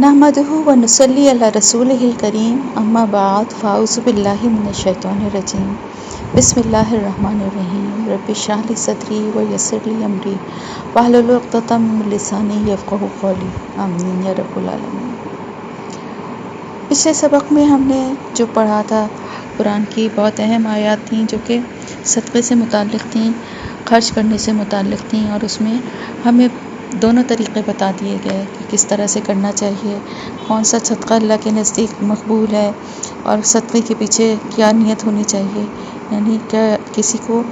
نحمدہ و نصلی علی رسولہ الکریم اما بعد فاعوذ باللہ من الشیطان الرجیم بسم اللہ الرحمن الرحیم رب اشرح لی صدری ویسر لی امری واحلل عقدۃ من لسانی یفقہوا قولی آمین یا رب العالمین۔ پچھلے سبق میں ہم نے جو پڑھا تھا قرآن کی بہت اہم آیات تھیں جو کہ صدقے سے متعلق تھیں، خرچ کرنے سے متعلق تھیں، اور اس میں ہمیں دونوں طریقے بتا دیے گئے کہ کس طرح سے کرنا چاہیے، کون سا صدقہ اللہ کے نزدیک مقبول ہے، اور صدقے کے پیچھے کیا نیت ہونی چاہیے، یعنی کہ کسی کو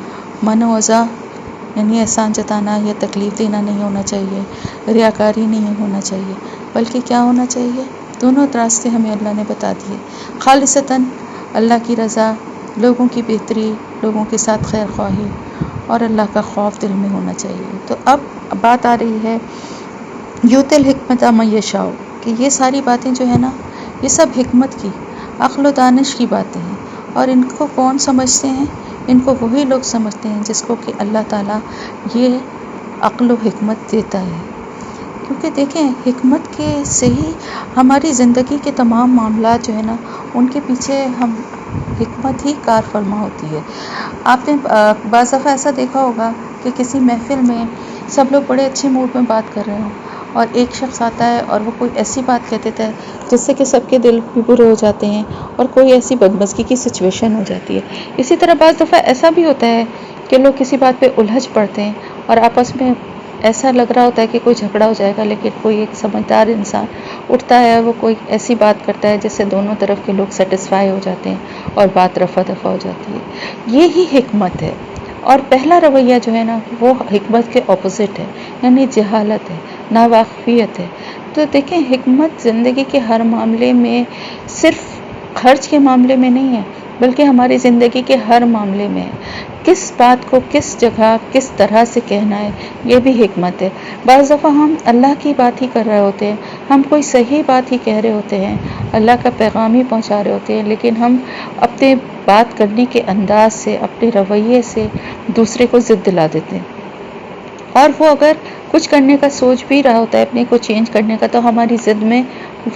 من و اذا یعنی احسان جتانا یا تکلیف دینا نہیں ہونا چاہیے، ریاکاری نہیں ہونا چاہیے، بلکہ کیا ہونا چاہیے، دونوں راستے ہمیں اللہ نے بتا دیے، خالصتاً اللہ کی رضا، لوگوں کی بہتری، لوگوں کے ساتھ خیر خواہی اور اللہ کا خوف دل میں ہونا چاہیے۔ تو اب بات آ رہی ہے یؤتی الحکمۃ من یشاء، کہ یہ ساری باتیں جو ہے نا، یہ سب حکمت کی، عقل و دانش کی باتیں ہیں، اور ان کو کون سمجھتے ہیں؟ ان کو وہی لوگ سمجھتے ہیں جس کو کہ اللہ تعالیٰ یہ عقل و حکمت دیتا ہے، کیونکہ دیکھیں حکمت کے سے ہی ہماری زندگی کے تمام معاملات جو ہے نا، ان کے پیچھے ہم حکمت ہی کار فرما ہوتی ہے۔ آپ نے بعض دفعہ ایسا دیکھا ہوگا کہ کسی محفل میں سب لوگ بڑے اچھے موڈ میں بات کر رہے ہوں، اور ایک شخص آتا ہے اور وہ کوئی ایسی بات کہہ دیتا ہے جس سے کہ سب کے دل بھی برے ہو جاتے ہیں، اور کوئی ایسی بدمزگی کی سچویشن ہو جاتی ہے۔ اسی طرح بعض دفعہ ایسا بھی ہوتا ہے کہ لوگ کسی بات پہ الجھ پڑتے ہیں، اور آپس میں ایسا لگ رہا ہوتا ہے کہ کوئی جھگڑا ہو جائے گا، لیکن کوئی ایک سمجھدار انسان اٹھتا ہے، وہ کوئی ایسی بات کرتا ہے جس سے دونوں طرف کے لوگ سیٹسفائی ہو جاتے ہیں اور بات رفع دفع ہو جاتی ہے۔ یہی حکمت ہے۔ اور پہلا رویہ جو ہے نا، وہ حکمت کے اپوزٹ ہے، یعنی جہالت ہے، ناواقفیت ہے۔ تو دیکھیں حکمت زندگی کے ہر معاملے میں، صرف خرچ کے معاملے میں نہیں ہے، بلکہ ہماری زندگی کے ہر معاملے میں ہے۔ کس بات کو کس جگہ کس طرح سے کہنا ہے، یہ بھی حکمت ہے۔ بعض دفعہ ہم اللہ کی بات ہی کر رہے ہوتے ہیں، ہم کوئی صحیح بات ہی کہہ رہے ہوتے ہیں، اللہ کا پیغام ہی پہنچا رہے ہوتے ہیں، لیکن ہم اپنے بات کرنے کے انداز سے، اپنے رویے سے دوسرے کو ضد دلا دیتے ہیں، اور وہ اگر کچھ کرنے کا سوچ بھی رہا ہوتا ہے، اپنے کو چینج کرنے کا، تو ہماری ضد میں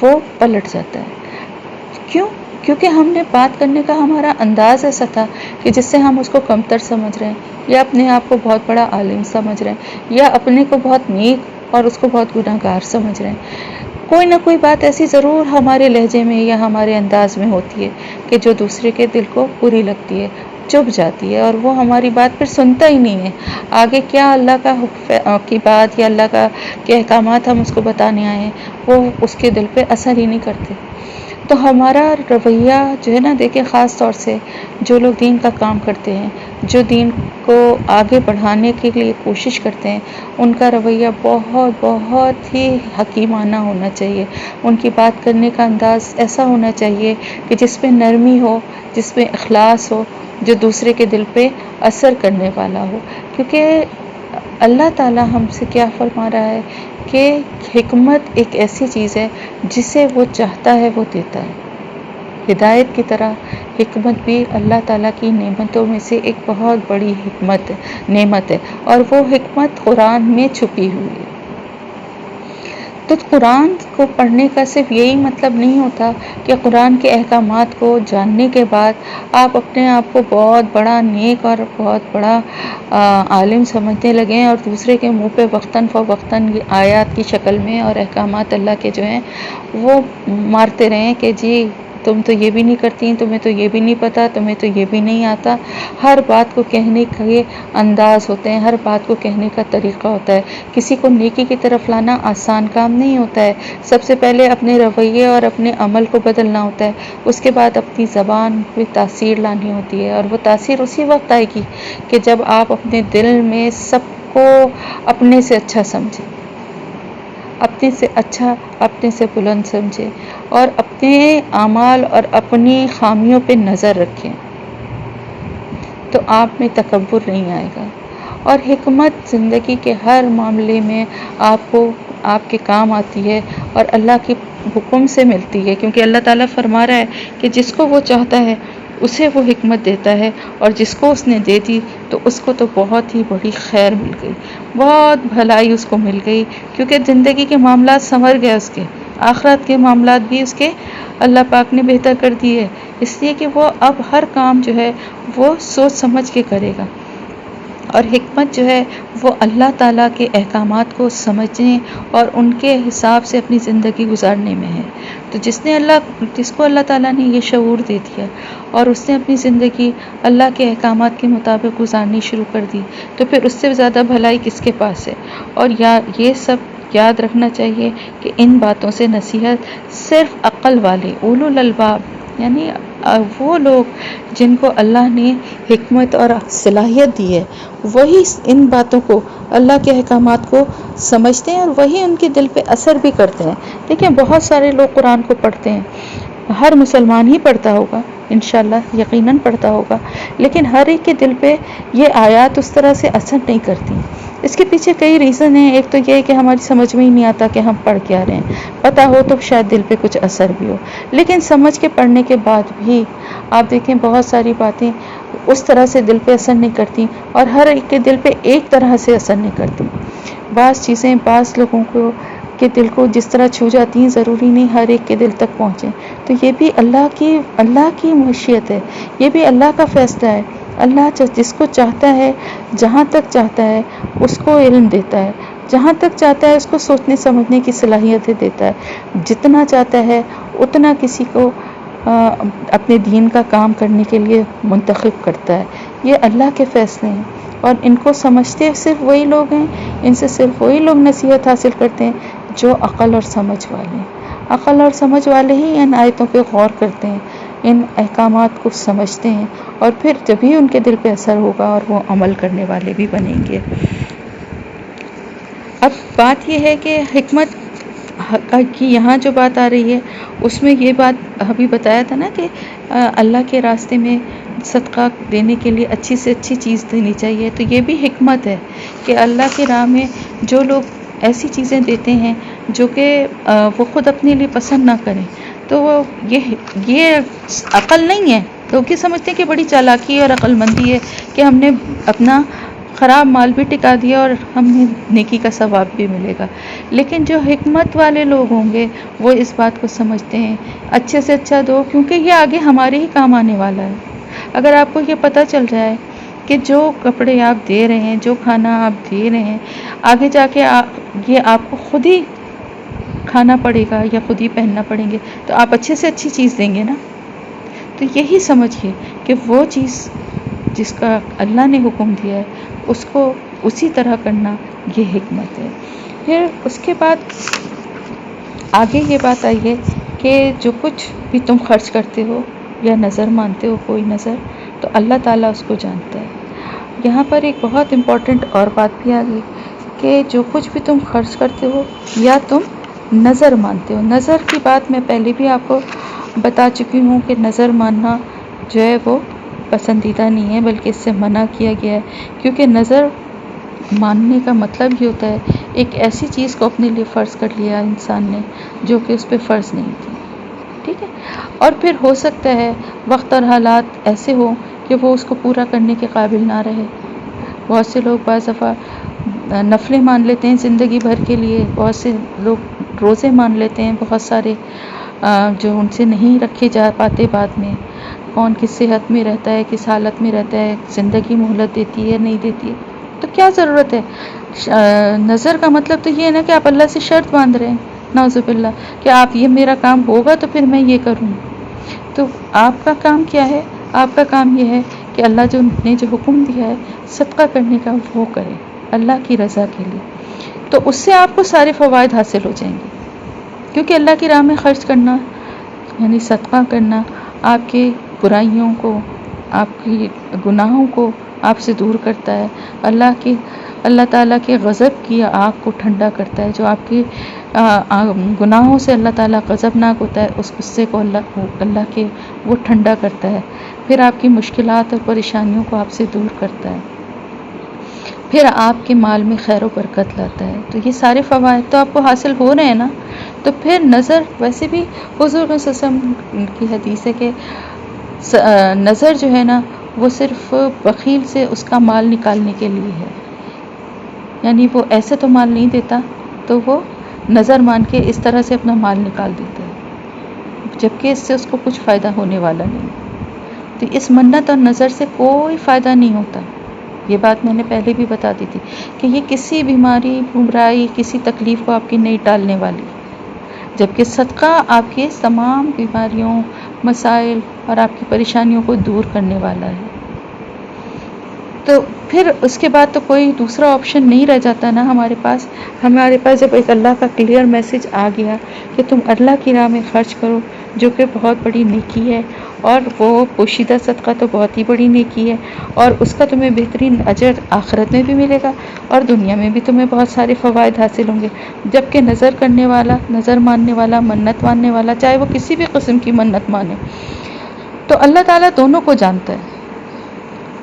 وہ پلٹ جاتا ہے۔ کیوں؟ کیونکہ ہم نے بات کرنے کا ہمارا انداز ایسا تھا کہ جس سے ہم اس کو کمتر سمجھ رہے ہیں، یا اپنے آپ کو بہت بڑا عالم سمجھ رہے ہیں، یا اپنے کو بہت نیک اور اس کو بہت گناہ گار سمجھ رہے ہیں۔ کوئی نہ کوئی بات ایسی ضرور ہمارے لہجے میں یا ہمارے انداز میں ہوتی ہے کہ جو دوسرے کے دل کو بری لگتی ہے، چبھ جاتی ہے، اور وہ ہماری بات پھر سنتا ہی نہیں ہے۔ آگے کیا اللہ کی بات یا اللہ کے احکامات ہم اس کو بتانے آئے ہیں، وہ اس کے دل پہ اثر ہی نہیں کرتے۔ تو ہمارا رویہ جو ہے نا، دیکھیں خاص طور سے جو لوگ دین کا کام کرتے ہیں، جو دین کو آگے بڑھانے کے لیے کوشش کرتے ہیں، ان کا رویہ بہت بہت ہی حکیمانہ ہونا چاہیے۔ ان کی بات کرنے کا انداز ایسا ہونا چاہیے کہ جس میں نرمی ہو، جس میں اخلاص ہو، جو دوسرے کے دل پہ اثر کرنے والا ہو، کیونکہ اللہ تعالیٰ ہم سے کیا فرما رہا ہے کہ حکمت ایک ایسی چیز ہے جسے وہ چاہتا ہے وہ دیتا ہے۔ ہدایت کی طرح حکمت بھی اللہ تعالیٰ کی نعمتوں میں سے ایک بہت بڑی نعمت ہے، اور وہ حکمت قرآن میں چھپی ہوئی ہے۔ تو قرآن کو پڑھنے کا صرف یہی مطلب نہیں ہوتا کہ قرآن کے احکامات کو جاننے کے بعد آپ اپنے آپ کو بہت بڑا نیک اور بہت بڑا عالم سمجھنے لگیں، اور دوسرے کے منہ پہ وقتاً فوقتاً آیات کی شکل میں اور احکامات اللہ کے جو ہیں وہ مارتے رہیں کہ جی تم تو یہ بھی نہیں کرتی، تمہیں تو یہ بھی نہیں پتہ، تمہیں تو یہ بھی نہیں آتا۔ ہر بات کو کہنے کے انداز ہوتے ہیں، ہر بات کو کہنے کا طریقہ ہوتا ہے۔ کسی کو نیکی کی طرف لانا آسان کام نہیں ہوتا ہے۔ سب سے پہلے اپنے رویے اور اپنے عمل کو بدلنا ہوتا ہے، اس کے بعد اپنی زبان پہ تاثیر لانی ہوتی ہے، اور وہ تاثیر اسی وقت آئے گی کہ جب آپ اپنے دل میں سب کو اپنے سے اچھا سمجھیں، اپنے سے اچھا، اپنے سے بلند سمجھیں، اور اپنے اعمال اور اپنی خامیوں پہ نظر رکھیں، تو آپ میں تکبر نہیں آئے گا۔ اور حکمت زندگی کے ہر معاملے میں آپ کو آپ کے کام آتی ہے، اور اللہ کے حکم سے ملتی ہے، کیونکہ اللہ تعالیٰ فرما رہا ہے کہ جس کو وہ چاہتا ہے اسے وہ حکمت دیتا ہے، اور جس کو اس نے دے دی تو اس کو تو بہت ہی بڑی خیر مل گئی، بہت بھلائی اس کو مل گئی، کیونکہ زندگی کے معاملات سنور گئے اس کے۔ آخرت کے معاملات بھی اس کے اللہ پاک نے بہتر کر دیے، اس لیے کہ وہ اب ہر کام جو ہے وہ سوچ سمجھ کے کرے گا، اور حکمت جو ہے وہ اللہ تعالیٰ کے احکامات کو سمجھنے اور ان کے حساب سے اپنی زندگی گزارنے میں ہے۔ تو جس کو اللہ تعالیٰ نے یہ شعور دے دیا اور اس نے اپنی زندگی اللہ کے احکامات کے مطابق گزارنی شروع کر دی، تو پھر اس سے زیادہ بھلائی کس کے پاس ہے؟ اور یہ سب یاد رکھنا چاہیے کہ ان باتوں سے نصیحت صرف عقل والے، اولو الالباب، یعنی وہ لوگ جن کو اللہ نے حکمت اور صلاحیت دی ہے، وہی ان باتوں کو، اللہ کے احکامات کو سمجھتے ہیں اور وہی ان کے دل پہ اثر بھی کرتے ہیں۔ دیکھیں بہت سارے لوگ قرآن کو پڑھتے ہیں، ہر مسلمان ہی پڑھتا ہوگا انشاءاللہ، یقیناً پڑھتا ہوگا، لیکن ہر ایک کے دل پہ یہ آیات اس طرح سے اثر نہیں کرتی۔ اس کے پیچھے کئی ریزن ہیں۔ ایک تو یہ ہے کہ ہماری سمجھ میں ہی نہیں آتا کہ ہم پڑھ کیا رہے ہیں، پتہ ہو تو شاید دل پہ کچھ اثر بھی ہو، لیکن سمجھ کے پڑھنے کے بعد بھی آپ دیکھیں بہت ساری باتیں اس طرح سے دل پہ اثر نہیں کرتی، اور ہر ایک کے دل پہ ایک طرح سے اثر نہیں کرتی۔ بعض چیزیں بعض لوگوں کے دل کو جس طرح چھو جاتی ہیں، ضروری نہیں ہر ایک کے دل تک پہنچیں۔ تو یہ بھی اللہ کی مشیت ہے، یہ بھی اللہ کا فیصلہ ہے۔ اللہ جس کو چاہتا ہے، جہاں تک چاہتا ہے اس کو علم دیتا ہے، جہاں تک چاہتا ہے اس کو سوچنے سمجھنے کی صلاحیتیں دیتا ہے، جتنا چاہتا ہے اتنا کسی کو اپنے دین کا کام کرنے کے لیے منتخب کرتا ہے۔ یہ اللہ کے فیصلے ہیں، اور ان کو سمجھتے صرف وہی لوگ ہیں، ان سے صرف وہی لوگ نصیحت حاصل کرتے ہیں جو عقل اور سمجھ والے ہیں۔ عقل اور سمجھ والے ہی ان آیتوں پہ غور کرتے ہیں، ان احکامات کو سمجھتے ہیں، اور پھر جبھی ان کے دل پہ اثر ہوگا اور وہ عمل کرنے والے بھی بنیں گے۔ اب بات یہ ہے کہ حکمت کی یہاں جو بات آ رہی ہے اس میں یہ بات ابھی بتایا تھا نا کہ اللہ کے راستے میں صدقہ دینے کے لیے اچھی سے اچھی چیز دینی چاہیے، تو یہ بھی حکمت ہے کہ اللہ کی راہ میں جو لوگ ایسی چیزیں دیتے ہیں جو کہ وہ خود اپنے لیے پسند نہ کریں، تو یہ عقل نہیں ہے۔ لوگ یہ سمجھتے ہیں کہ بڑی چالاکی اور عقل مندی ہے کہ ہم نے اپنا خراب مال بھی ٹکا دیا اور ہمیں نیکی کا ثواب بھی ملے گا، لیکن جو حکمت والے لوگ ہوں گے وہ اس بات کو سمجھتے ہیں اچھے سے اچھا دو، کیونکہ یہ آگے ہمارے ہی کام آنے والا ہے۔ اگر آپ کو یہ پتہ چل جائے کہ جو کپڑے آپ دے رہے ہیں، جو کھانا آپ دے رہے ہیں، آگے جا کے یہ آپ کو خود ہی کھانا پڑے گا یا خود ہی پہننا پڑیں گے، تو آپ اچھے سے اچھی چیز دیں گے نا۔ تو یہی سمجھیے کہ وہ چیز جس کا اللہ نے حکم دیا ہے اس کو اسی طرح کرنا، یہ حکمت ہے۔ پھر اس کے بعد آگے یہ بات آئی ہے کہ جو کچھ بھی تم خرچ کرتے ہو یا نظر مانتے ہو کوئی نظر، تو اللہ تعالیٰ اس کو جانتا ہے۔ یہاں پر ایک بہت امپورٹنٹ اور بات بھی آ گئی کہ جو کچھ بھی تم خرچ کرتے ہو یا تم نظر مانتے ہو۔ نظر کی بات میں پہلے بھی آپ کو بتا چکی ہوں کہ نظر ماننا جو ہے وہ پسندیدہ نہیں ہے، بلکہ اس سے منع کیا گیا ہے، کیونکہ نظر ماننے کا مطلب یہ ہوتا ہے ایک ایسی چیز کو اپنے لیے فرض کر لیا انسان نے جو کہ اس پہ فرض نہیں تھی، ٹھیک ہے، اور پھر ہو سکتا ہے وقت اور حالات ایسے ہوں کہ وہ اس کو پورا کرنے کے قابل نہ رہے۔ بہت سے لوگ بعض دفعہ نفلیں مان لیتے ہیں زندگی بھر کے لیے، بہت سے لوگ روزے مان لیتے ہیں بہت سارے جو ان سے نہیں رکھے جا پاتے بعد میں۔ کون کس صحت میں رہتا ہے، کس حالت میں رہتا ہے، زندگی مہلت دیتی ہے نہیں دیتی ہے، تو کیا ضرورت ہے؟ نظر کا مطلب تو یہ ہے نا کہ آپ اللہ سے شرط باندھ رہے ہیں، نعوذ باللہ، کہ آپ یہ میرا کام ہوگا تو پھر میں یہ کروں۔ تو آپ کا کام کیا ہے؟ آپ کا کام یہ ہے کہ اللہ نے جو حکم دیا ہے صدقہ کرنے کا وہ کرے اللہ کی رضا کے لیے، تو اس سے آپ کو سارے فوائد حاصل ہو جائیں گے، کیونکہ اللہ کی راہ میں خرچ کرنا یعنی صدقہ کرنا آپ کے برائیوں کو، آپ کی گناہوں کو آپ سے دور کرتا ہے، اللہ تعالیٰ کے غضب کی آگ کو ٹھنڈا کرتا ہے۔ جو آپ کے گناہوں سے اللہ تعالیٰ غضبناک ہوتا ہے، اس غصے کو اللہ کے وہ ٹھنڈا کرتا ہے، پھر آپ کی مشکلات اور پریشانیوں کو آپ سے دور کرتا ہے، پھر آپ کے مال میں خیر و برکت لاتا ہے۔ تو یہ سارے فوائد تو آپ کو حاصل ہو رہے ہیں نا۔ تو پھر نظر، ویسے بھی حضور صلی اللہ علیہ وسلم کی حدیث ہے کہ نظر جو ہے نا وہ صرف بخیل سے اس کا مال نکالنے کے لیے ہے، یعنی وہ ایسے تو مال نہیں دیتا، تو وہ نظر مان کے اس طرح سے اپنا مال نکال دیتا ہے، جبکہ اس سے اس کو کچھ فائدہ ہونے والا نہیں۔ تو اس منت اور نظر سے کوئی فائدہ نہیں ہوتا۔ یہ بات میں نے پہلے بھی بتا دی تھی کہ یہ کسی بیماری، گمراہی، کسی تکلیف کو آپ کی نہیں ٹالنے والی، جبکہ صدقہ آپ کے تمام بیماریوں، مسائل اور آپ کی پریشانیوں کو دور کرنے والا ہے۔ تو پھر اس کے بعد تو کوئی دوسرا آپشن نہیں رہ جاتا نا ہمارے پاس۔ ہمارے پاس جب ایک اللہ کا کلیئر میسج آ گیا کہ تم اللہ کی راہ میں خرچ کرو، جو کہ بہت بڑی نیکی ہے، اور وہ پوشیدہ صدقہ تو بہت ہی بڑی نیکی ہے، اور اس کا تمہیں بہترین اجر آخرت میں بھی ملے گا اور دنیا میں بھی تمہیں بہت سارے فوائد حاصل ہوں گے۔ جبکہ نظر کرنے والا، نظر ماننے والا، منت ماننے والا، چاہے وہ کسی بھی قسم کی منت مانے، تو اللہ تعالیٰ دونوں کو جانتا ہے،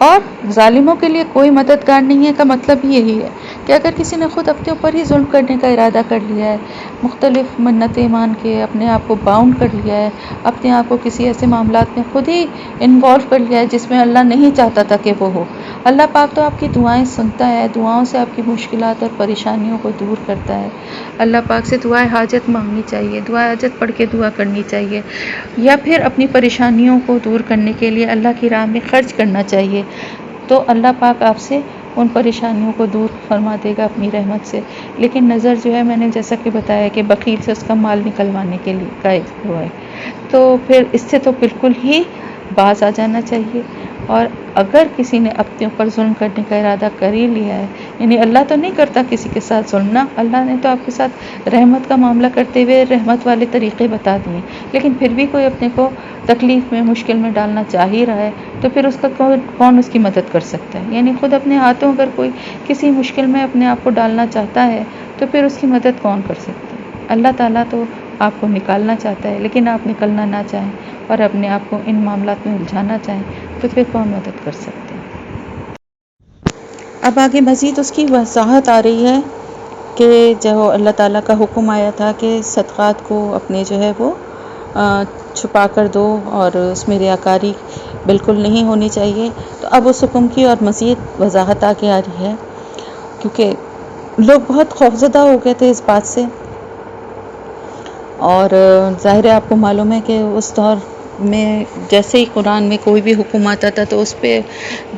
اور ظالموں کے لیے کوئی مددگار نہیں ہے کا مطلب یہی ہے کہ اگر کسی نے خود اپنے اوپر ہی ظلم کرنے کا ارادہ کر لیا ہے، مختلف منتیں مان کے اپنے آپ کو باؤنڈ کر لیا ہے، اپنے آپ کو کسی ایسے معاملات میں خود ہی انوالو کر لیا ہے جس میں اللہ نہیں چاہتا تھا کہ وہ ہو، اللہ پاک تو آپ کی دعائیں سنتا ہے، دعاؤں سے آپ کی مشکلات اور پریشانیوں کو دور کرتا ہے۔ اللہ پاک سے دعائیں حاجت مانگنی چاہیے، دعائیں حاجت پڑھ کے دعا کرنی چاہیے، یا پھر اپنی پریشانیوں کو دور کرنے کے لیے اللہ کی راہ میں خرچ کرنا چاہیے، تو اللہ پاک آپ سے ان پریشانیوں کو دور فرما دے گا اپنی رحمت سے۔ لیکن نظر جو ہے، میں نے جیسا کہ بتایا کہ بخیل سے اس کا مال نکلوانے کے لیے کا وہ ہے، تو پھر اس سے تو بالکل ہی باز آ جانا چاہیے۔ اور اگر کسی نے اپنے اوپر ظلم کرنے کا ارادہ کر ہی لیا ہے، یعنی اللہ تو نہیں کرتا کسی کے ساتھ ظلم، نہ، اللہ نے تو آپ کے ساتھ رحمت کا معاملہ کرتے ہوئے رحمت والے طریقے بتا دیے، لیکن پھر بھی کوئی اپنے کو تکلیف میں، مشکل میں ڈالنا چاہ ہی رہا ہے، تو پھر اس کا کون اس کی مدد کر سکتا ہے؟ یعنی خود اپنے ہاتھوں اگر کوئی کسی مشکل میں اپنے آپ کو ڈالنا چاہتا ہے تو پھر اس کی مدد کون کر سکتا ہے؟ اللہ تعالیٰ تو آپ کو نکالنا چاہتا ہے، لیکن آپ نکلنا نہ چاہیں اور اپنے آپ کو ان معاملات میں الجھانا چاہیں تو پھر کون مدد کر سکتے ہیں؟ اب آگے مزید اس کی وضاحت آ رہی ہے کہ جو اللہ تعالیٰ کا حکم آیا تھا کہ صدقات کو اپنے جو ہے وہ چھپا کر دو اور اس میں ریاکاری بالکل نہیں ہونی چاہیے، تو اب اس حکم کی اور مزید وضاحت آگے آ رہی ہے، کیونکہ لوگ بہت خوفزدہ ہو گئے تھے اس بات سے، اور ظاہر ہے آپ کو معلوم ہے کہ اس دور میں جیسے ہی قرآن میں کوئی بھی حکم آتا تھا تو اس پہ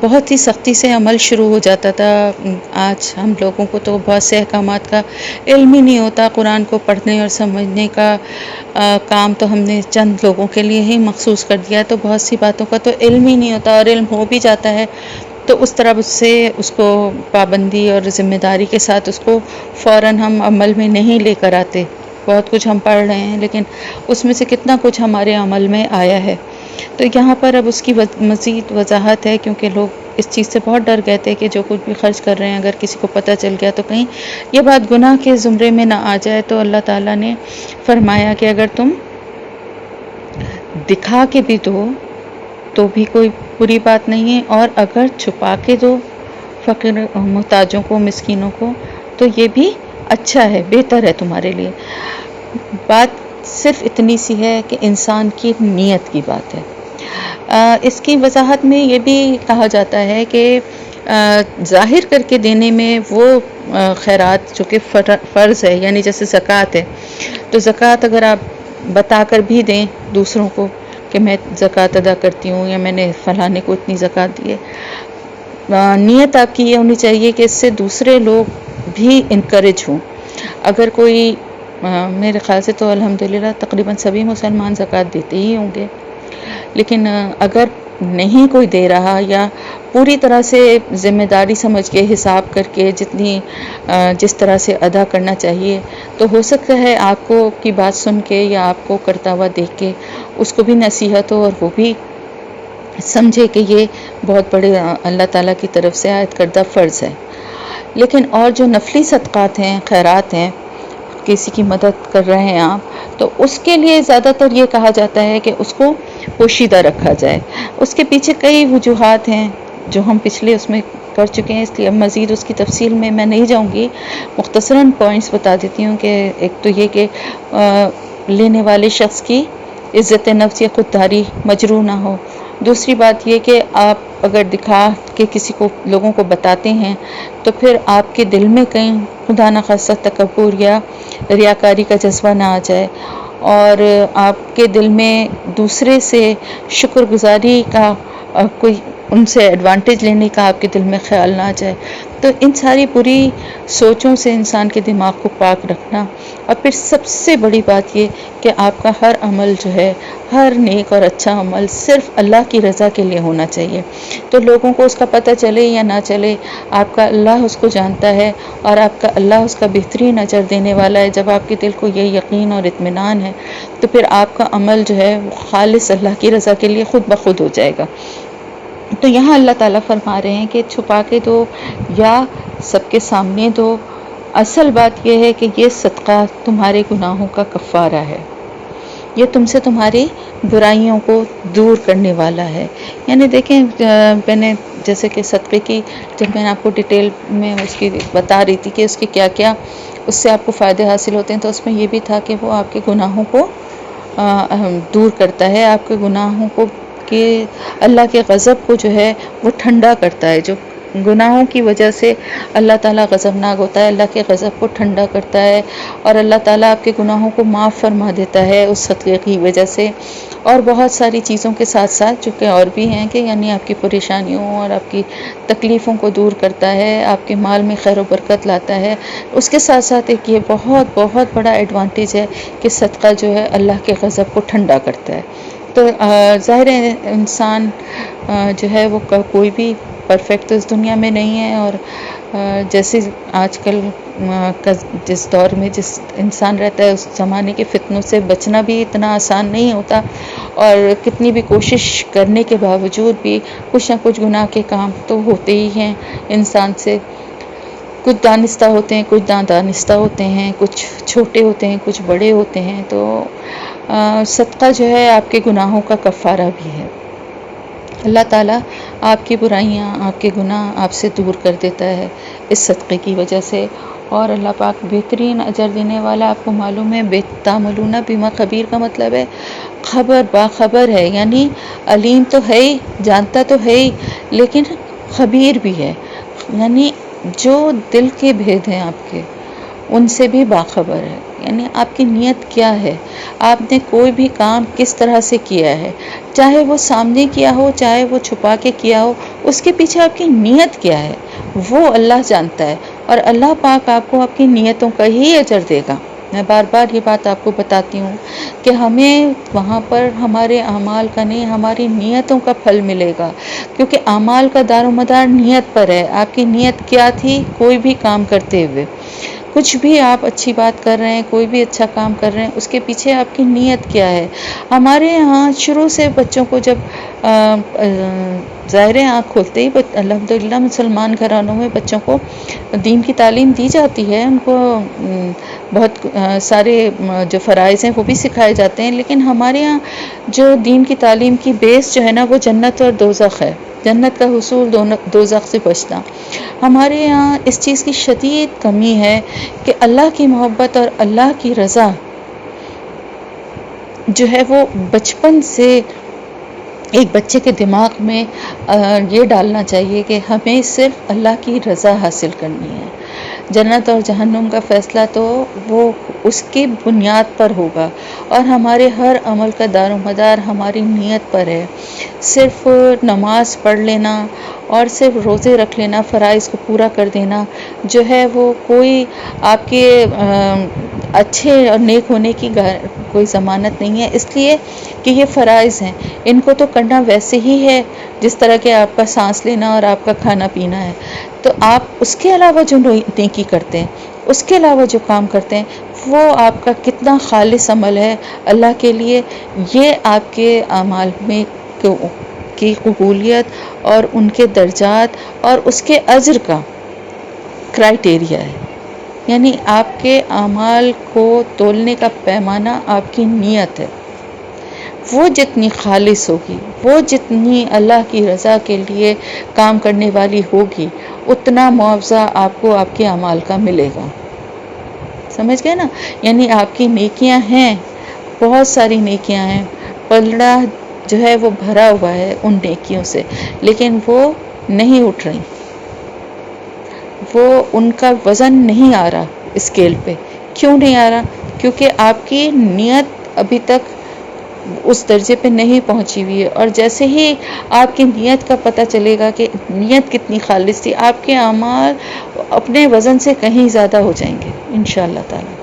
بہت ہی سختی سے عمل شروع ہو جاتا تھا۔ آج ہم لوگوں کو تو بہت سے احکامات کا علم ہی نہیں ہوتا، قرآن کو پڑھنے اور سمجھنے کا کام تو ہم نے چند لوگوں کے لیے ہی مخصوص کر دیا، تو بہت سی باتوں کا تو علم ہی نہیں ہوتا، اور علم ہو بھی جاتا ہے تو اس طرح سے اس کو پابندی اور ذمہ داری کے ساتھ اس کو فوراً ہم عمل میں نہیں لے کر آتے۔ بہت کچھ ہم پڑھ رہے ہیں لیکن اس میں سے کتنا کچھ ہمارے عمل میں آیا ہے، تو یہاں پر اب اس کی مزید وضاحت ہے، کیونکہ لوگ اس چیز سے بہت ڈر گئے تھے کہ جو کچھ بھی خرچ کر رہے ہیں اگر کسی کو پتہ چل گیا تو کہیں یہ بات گناہ کے زمرے میں نہ آ جائے، تو اللہ تعالیٰ نے فرمایا کہ اگر تم دکھا کے بھی دو تو بھی کوئی بری بات نہیں ہے، اور اگر چھپا کے دو فقیر محتاجوں کو، مسکینوں کو، تو یہ بھی اچھا ہے، بہتر ہے تمہارے لیے۔ بات صرف اتنی سی ہے کہ انسان کی نیت کی بات ہے۔ اس کی وضاحت میں یہ بھی کہا جاتا ہے کہ ظاہر کر کے دینے میں وہ خیرات جو کہ فرض ہے، یعنی جیسے زکوٰۃ ہے، تو زکوٰۃ اگر آپ بتا کر بھی دیں دوسروں کو کہ میں زکوٰۃ ادا کرتی ہوں یا میں نے فلانے کو اتنی زکوٰۃ دی ہے، نیت آپ کی یہ ہونی چاہیے کہ اس سے دوسرے لوگ بھی انکریج ہوں۔ اگر کوئی میرے خیال سے تو الحمدللہ تقریباً سبھی مسلمان زکوٰۃ دیتے ہی ہوں گے، لیکن اگر نہیں کوئی دے رہا یا پوری طرح سے ذمہ داری سمجھ کے حساب کر کے جس طرح سے ادا کرنا چاہیے، تو ہو سکتا ہے آپ کو کی بات سن کے یا آپ کو کرتا ہوا دیکھ کے اس کو بھی نصیحت ہو اور وہ بھی سمجھے کہ یہ بہت بڑے اللہ تعالیٰ کی طرف سے عائد کردہ فرض ہے۔ لیکن اور جو نفلی صدقات ہیں، خیرات ہیں، کسی کی مدد کر رہے ہیں آپ، تو اس کے لیے زیادہ تر یہ کہا جاتا ہے کہ اس کو پوشیدہ رکھا جائے۔ اس کے پیچھے کئی وجوہات ہیں جو ہم پچھلے اس میں کر چکے ہیں، اس لیے اب مزید اس کی تفصیل میں نہیں جاؤں گی، مختصراً پوائنٹس بتا دیتی ہوں کہ ایک تو یہ کہ لینے والے شخص کی عزت نفس یا خودداری مجروح نہ ہو، دوسری بات یہ کہ آپ اگر دکھا کے کسی کو لوگوں کو بتاتے ہیں تو پھر آپ کے دل میں کہیں خدا نخواستہ تکبر یا ریاکاری کا جذبہ نہ آ جائے، اور آپ کے دل میں دوسرے سے شکر گزاری کا کوئی ان سے ایڈوانٹیج لینے کا آپ کے دل میں خیال نہ آ جائے۔ تو ان ساری بری سوچوں سے انسان کے دماغ کو پاک رکھنا، اور پھر سب سے بڑی بات یہ کہ آپ کا ہر عمل جو ہے، ہر نیک اور اچھا عمل صرف اللہ کی رضا کے لیے ہونا چاہیے۔ تو لوگوں کو اس کا پتہ چلے یا نہ چلے، آپ کا اللہ اس کو جانتا ہے، اور آپ کا اللہ اس کا بہترین اجر دینے والا ہے۔ جب آپ کے دل کو یہ یقین اور اطمینان ہے تو پھر آپ کا عمل جو ہے وہ خالص اللہ کی رضا کے لیے خود بخود ہو جائے گا۔ تو یہاں اللہ تعالیٰ فرما رہے ہیں کہ چھپا کے دو یا سب کے سامنے دو، اصل بات یہ ہے کہ یہ صدقہ تمہارے گناہوں کا کفارہ ہے، یہ تم سے تمہاری برائیوں کو دور کرنے والا ہے۔ یعنی دیکھیں، میں نے جیسے کہ صدقے کی جب میں نے آپ کو ڈیٹیل میں اس کی بتا رہی تھی کہ اس کے کیا کیا اس سے آپ کو فائدے حاصل ہوتے ہیں، تو اس میں یہ بھی تھا کہ وہ آپ کے گناہوں کو دور کرتا ہے، آپ کے گناہوں کو، کہ اللہ کے غضب کو جو ہے وہ ٹھنڈا کرتا ہے۔ جو گناہوں کی وجہ سے اللہ تعالیٰ غضبناک ہوتا ہے، اللہ کے غضب کو ٹھنڈا کرتا ہے، اور اللہ تعالیٰ آپ کے گناہوں کو معاف فرما دیتا ہے اس صدقے کی وجہ سے۔ اور بہت ساری چیزوں کے ساتھ ساتھ چونکہ اور بھی ہیں کہ یعنی آپ کی پریشانیوں اور آپ کی تکلیفوں کو دور کرتا ہے، آپ کے مال میں خیر و برکت لاتا ہے۔ اس کے ساتھ ساتھ ایک یہ بہت بہت بڑا ایڈوانٹیج ہے کہ صدقہ جو ہے اللہ کے غضب کو ٹھنڈا کرتا ہے۔ تو ظاہر ہے انسان جو ہے وہ کوئی بھی پرفیکٹ اس دنیا میں نہیں ہے، اور جیسے آج کل کا جس دور میں جس انسان رہتا ہے اس زمانے کے فتنوں سے بچنا بھی اتنا آسان نہیں ہوتا، اور کتنی بھی کوشش کرنے کے باوجود بھی کچھ نہ کچھ گناہ کے کام تو ہوتے ہی ہیں انسان سے۔ کچھ دانستہ ہوتے ہیں، کچھ نادانستہ ہوتے ہیں، کچھ چھوٹے ہوتے ہیں، کچھ بڑے ہوتے ہیں۔ تو صدقہ جو ہے آپ کے گناہوں کا کفارہ بھی ہے۔ اللہ تعالیٰ آپ کی برائیاں، آپ کے گناہ آپ سے دور کر دیتا ہے اس صدقے کی وجہ سے، اور اللہ پاک بہترین اجر دینے والا۔ آپ کو معلوم ہے تعملون بما خبیر کا مطلب ہے خبر باخبر ہے، یعنی علیم تو ہے ہی، جانتا تو ہے ہی، لیکن خبیر بھی ہے، یعنی جو دل کے بھید ہیں آپ کے ان سے بھی باخبر ہے۔ یعنی آپ کی نیت کیا ہے، آپ نے کوئی بھی کام کس طرح سے کیا ہے، چاہے وہ سامنے کیا ہو چاہے وہ چھپا کے کیا ہو، اس کے پیچھے آپ کی نیت کیا ہے وہ اللہ جانتا ہے، اور اللہ پاک آپ کو آپ کی نیتوں کا ہی اجر دے گا۔ میں بار بار یہ بات آپ کو بتاتی ہوں کہ ہمیں وہاں پر ہمارے اعمال کا نہیں، ہماری نیتوں کا پھل ملے گا، کیونکہ اعمال کا دار و مدار نیت پر ہے۔ آپ کی نیت کیا تھی کوئی بھی کام کرتے ہوئے، کچھ بھی آپ اچھی بات کر رہے ہیں، کوئی بھی اچھا کام کر رہے ہیں، اس کے پیچھے آپ کی نیت کیا ہے۔ ہمارے یہاں شروع سے بچوں کو جب ظاہر آنکھ کھولتے ہی الحمدللہ مسلمان گھرانوں میں بچوں کو دین کی تعلیم دی جاتی ہے، ان کو بہت سارے جو فرائض ہیں وہ بھی سکھائے جاتے ہیں، لیکن ہمارے یہاں جو دین کی تعلیم کی بیس جو ہے نا وہ جنت اور دوزخ ہے، جنت کا حصول، دوزخ سے بچنا۔ ہمارے یہاں اس چیز کی شدید کمی ہے کہ اللہ کی محبت اور اللہ کی رضا جو ہے وہ بچپن سے ایک بچے کے دماغ میں یہ ڈالنا چاہیے کہ ہمیں صرف اللہ کی رضا حاصل کرنی ہے۔ جنت اور جہنم کا فیصلہ تو وہ اس کی بنیاد پر ہوگا، اور ہمارے ہر عمل کا دار و مدار ہماری نیت پر ہے۔ صرف نماز پڑھ لینا اور صرف روزے رکھ لینا، فرائض کو پورا کر دینا جو ہے وہ کوئی آپ کے اچھے اور نیک ہونے کی کوئی ضمانت نہیں ہے، اس لیے کہ یہ فرائض ہیں، ان کو تو کرنا ویسے ہی ہے جس طرح کہ آپ کا سانس لینا اور آپ کا کھانا پینا ہے۔ تو آپ اس کے علاوہ جو نیکی کرتے ہیں، اس کے علاوہ جو کام کرتے ہیں، وہ آپ کا کتنا خالص عمل ہے اللہ کے لیے، یہ آپ کے اعمال میں کی قبولیت اور ان کے درجات اور اس کے اجر کا کرائٹیریا ہے۔ یعنی آپ کے اعمال کو تولنے کا پیمانہ آپ کی نیت ہے، وہ جتنی خالص ہوگی، وہ جتنی اللہ کی رضا کے لیے کام کرنے والی ہوگی، اتنا معاوضہ آپ کو آپ کے اعمال کا ملے گا۔ سمجھ گئے نا؟ یعنی آپ کی نیکیاں ہیں، بہت ساری نیکیاں ہیں، پلڑا جو ہے وہ بھرا ہوا ہے ان نیکیوں سے، لیکن وہ نہیں اٹھ رہی، وہ ان کا وزن نہیں آ رہا اسکیل پہ۔ کیوں نہیں آ رہا؟ کیونکہ آپ کی نیت ابھی تک اس درجے پہ نہیں پہنچی ہوئی ہے، اور جیسے ہی آپ کی نیت کا پتہ چلے گا کہ نیت کتنی خالص تھی، آپ کے اعمال اپنے وزن سے کہیں زیادہ ہو جائیں گے انشاءاللہ تعالی۔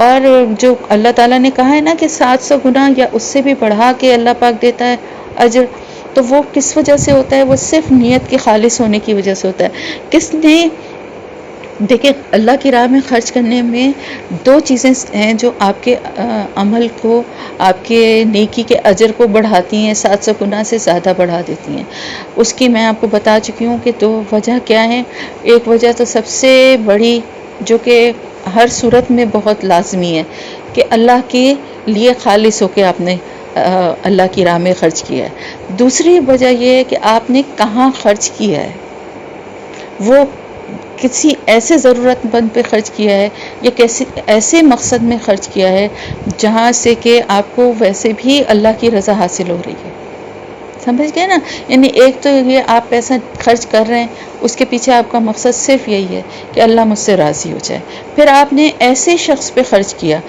اور جو اللہ تعالیٰ نے کہا ہے نا کہ 700 گنا یا اس سے بھی بڑھا کے اللہ پاک دیتا ہے اجر، تو وہ کس وجہ سے ہوتا ہے؟ وہ صرف نیت کے خالص ہونے کی وجہ سے ہوتا ہے۔ کس نے دیکھیں اللہ کی راہ میں خرچ کرنے میں دو چیزیں ہیں جو آپ کے عمل کو، آپ کے نیکی کے اجر کو بڑھاتی ہیں، 700 گنا سے زیادہ بڑھا دیتی ہیں۔ اس کی میں آپ کو بتا چکی ہوں کہ دو وجہ کیا ہیں۔ ایک وجہ تو سب سے بڑی جو کہ ہر صورت میں بہت لازمی ہے کہ اللہ کے لیے خالص ہو کے آپ نے اللہ کی راہ میں خرچ کیا ہے۔ دوسری وجہ یہ ہے کہ آپ نے کہاں خرچ کیا ہے، وہ کسی ایسے ضرورت مند پہ خرچ کیا ہے یا کسی ایسے مقصد میں خرچ کیا ہے جہاں سے کہ آپ کو ویسے بھی اللہ کی رضا حاصل ہو رہی ہے۔ سمجھ گئے نا؟ یعنی ایک تو یہ آپ پیسہ خرچ کر رہے ہیں، اس کے پیچھے آپ کا مقصد صرف یہی ہے کہ اللہ مجھ سے راضی ہو جائے۔ پھر آپ نے ایسے شخص پہ خرچ کیا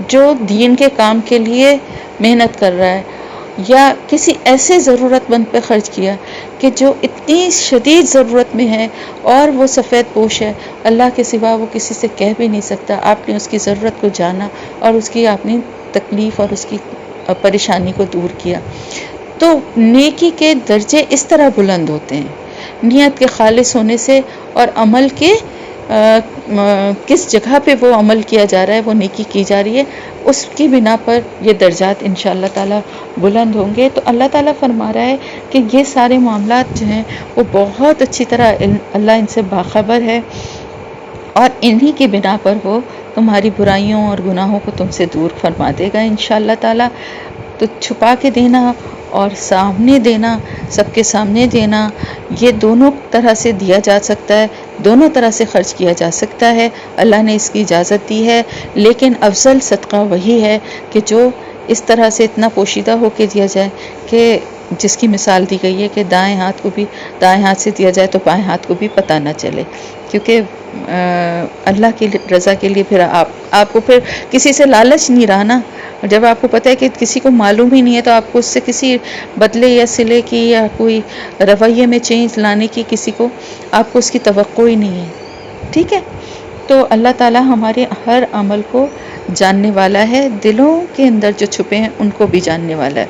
جو دین کے کام کے لیے محنت کر رہا ہے، یا کسی ایسے ضرورت مند پہ خرچ کیا کہ جو اتنی شدید ضرورت میں ہے اور وہ سفید پوش ہے، اللہ کے سوا وہ کسی سے کہہ بھی نہیں سکتا۔ آپ نے اس کی ضرورت کو جانا اور اس کی آپ نے تکلیف اور اس کی پریشانی کو دور کیا۔ تو نیکی کے درجے اس طرح بلند ہوتے ہیں، نیت کے خالص ہونے سے اور عمل کے کس جگہ پہ وہ عمل کیا جا رہا ہے، وہ نیکی کی جا رہی ہے، اس کی بنا پر یہ درجات انشاءاللہ تعالی بلند ہوں گے۔ تو اللہ تعالیٰ فرما رہا ہے کہ یہ سارے معاملات جو ہیں وہ بہت اچھی طرح اللہ ان سے باخبر ہے، اور انہی کی بنا پر وہ تمہاری برائیوں اور گناہوں کو تم سے دور فرما دے گا انشاءاللہ تعالی۔ تو چھپا کے دینا اور سامنے دینا، سب کے سامنے دینا، یہ دونوں طرح سے دیا جا سکتا ہے، دونوں طرح سے خرچ کیا جا سکتا ہے، اللہ نے اس کی اجازت دی ہے۔ لیکن افضل صدقہ وہی ہے کہ جو اس طرح سے اتنا پوشیدہ ہو کے دیا جائے کہ جس کی مثال دی گئی ہے کہ دائیں ہاتھ سے دیا جائے تو بائیں ہاتھ کو بھی پتہ نہ چلے، کیونکہ اللہ کی رضا کے لیے پھر آپ کو پھر کسی سے لالچ نہیں رہا نا۔ جب آپ کو پتہ ہے کہ کسی کو معلوم ہی نہیں ہے تو آپ کو اس سے کسی بدلے یا صلے کی یا کوئی رویے میں چینج لانے کی کسی کو آپ کو اس کی توقع ہی نہیں ہے، ٹھیک ہے؟ تو اللہ تعالیٰ ہمارے ہر عمل کو جاننے والا ہے، دلوں کے اندر جو چھپے ہیں ان کو بھی جاننے والا ہے۔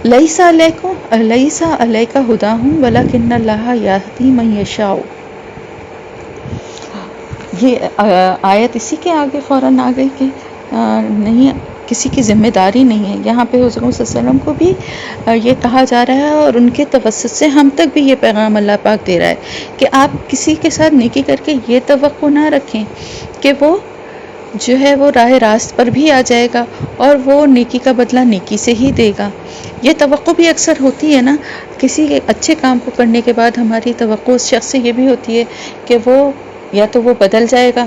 لیسا علیک ھداھم ولکن اللہ یہدی من یشاء، یہ آیت اسی کے آگے فوراً آ گئی کہ نہیں، کسی کی ذمہ داری نہیں ہے۔ یہاں پہ حضور صلی اللہ علیہ وسلم کو بھی یہ کہا جا رہا ہے، اور ان کے توسط سے ہم تک بھی یہ پیغام اللہ پاک دے رہا ہے کہ آپ کسی کے ساتھ نیکی کر کے یہ توقع نہ رکھیں کہ وہ جو ہے وہ راہ راست پر بھی آ جائے گا اور وہ نیکی کا بدلہ نیکی سے ہی دے گا۔ یہ توقع بھی اکثر ہوتی ہے نا، کسی اچھے کام کو کرنے کے بعد ہماری توقع اس شخص سے یہ بھی ہوتی ہے کہ وہ یا تو وہ بدل جائے گا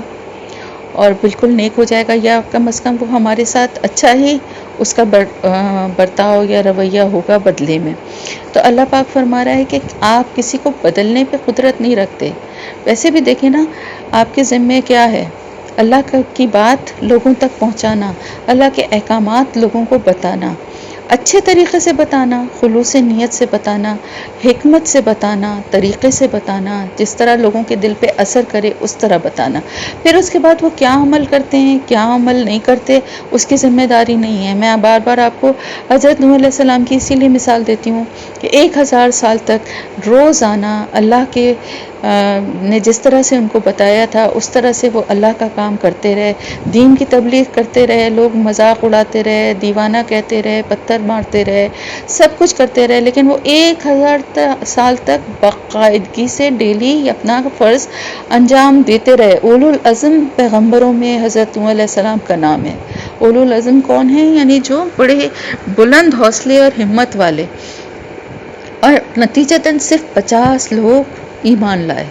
اور بالکل نیک ہو جائے گا، یا کم از کم وہ ہمارے ساتھ اچھا ہی اس کا برتاؤ یا رویہ ہوگا بدلے میں۔ تو اللہ پاک فرما رہا ہے کہ آپ کسی کو بدلنے پہ قدرت نہیں رکھتے۔ ویسے بھی دیکھیں نا، آپ کے ذمے کیا ہے؟ اللہ کی بات لوگوں تک پہنچانا، اللہ کے احکامات لوگوں کو بتانا، اچھے طریقے سے بتانا، خلوص نیت سے بتانا، حکمت سے بتانا، طریقے سے بتانا، جس طرح لوگوں کے دل پہ اثر کرے اس طرح بتانا۔ پھر اس کے بعد وہ کیا عمل کرتے ہیں، کیا عمل نہیں کرتے، اس کی ذمہ داری نہیں ہے۔ میں بار بار آپ کو حضرت نوح علیہ السلام کی اسی لیے مثال دیتی ہوں کہ 1000 سال تک روزانہ اللہ کے نے جس طرح سے ان کو بتایا تھا اس طرح سے وہ اللہ کا کام کرتے رہے، دین کی تبلیغ کرتے رہے، لوگ مذاق اڑاتے رہے، دیوانہ کہتے رہے، پتھر مارتے رہے، سب کچھ کرتے رہے، لیکن وہ 1000 سال تک باقاعدگی سے ڈیلی اپنا فرض انجام دیتے رہے۔ اولو العزم پیغمبروں میں حضرت نوح علیہ السلام کا نام ہے۔ اولو العزم کون ہیں؟ یعنی جو بڑے بلند حوصلے اور ہمت والے، اور نتیجتاً صرف 50 لوگ ایمان لائے،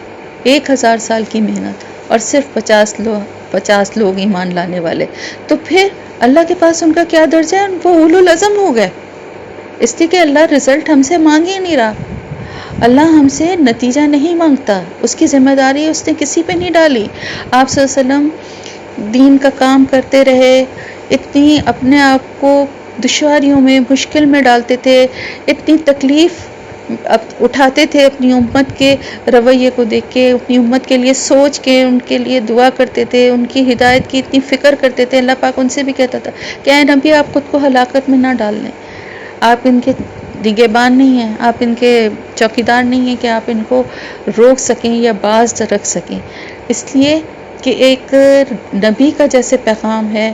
1000 سال کی محنت اور صرف 50 لوگ ایمان لانے والے۔ تو پھر اللہ کے پاس ان کا کیا درجہ ہے؟ وہ اولو العزم ہو گئے۔ اس لیے کہ اللہ رزلٹ ہم سے مانگ ہی نہیں رہا. اللہ ہم سے نتیجہ نہیں مانگتا، اس کی ذمہ داری اس نے کسی پہ نہیں ڈالی. آپ صلی اللہ علیہ وسلم دین کا کام کرتے رہے، اتنی اپنے آپ کو دشواریوں میں، مشکل میں ڈالتے تھے، اتنی تکلیف اٹھاتے تھے اپنی امت کے رویے کو دیکھ کے، اپنی امت کے لیے سوچ کے ان کے لیے دعا کرتے تھے، ان کی ہدایت کی اتنی فکر کرتے تھے. اللہ پاک ان سے بھی کہتا تھا کہ اے نبی آپ خود کو ہلاکت میں نہ ڈال لیں، آپ ان کے نگہبان نہیں ہیں، آپ ان کے چوکیدار نہیں ہیں کہ آپ ان کو روک سکیں یا باز رکھ سکیں. اس لیے کہ ایک نبی کا جیسے پیغام ہے،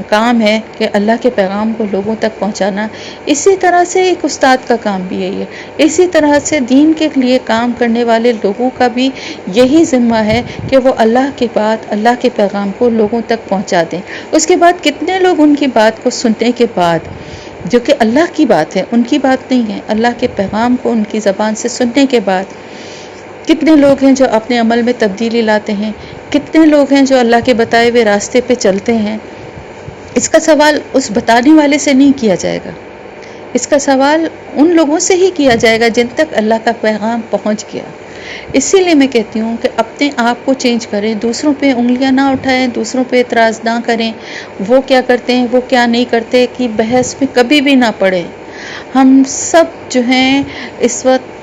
کام ہے کہ اللہ کے پیغام کو لوگوں تک پہنچانا، اسی طرح سے ایک استاد کا کام بھی یہی ہے. اسی طرح سے دین کے لیے کام کرنے والے لوگوں کا بھی یہی ذمہ ہے کہ وہ اللہ کے بات، اللہ کے پیغام کو لوگوں تک پہنچا دیں. اس کے بعد کتنے لوگ ان کی بات کو سننے کے بعد، جو کہ اللہ کی بات ہے، ان کی بات نہیں ہے، اللہ کے پیغام کو ان کی زبان سے سننے کے بعد کتنے لوگ ہیں جو اپنے عمل میں تبدیلی لاتے ہیں، کتنے لوگ ہیں جو اللہ کے بتائے ہوئے راستے پہ چلتے ہیں. اس کا سوال اس بتانے والے سے نہیں کیا جائے گا، اس کا سوال ان لوگوں سے ہی کیا جائے گا جن تک اللہ کا پیغام پہنچ گیا. اسی لیے میں کہتی ہوں کہ اپنے آپ کو چینج کریں، دوسروں پہ انگلیاں نہ اٹھائیں، دوسروں پہ اعتراض نہ کریں، وہ کیا کرتے ہیں وہ کیا نہیں کرتے کہ بحث میں کبھی بھی نہ پڑیں. ہم سب جو ہیں اس وقت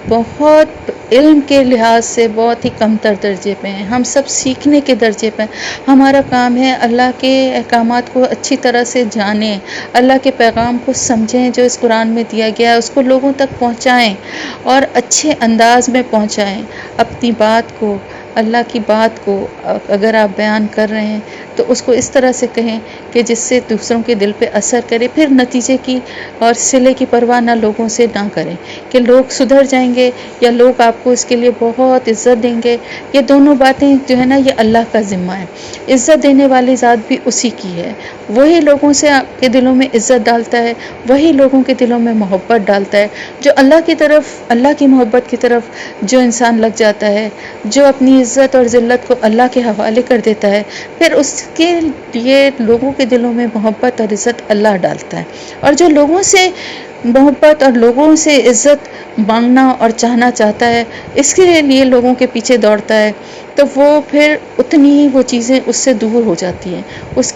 بہت علم کے لحاظ سے بہت ہی کم تر درجے پہ ہیں، ہم سب سیکھنے کے درجے پہ ہیں. ہمارا کام ہے اللہ کے احکامات کو اچھی طرح سے جانیں، اللہ کے پیغام کو سمجھیں جو اس قرآن میں دیا گیا ہے، اس کو لوگوں تک پہنچائیں اور اچھے انداز میں پہنچائیں. اپنی بات کو، اللہ کی بات کو اگر آپ بیان کر رہے ہیں تو اس کو اس طرح سے کہیں کہ جس سے دوسروں کے دل پہ اثر کرے. پھر نتیجے کی اور صلے کی پرواہ نہ لوگوں سے نہ کریں کہ لوگ سدھر جائیں گے یا لوگ آپ کو اس کے لیے بہت عزت دیں گے. یہ دونوں باتیں جو ہے نا یہ اللہ کا ذمہ ہے. عزت دینے والی ذات بھی اسی کی ہے، وہی لوگوں سے آپ کے دلوں میں عزت ڈالتا ہے، وہی لوگوں کے دلوں میں محبت ڈالتا ہے. جو اللہ کی طرف، اللہ کی محبت کی طرف جو انسان لگ جاتا ہے، جو اپنی عزت اور ذلت کو اللہ کے حوالے کر دیتا ہے، پھر اس کے لیے لوگوں کے دلوں میں محبت اور عزت اللہ ڈالتا ہے. اور جو لوگوں سے محبت اور لوگوں سے عزت مانگنا اور چاہنا چاہتا ہے، اس کے لیے لوگوں کے پیچھے دوڑتا ہے، تو وہ پھر اتنی ہی وہ چیزیں اس سے دور ہو جاتی ہیں، اس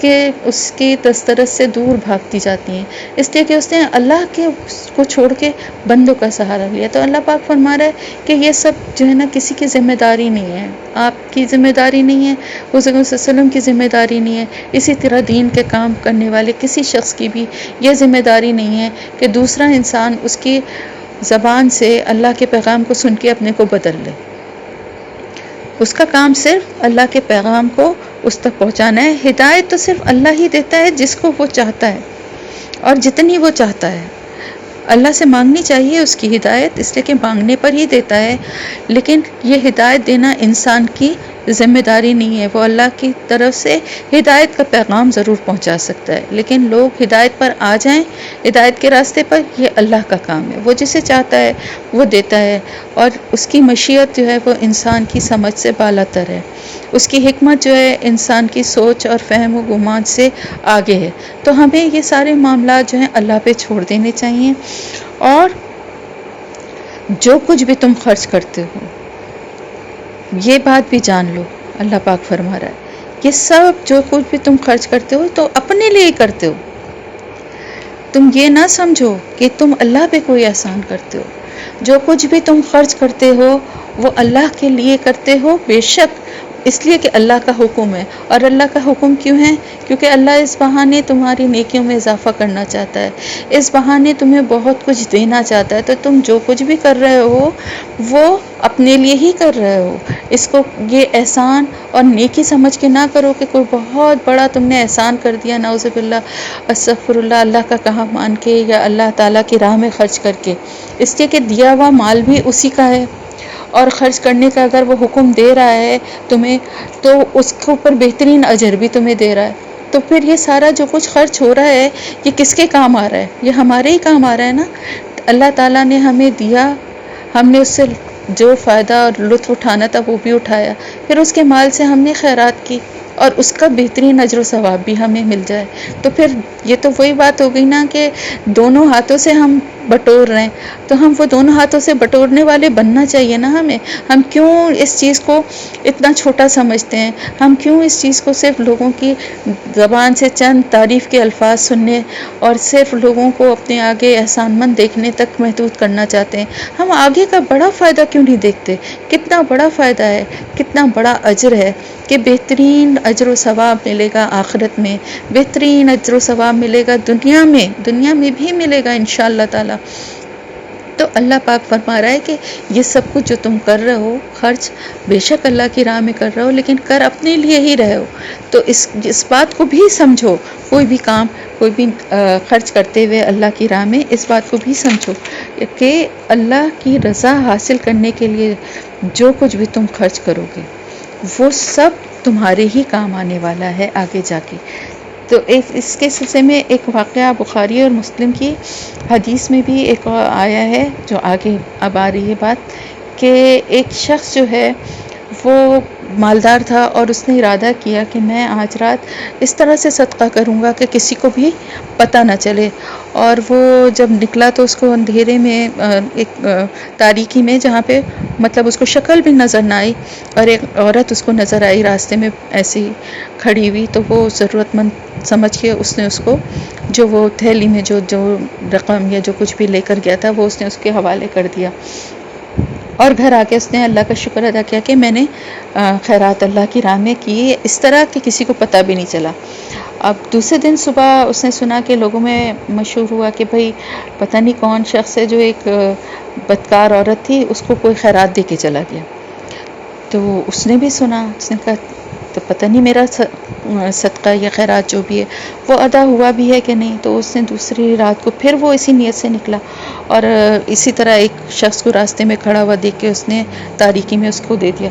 کی دسترس سے دور بھاگتی جاتی ہیں، اس لیے کہ اس نے اللہ کے کو چھوڑ کے بندوں کا سہارا لیا. تو اللہ پاک فرما رہا ہے کہ یہ سب جو ہے نا کسی کی ذمہ داری نہیں ہے، آپ کی ذمہ داری نہیں ہے، حضور صلی اللہ علیہ وسلم کی ذمہ داری نہیں ہے. اسی طرح دین کے کام کرنے والے کسی شخص کی بھی یہ ذمہ داری نہیں ہے کہ دوسرا انسان اس کی زبان سے اللہ کے پیغام کو سن کے اپنے کو بدل لے. اس کا کام صرف اللہ کے پیغام کو اس تک پہنچانا ہے. ہدایت تو صرف اللہ ہی دیتا ہے جس کو وہ چاہتا ہے اور جتنی وہ چاہتا ہے. اللہ سے مانگنی چاہیے اس کی ہدایت، اس لیے کہ مانگنے پر ہی دیتا ہے، لیکن یہ ہدایت دینا انسان کی ذمہ داری نہیں ہے. وہ اللہ کی طرف سے ہدایت کا پیغام ضرور پہنچا سکتا ہے، لیکن لوگ ہدایت پر آ جائیں، ہدایت کے راستے پر، یہ اللہ کا کام ہے. وہ جسے چاہتا ہے وہ دیتا ہے، اور اس کی مشیت جو ہے وہ انسان کی سمجھ سے بالا تر ہے. اس کی حکمت جو ہے انسان کی سوچ اور فہم و گمان سے آگے ہے. تو ہمیں یہ سارے معاملات جو ہیں اللہ پہ چھوڑ دینے چاہیے. اور جو کچھ بھی تم خرچ کرتے ہو، یہ بات بھی جان لو، اللہ پاک فرما رہا ہے یہ سب جو کچھ بھی تم خرچ کرتے ہو تو اپنے لیے کرتے ہو. تم یہ نہ سمجھو کہ تم اللہ پہ کوئی احسان کرتے ہو. جو کچھ بھی تم خرچ کرتے ہو وہ اللہ کے لیے کرتے ہو، بے شک اس لیے کہ اللہ کا حکم ہے. اور اللہ کا حکم کیوں ہے؟ کیونکہ اللہ اس بہانے تمہاری نیکیوں میں اضافہ کرنا چاہتا ہے، اس بہانے تمہیں بہت کچھ دینا چاہتا ہے. تو تم جو کچھ بھی کر رہے ہو وہ اپنے لیے ہی کر رہے ہو. اس کو یہ احسان اور نیکی سمجھ کے نہ کرو کہ کوئی بہت بڑا تم نے احسان کر دیا، نعوذ باللہ، استغفر اللہ، اللہ کا کہا مان کے یا اللہ تعالیٰ کی راہ میں خرچ کر کے. اس لیے کہ دیا ہوا مال بھی اسی کا ہے، اور خرچ کرنے کا اگر وہ حکم دے رہا ہے تمہیں تو اس کے اوپر بہترین اجر بھی تمہیں دے رہا ہے. تو پھر یہ سارا جو کچھ خرچ ہو رہا ہے یہ کس کے کام آ رہا ہے؟ یہ ہمارے ہی کام آ رہا ہے نا. اللہ تعالیٰ نے ہمیں دیا، ہم نے اس سے جو فائدہ اور لطف اٹھانا تھا وہ بھی اٹھایا، پھر اس کے مال سے ہم نے خیرات کی اور اس کا بہترین اجر و ثواب بھی ہمیں مل جائے. تو پھر یہ تو وہی بات ہو گئی نا کہ دونوں ہاتھوں سے ہم بٹور رہے ہیں، تو ہم وہ دونوں ہاتھوں سے بٹورنے والے بننا چاہیے نا ہمیں. ہم کیوں اس چیز کو اتنا چھوٹا سمجھتے ہیں؟ ہم کیوں اس چیز کو صرف لوگوں کی زبان سے چند تعریف کے الفاظ سننے اور صرف لوگوں کو اپنے آگے احسان مند دیکھنے تک محدود کرنا چاہتے ہیں؟ ہم آگے کا بڑا فائدہ کیوں نہیں دیکھتے؟ کتنا بڑا فائدہ ہے، کتنا بڑا اجر ہے کہ بہترین اجر و ثواب ملے گا آخرت میں، بہترین اجر و ثواب ملے گا دنیا میں بھی ملے گا انشاءاللہ تعالی. تو اللہ پاک فرما رہا ہے کہ یہ سب کچھ جو تم کر رہے ہو خرچ، بے شک اللہ کی راہ میں کر رہے ہو، لیکن کر اپنے لیے ہی رہے ہو. تو اس بات کو بھی سمجھو، کوئی بھی کام، کوئی بھی خرچ کرتے ہوئے اللہ کی راہ میں اس بات کو بھی سمجھو کہ اللہ کی رضا حاصل کرنے کے لیے جو کچھ بھی تم خرچ کرو گے وہ سب تمہارے ہی کام آنے والا ہے آگے جا کے. تو اس کے سلسلے میں ایک واقعہ بخاری اور مسلم کی حدیث میں بھی ایک آیا ہے، جو آگے اب آ رہی ہے بات، کہ ایک شخص جو ہے وہ مالدار تھا اور اس نے ارادہ کیا کہ میں آج رات اس طرح سے صدقہ کروں گا کہ کسی کو بھی پتہ نہ چلے. اور وہ جب نکلا تو اس کو اندھیرے میں ایک تاریکی میں، جہاں پہ مطلب اس کو شکل بھی نظر نہ آئی، اور ایک عورت اس کو نظر آئی راستے میں ایسی کھڑی ہوئی، تو وہ ضرورت مند سمجھ کے اس نے اس کو جو وہ تھیلی میں جو رقم یا جو کچھ بھی لے کر گیا تھا وہ اس نے اس کے حوالے کر دیا. اور گھر آ کے اس نے اللہ کا شکر ادا کیا کہ میں نے خیرات اللہ کی راہ میں کی اس طرح کہ کسی کو پتہ بھی نہیں چلا. اب دوسرے دن صبح اس نے سنا کہ لوگوں میں مشہور ہوا کہ بھئی پتہ نہیں کون شخص ہے جو ایک بدکار عورت تھی، اس کو کوئی خیرات دے کے چلا گیا. تو اس نے بھی سنا، اس نے کہا تو پتہ نہیں میرا صدقہ یا خیرات جو بھی ہے وہ ادا ہوا بھی ہے کہ نہیں. تو اس نے دوسری رات کو پھر وہ اسی نیت سے نکلا، اور اسی طرح ایک شخص کو راستے میں کھڑا ہوا دیکھ کے اس نے تاریکی میں اس کو دے دیا.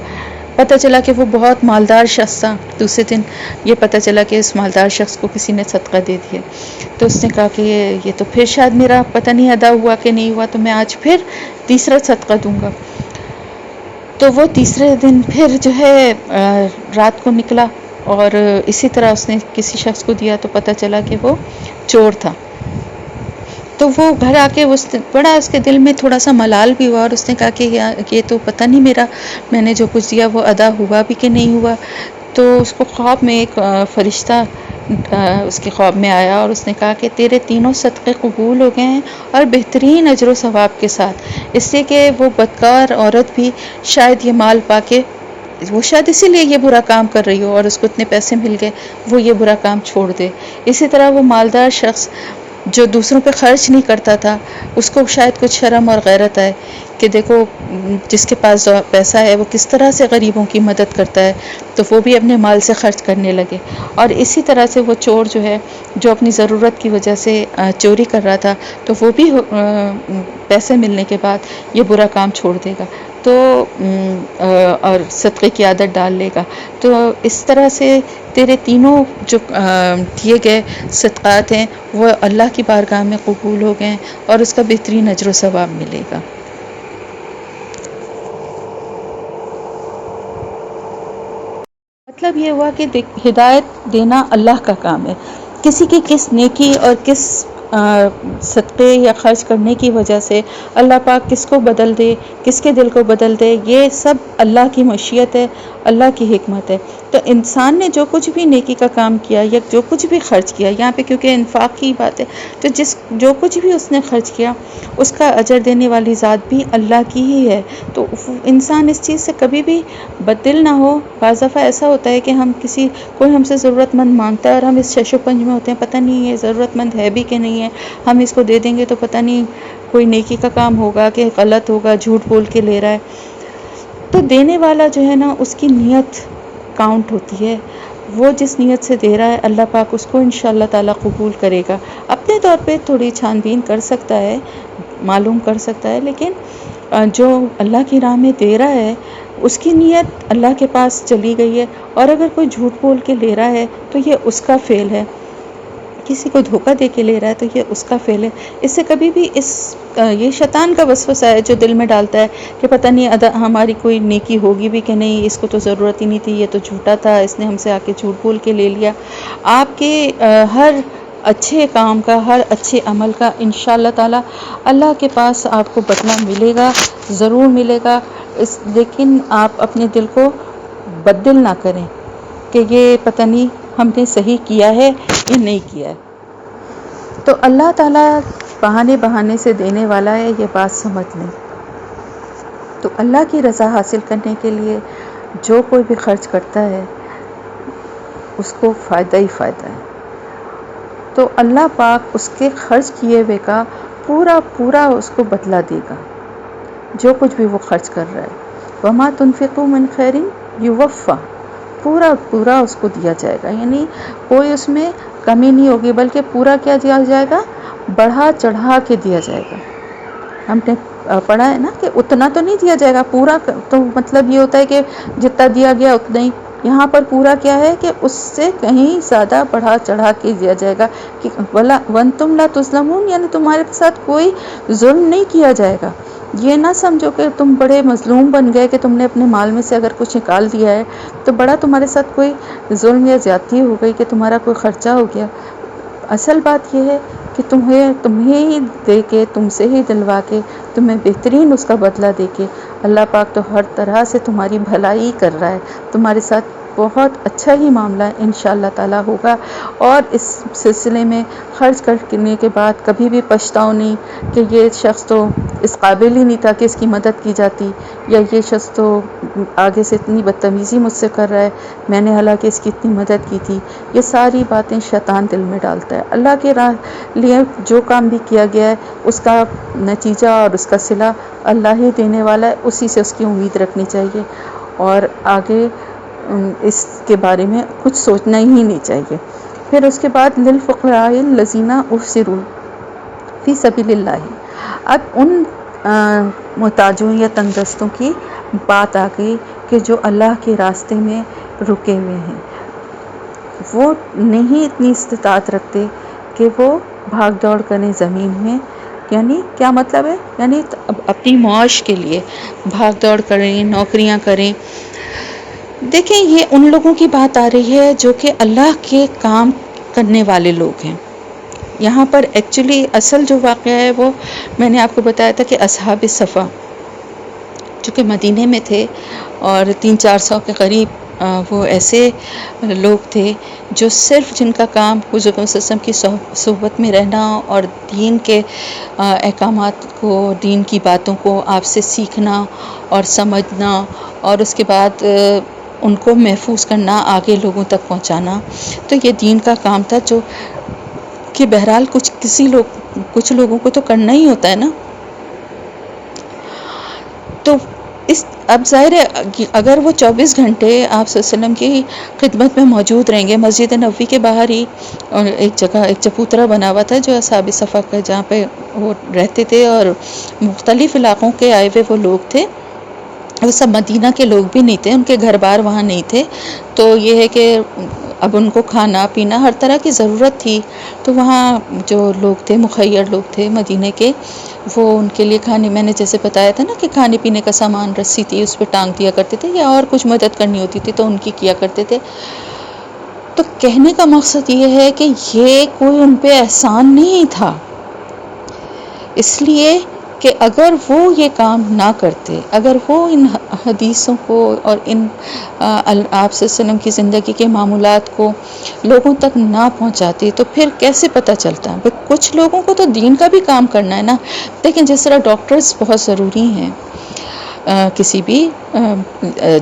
پتہ چلا کہ وہ بہت مالدار شخص تھا. دوسرے دن یہ پتہ چلا کہ اس مالدار شخص کو کسی نے صدقہ دے دیا. تو اس نے کہا کہ یہ تو پھر شاید میرا پتہ نہیں ادا ہوا کہ نہیں ہوا، تو میں آج پھر تیسرا صدقہ دوں گا. تو وہ تیسرے دن پھر جو ہے رات کو نکلا اور اسی طرح اس نے کسی شخص کو دیا، تو پتہ چلا کہ وہ چور تھا. تو وہ گھر آ کے بڑا اس کے دل میں تھوڑا سا ملال بھی ہوا، اور اس نے کہا کہ یہ تو پتہ نہیں میں نے جو کچھ دیا وہ ادا ہوا بھی کہ نہیں ہوا. تو اس کو خواب میں ایک فرشتہ اس کے خواب میں آیا اور اس نے کہا کہ تیرے تینوں صدقے قبول ہو گئے ہیں، اور بہترین اجر و ثواب کے ساتھ. اس لیے کہ وہ بدکار عورت بھی شاید یہ مال پا کے، وہ شاید اسی لیے یہ برا کام کر رہی ہو اور اس کو اتنے پیسے مل گئے وہ یہ برا کام چھوڑ دے. اسی طرح وہ مالدار شخص جو دوسروں پہ خرچ نہیں کرتا تھا، اس کو شاید کچھ شرم اور غیرت آئے کہ دیکھو جس کے پاس پیسہ ہے وہ کس طرح سے غریبوں کی مدد کرتا ہے، تو وہ بھی اپنے مال سے خرچ کرنے لگے. اور اسی طرح سے وہ چور جو ہے، جو اپنی ضرورت کی وجہ سے چوری کر رہا تھا، تو وہ بھی پیسے ملنے کے بعد یہ برا کام چھوڑ دے گا تو اور صدقے کی عادت ڈال لے گا. تو اس طرح سے تیرے تینوں جو دیے گئے صدقات ہیں وہ اللہ کی بارگاہ میں قبول ہو گئے اور اس کا بہترین اجر و ثواب ملے گا. مطلب یہ ہوا کہ ہدایت دینا اللہ کا کام ہے. کسی کی کس نیکی اور کس صدقے یا خرچ کرنے کی وجہ سے اللہ پاک کس کو بدل دے، کس کے دل کو بدل دے، یہ سب اللہ کی مشیت ہے، اللہ کی حکمت ہے. تو انسان نے جو کچھ بھی نیکی کا کام کیا یا جو کچھ بھی خرچ کیا، یہاں پہ کیونکہ انفاق کی بات ہے، تو جو کچھ بھی اس نے خرچ کیا اس کا اجر دینے والی ذات بھی اللہ کی ہی ہے. تو انسان اس چیز سے کبھی بھی بدل نہ ہو. بعض دفعہ ایسا ہوتا ہے کہ کوئی ہم سے ضرورت مند مانگتا ہے اور ہم اس شش و پنج میں ہوتے ہیں، پتہ نہیں یہ ضرورت مند ہے بھی کہ نہیں ہے، ہم اس کو دے دیں گے تو پتہ نہیں کوئی نیکی کا کام ہوگا کہ غلط ہوگا، جھوٹ بول کے لے رہا ہے. تو دینے والا جو ہے نا اس کی نیت کاؤنٹ ہوتی ہے. وہ جس نیت سے دے رہا ہے اللہ پاک اس کو انشاءاللہ تعالی قبول کرے گا. اپنے طور پہ تھوڑی چھان بین کر سکتا ہے، معلوم کر سکتا ہے، لیکن جو اللہ کی راہ میں دے رہا ہے اس کی نیت اللہ کے پاس چلی گئی ہے. اور اگر کوئی جھوٹ بول کے لے رہا ہے تو یہ اس کا فعل ہے. کسی کو دھوکہ دے کے لے رہا ہے تو یہ اس کا فعل ہے. اس سے کبھی بھی یہ شیطان کا وسوسہ ہے جو دل میں ڈالتا ہے کہ پتہ نہیں ہماری کوئی نیکی ہوگی بھی کہ نہیں، اس کو تو ضرورت ہی نہیں تھی، یہ تو جھوٹا تھا، اس نے ہم سے آ کے جھوٹ بول کے لے لیا. آپ کے ہر اچھے کام کا، ہر اچھے عمل کا انشاءاللہ تعالی اللہ کے پاس آپ کو بدلہ ملے گا، ضرور ملے گا. لیکن آپ اپنے دل کو بدل نہ کریں کہ یہ پتہ نہیں ہم نے صحیح کیا ہے یا نہیں کیا ہے. تو اللہ تعالیٰ بہانے بہانے سے دینے والا ہے، یہ بات سمجھ لیں. تو اللہ کی رضا حاصل کرنے کے لیے جو کوئی بھی خرچ کرتا ہے اس کو فائدہ ہی فائدہ ہے. تو اللہ پاک اس کے خرچ کیے ہوئے کا پورا پورا اس کو بدلہ دے گا جو کچھ بھی وہ خرچ کر رہا ہے. وما تنفقوا من خیر یوفا، پورا پورا اس کو دیا جائے گا، یعنی کوئی اس میں کمی نہیں ہوگی، بلکہ پورا کیا دیا جائے گا، بڑھا چڑھا کے دیا جائے گا. ہم نے پڑھا ہے نا کہ اتنا تو نہیں دیا جائے گا پورا، تو مطلب یہ ہوتا ہے کہ جتنا دیا گیا اتنا ہی. یہاں پر پورا کیا ہے کہ اس سے کہیں زیادہ بڑھا چڑھا کے دیا جائے گا کہ وَأَنْتُمْ لَا تُظْلَمُونَ، یعنی تمہارے ساتھ کوئی ظلم نہیں کیا جائے گا. یہ نہ سمجھو کہ تم بڑے مظلوم بن گئے کہ تم نے اپنے مال میں سے اگر کچھ نکال دیا ہے تو بڑا تمہارے ساتھ کوئی ظلم یا زیادتی ہو گئی کہ تمہارا کوئی خرچہ ہو گیا. اصل بات یہ ہے کہ تمہیں ہی دے کے، تم سے ہی دلوا کے، تمہیں بہترین اس کا بدلہ دے کے اللہ پاک تو ہر طرح سے تمہاری بھلائی کر رہا ہے. تمہارے ساتھ بہت اچھا ہی معاملہ انشاءاللہ تعالیٰ ہوگا. اور اس سلسلے میں خرچ کرنے کے بعد کبھی بھی پچھتاؤ نہیں کہ یہ شخص تو اس قابل ہی نہیں تھا کہ اس کی مدد کی جاتی، یا یہ شخص تو آگے سے اتنی بدتمیزی مجھ سے کر رہا ہے، میں نے حالانکہ اس کی اتنی مدد کی تھی. یہ ساری باتیں شیطان دل میں ڈالتا ہے. اللہ کے لیے جو کام بھی کیا گیا ہے اس کا نتیجہ اور اس کا صلہ اللہ ہی دینے والا ہے، اسی سے اس کی امید رکھنی چاہیے، اور آگے اس کے بارے میں کچھ سوچنا ہی نہیں چاہیے. پھر اس کے بعد للفقراء الذین احصروا فی سبیل اللہ. اب ان محتاجوں یا تنگدستوں کی بات آ گئی کہ جو اللہ کے راستے میں رکے ہوئے ہیں، وہ نہیں اتنی استطاعت رکھتے کہ وہ بھاگ دوڑ کریں زمین میں. یعنی کیا مطلب ہے؟ یعنی اپنی معاش کے لیے بھاگ دوڑ کریں، نوکریاں کریں. دیکھیں یہ ان لوگوں کی بات آ رہی ہے جو کہ اللہ کے کام کرنے والے لوگ ہیں. یہاں پر ایکچولی اصل جو واقعہ ہے وہ میں نے آپ کو بتایا تھا کہ اصحاب صفا جو کہ مدینے میں تھے اور 300-400 کے قریب وہ ایسے لوگ تھے جو صرف جن کا کام حضور صلی اللہ علیہ وسلم کی صحبت میں رہنا اور دین کے احکامات کو، دین کی باتوں کو آپ سے سیکھنا اور سمجھنا، اور اس کے بعد ان کو محفوظ کرنا، آگے لوگوں تک پہنچانا. تو یہ دین کا کام تھا جو کہ بہرحال کچھ لوگوں کو تو کرنا ہی ہوتا ہے نا. تو اب ظاہر ہے اگر وہ 24 گھنٹے آپ صلی اللہ علیہ وسلم کی خدمت میں موجود رہیں گے. مسجد نبوی کے باہر ہی ایک جگہ ایک چبوترا بنا ہوا تھا جو اصحاب صفا کا، جہاں پہ وہ رہتے تھے، اور مختلف علاقوں کے آئے ہوئے وہ لوگ تھے. وہ سب مدینہ کے لوگ بھی نہیں تھے، ان کے گھر بار وہاں نہیں تھے. تو یہ ہے کہ اب ان کو کھانا پینا ہر طرح کی ضرورت تھی. تو وہاں جو لوگ تھے، مخیر لوگ تھے مدینہ کے، وہ ان کے لیے کھانے، میں نے جیسے بتایا تھا نا کہ کھانے پینے کا سامان رسی تھی اس پہ ٹانگ دیا کرتے تھے، یا اور کچھ مدد کرنی ہوتی تھی تو ان کی کیا کرتے تھے. تو کہنے کا مقصد یہ ہے کہ یہ کوئی ان پہ احسان نہیں تھا، اس لیے کہ اگر وہ یہ کام نہ کرتے، اگر وہ ان حدیثوں کو اور ان آپ صلی اللہ علیہ وسلم کی زندگی کے معمولات کو لوگوں تک نہ پہنچاتے تو پھر کیسے پتہ چلتا؟ کچھ لوگوں کو تو دین کا بھی کام کرنا ہے نا. لیکن جس طرح ڈاکٹرز بہت ضروری ہیں کسی بھی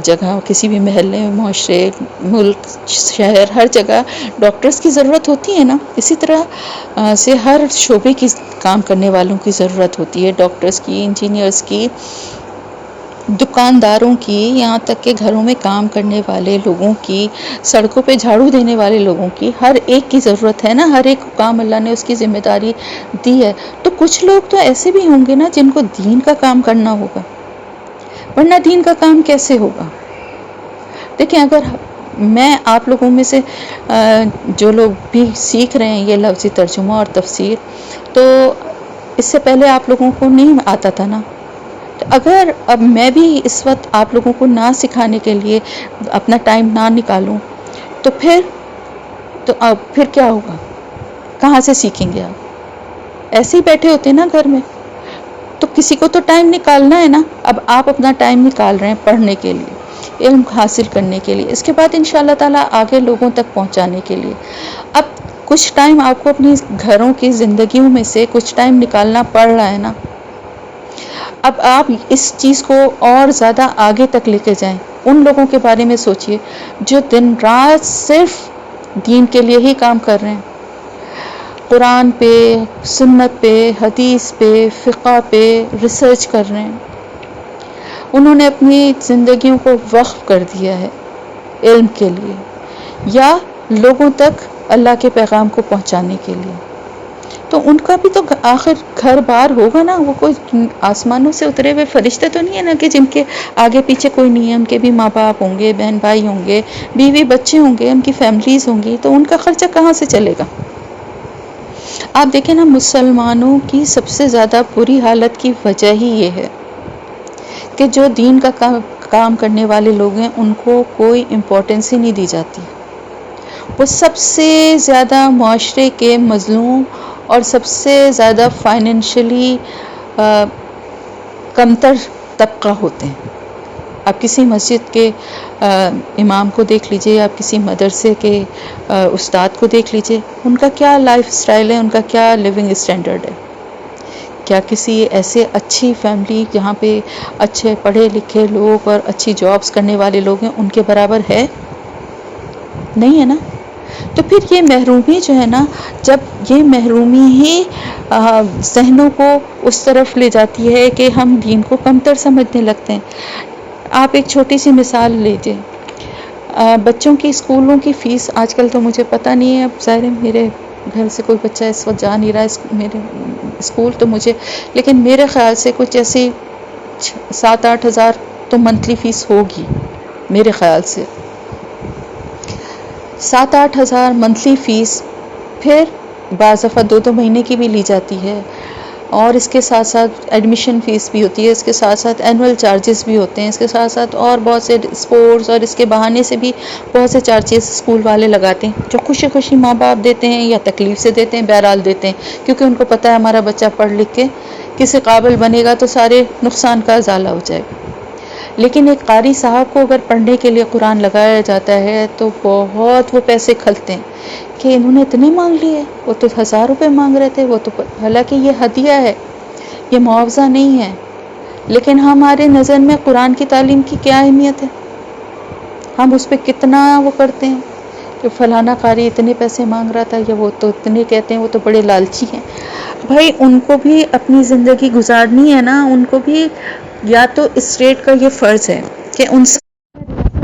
جگہ، کسی بھی محلے، معاشرے، ملک، شہر، ہر جگہ ڈاکٹرز کی ضرورت ہوتی ہے نا، اسی طرح سے ہر شعبے کی کام کرنے والوں کی ضرورت ہوتی ہے، ڈاکٹرز کی، انجینئرز کی، دکانداروں کی، یہاں تک کہ گھروں میں کام کرنے والے لوگوں کی، سڑکوں پہ جھاڑو دینے والے لوگوں کی، ہر ایک کی ضرورت ہے نا. ہر ایک کام اللہ نے اس کی ذمہ داری دی ہے. تو کچھ لوگ تو ایسے بھی ہوں گے نا جن کو دین کا کام کرنا ہوگا، ورنہ دین کا کام کیسے ہوگا؟ دیکھیں اگر میں آپ لوگوں میں سے جو لوگ بھی سیکھ رہے ہیں یہ لفظی ترجمہ اور تفسیر، تو اس سے پہلے آپ لوگوں کو نہیں آتا تھا نا. تو اگر اب میں بھی اس وقت آپ لوگوں کو نہ سکھانے کے لیے اپنا ٹائم نہ نکالوں تو اب پھر کیا ہوگا؟ کہاں سے سیکھیں گے آپ؟ ایسے ہی بیٹھے ہوتے ہیں نا گھر میں. تو کسی کو تو ٹائم نکالنا ہے نا. اب آپ اپنا ٹائم نکال رہے ہیں پڑھنے کے لیے، علم حاصل کرنے کے لیے، اس کے بعد انشاءاللہ تعالیٰ آگے لوگوں تک پہنچانے کے لیے. اب کچھ ٹائم آپ کو اپنی گھروں کی زندگیوں میں سے کچھ ٹائم نکالنا پڑ رہا ہے نا. اب آپ اس چیز کو اور زیادہ آگے تک لے کے جائیں. ان لوگوں کے بارے میں سوچئے جو دن رات صرف دین کے لیے ہی کام کر رہے ہیں، قرآن پہ، سنت پہ، حدیث پہ، فقہ پہ ریسرچ کر رہے ہیں. انہوں نے اپنی زندگیوں کو وقف کر دیا ہے علم کے لیے یا لوگوں تک اللہ کے پیغام کو پہنچانے کے لیے. تو ان کا بھی تو آخر گھر بار ہوگا نا. وہ کوئی آسمانوں سے اترے ہوئے فرشتے تو نہیں ہے نا کہ جن کے آگے پیچھے کوئی نہیں ہے. ان کے بھی ماں باپ ہوں گے، بہن بھائی ہوں گے، بیوی بچے ہوں گے، ان کی فیملیز ہوں گی. تو ان کا خرچہ کہاں سے چلے گا؟ آپ دیکھیں نا، مسلمانوں کی سب سے زیادہ بری حالت کی وجہ ہی یہ ہے کہ جو دین کا کام کرنے والے لوگ ہیں ان کو کوئی امپورٹنس ہی نہیں دی جاتی. وہ سب سے زیادہ معاشرے کے مظلوم اور سب سے زیادہ فائنینشلی کمتر طبقہ ہوتے ہیں. آپ کسی مسجد کے امام کو دیکھ لیجئے، آپ کسی مدرسے کے استاد کو دیکھ لیجئے، ان کا کیا لائف سٹائل ہے، ان کا کیا لیونگ اسٹینڈرڈ ہے. کیا کسی ایسے اچھی فیملی جہاں پہ اچھے پڑھے لکھے لوگ اور اچھی جابز کرنے والے لوگ ہیں ان کے برابر ہے؟ نہیں ہے نا. تو پھر یہ محرومی جو ہے نا، جب یہ محرومی ہی ذہنوں کو اس طرف لے جاتی ہے کہ ہم دین کو کمتر سمجھنے لگتے ہیں. آپ ایک چھوٹی سی مثال لیجئے، بچوں کی اسکولوں کی فیس آج کل تو مجھے پتہ نہیں ہے، اب ظاہر ہے میرے گھر سے کوئی بچہ اس وقت جا نہیں رہا ہے میرے اسکول، تو مجھے لیکن میرے خیال سے کچھ ایسی 7-8 ہزار تو منتھلی فیس ہوگی میرے خیال سے. 7-8 ہزار منتھلی فیس. پھر بعض دفعہ 2 مہینے کی بھی لی جاتی ہے، اور اس کے ساتھ ساتھ ایڈمیشن فیس بھی ہوتی ہے، اس کے ساتھ ساتھ اینول چارجز بھی ہوتے ہیں، اس کے ساتھ ساتھ اور بہت سے اسپورٹس اور اس کے بہانے سے بھی بہت سے چارجز اسکول والے لگاتے ہیں جو خوشی خوشی ماں باپ دیتے ہیں یا تکلیف سے دیتے ہیں، بہرحال دیتے ہیں، کیونکہ ان کو پتہ ہے ہمارا بچہ پڑھ لکھ کے کسی قابل بنے گا تو سارے نقصان کا ازالہ ہو جائے گا. لیکن ایک قاری صاحب کو اگر پڑھنے کے لیے قرآن لگایا جاتا ہے تو بہت وہ پیسے کھلتے ہیں کہ انہوں نے اتنے مانگ لیے، وہ تو 1000 روپے مانگ رہے تھے، وہ تو حالانکہ یہ ہدیہ ہے، یہ معاوضہ نہیں ہے. لیکن ہمارے نظر میں قرآن کی تعلیم کی کیا اہمیت ہے؟ ہم اس پہ کتنا وہ کرتے ہیں کہ فلانا قاری اتنے پیسے مانگ رہا تھا، یا وہ تو اتنے کہتے ہیں، وہ تو بڑے لالچی ہیں. بھائی ان کو بھی اپنی زندگی گزارنی ہے نا. ان کو بھی یا تو اسٹیٹ کا یہ فرض ہے کہ ان سے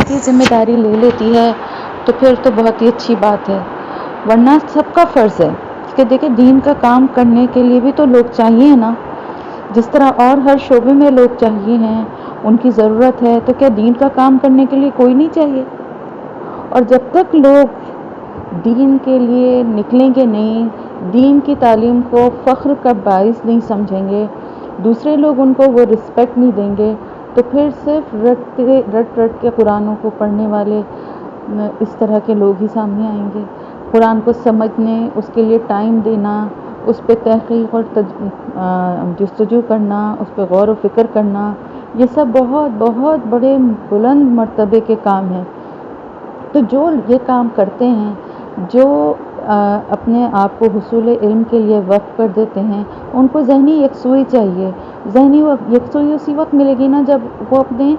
کی ذمہ داری لے لیتی ہے تو پھر تو بہت ہی اچھی بات ہے، ورنہ سب کا فرض ہے کہ دیکھیں دین کا کام کرنے کے لیے بھی تو لوگ چاہیے نا. جس طرح اور ہر شعبے میں لوگ چاہیے ہیں، ان کی ضرورت ہے، تو کیا دین کا کام کرنے کے لیے کوئی نہیں چاہیے؟ اور جب تک لوگ دین کے لیے نکلیں گے نہیں، دین کی تعلیم کو فخر کا باعث نہیں سمجھیں گے، دوسرے لوگ ان کو وہ رسپیکٹ نہیں دیں گے، تو پھر صرف رٹ کے قرآنوں کو پڑھنے والے اس طرح کے لوگ ہی سامنے آئیں گے. قرآن کو سمجھنے، اس کے لیے ٹائم دینا، اس پہ تحقیق اور جستجو کرنا، اس پہ غور و فکر کرنا، یہ سب بہت بہت بڑے بلند مرتبے کے کام ہیں. تو جو یہ کام کرتے ہیں، جو اپنے آپ کو حصول علم کے لیے وقف کر دیتے ہیں، ان کو ذہنی یکسوئی چاہیے. ذہنی یکسوئی اسی وقت ملے گی نا جب وہ اپنے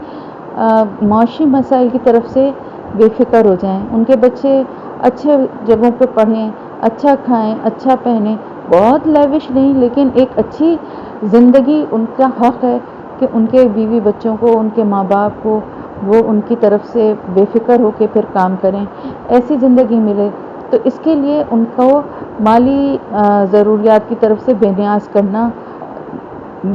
معاشی مسائل کی طرف سے بے فکر ہو جائیں. ان کے بچے اچھے جگہوں پہ پڑھیں، اچھا کھائیں، اچھا پہنیں، بہت لیوش نہیں لیکن ایک اچھی زندگی ان کا حق ہے کہ ان کے بیوی بچوں کو، ان کے ماں باپ کو وہ ان کی طرف سے بے فکر ہو کے پھر کام کریں، ایسی زندگی ملے. تو اس کے لیے ان کو مالی ضروریات کی طرف سے بے نیاز کرنا،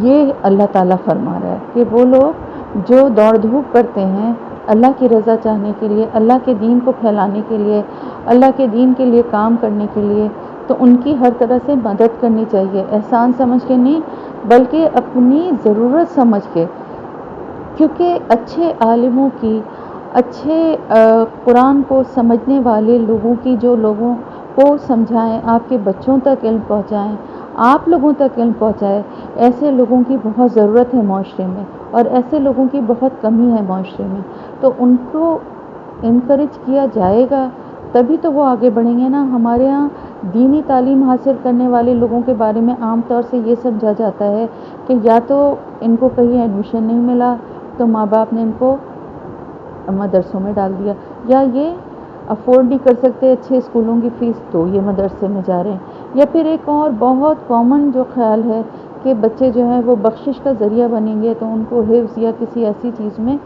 یہ اللہ تعالیٰ فرما رہا ہے کہ وہ لوگ جو دوڑ دھوپ کرتے ہیں اللہ کی رضا چاہنے کے لیے، اللہ کے دین کو پھیلانے کے لیے، اللہ کے دین کے لیے کام کرنے کے لیے، تو ان کی ہر طرح سے مدد کرنی چاہیے، احسان سمجھ کے نہیں بلکہ اپنی ضرورت سمجھ کے، کیونکہ اچھے عالموں کی، اچھے قرآن کو سمجھنے والے لوگوں کی، جو لوگوں کو سمجھائیں، آپ کے بچوں تک علم پہنچائیں، آپ لوگوں تک علم پہنچائے، ایسے لوگوں کی بہت ضرورت ہے معاشرے میں، اور ایسے لوگوں کی بہت کمی ہے معاشرے میں، تو ان کو انکریج کیا جائے گا تبھی تو وہ آگے بڑھیں گے نا۔ ہمارے ہاں دینی تعلیم حاصل کرنے والے لوگوں کے بارے میں عام طور سے یہ سمجھا جاتا ہے کہ یا تو ان کو کہیں ایڈمیشن نہیں ملا تو ماں باپ نے ان کو مدرسوں میں ڈال دیا، یا یہ افورڈ نہیں کر سکتے اچھے اسکولوں کی فیس تو یہ مدرسے میں جا رہے ہیں، یا پھر ایک اور بہت کامن جو خیال ہے کہ بچے جو ہیں وہ بخشش کا ذریعہ بنیں گے تو ان کو حفظ یا کسی ایسی چیز میں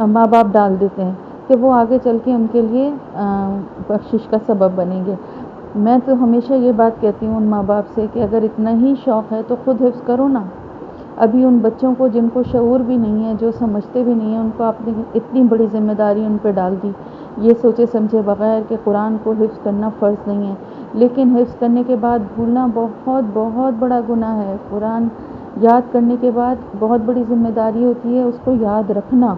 ماں باپ ڈال دیتے ہیں کہ وہ آگے چل کے ان کے لیے بخشش کا سبب بنیں گے۔ میں تو ہمیشہ یہ بات کہتی ہوں ان ماں باپ سے کہ اگر اتنا ہی شوق ہے تو خود حفظ کرو نا۔ ابھی ان بچوں کو جن کو شعور بھی نہیں ہے، جو سمجھتے بھی نہیں ہیں، ان کو آپ نے اتنی بڑی ذمہ داری ان پہ ڈال دی، یہ سوچے سمجھے بغیر کہ قرآن کو حفظ کرنا فرض نہیں ہے، لیکن حفظ کرنے کے بعد بھولنا بہت بہت بڑا گناہ ہے۔ قرآن یاد کرنے کے بعد بہت بڑی ذمہ داری ہوتی ہے اس کو یاد رکھنا۔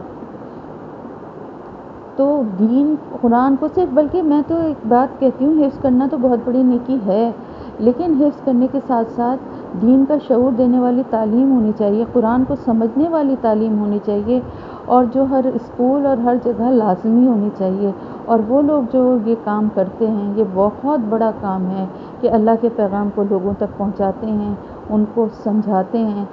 تو دین قرآن کو صرف، بلکہ میں تو ایک بات کہتی ہوں، حفظ کرنا تو بہت بڑی نیکی ہے، لیکن حفظ کرنے کے ساتھ ساتھ دین کا شعور دینے والی تعلیم ہونی چاہیے، قرآن کو سمجھنے والی تعلیم ہونی چاہیے، اور جو ہر اسکول اور ہر جگہ لازمی ہونی چاہیے۔ اور وہ لوگ جو یہ کام کرتے ہیں، یہ بہت بڑا کام ہے کہ اللہ کے پیغام کو لوگوں تک پہنچاتے ہیں، ان کو سمجھاتے ہیں،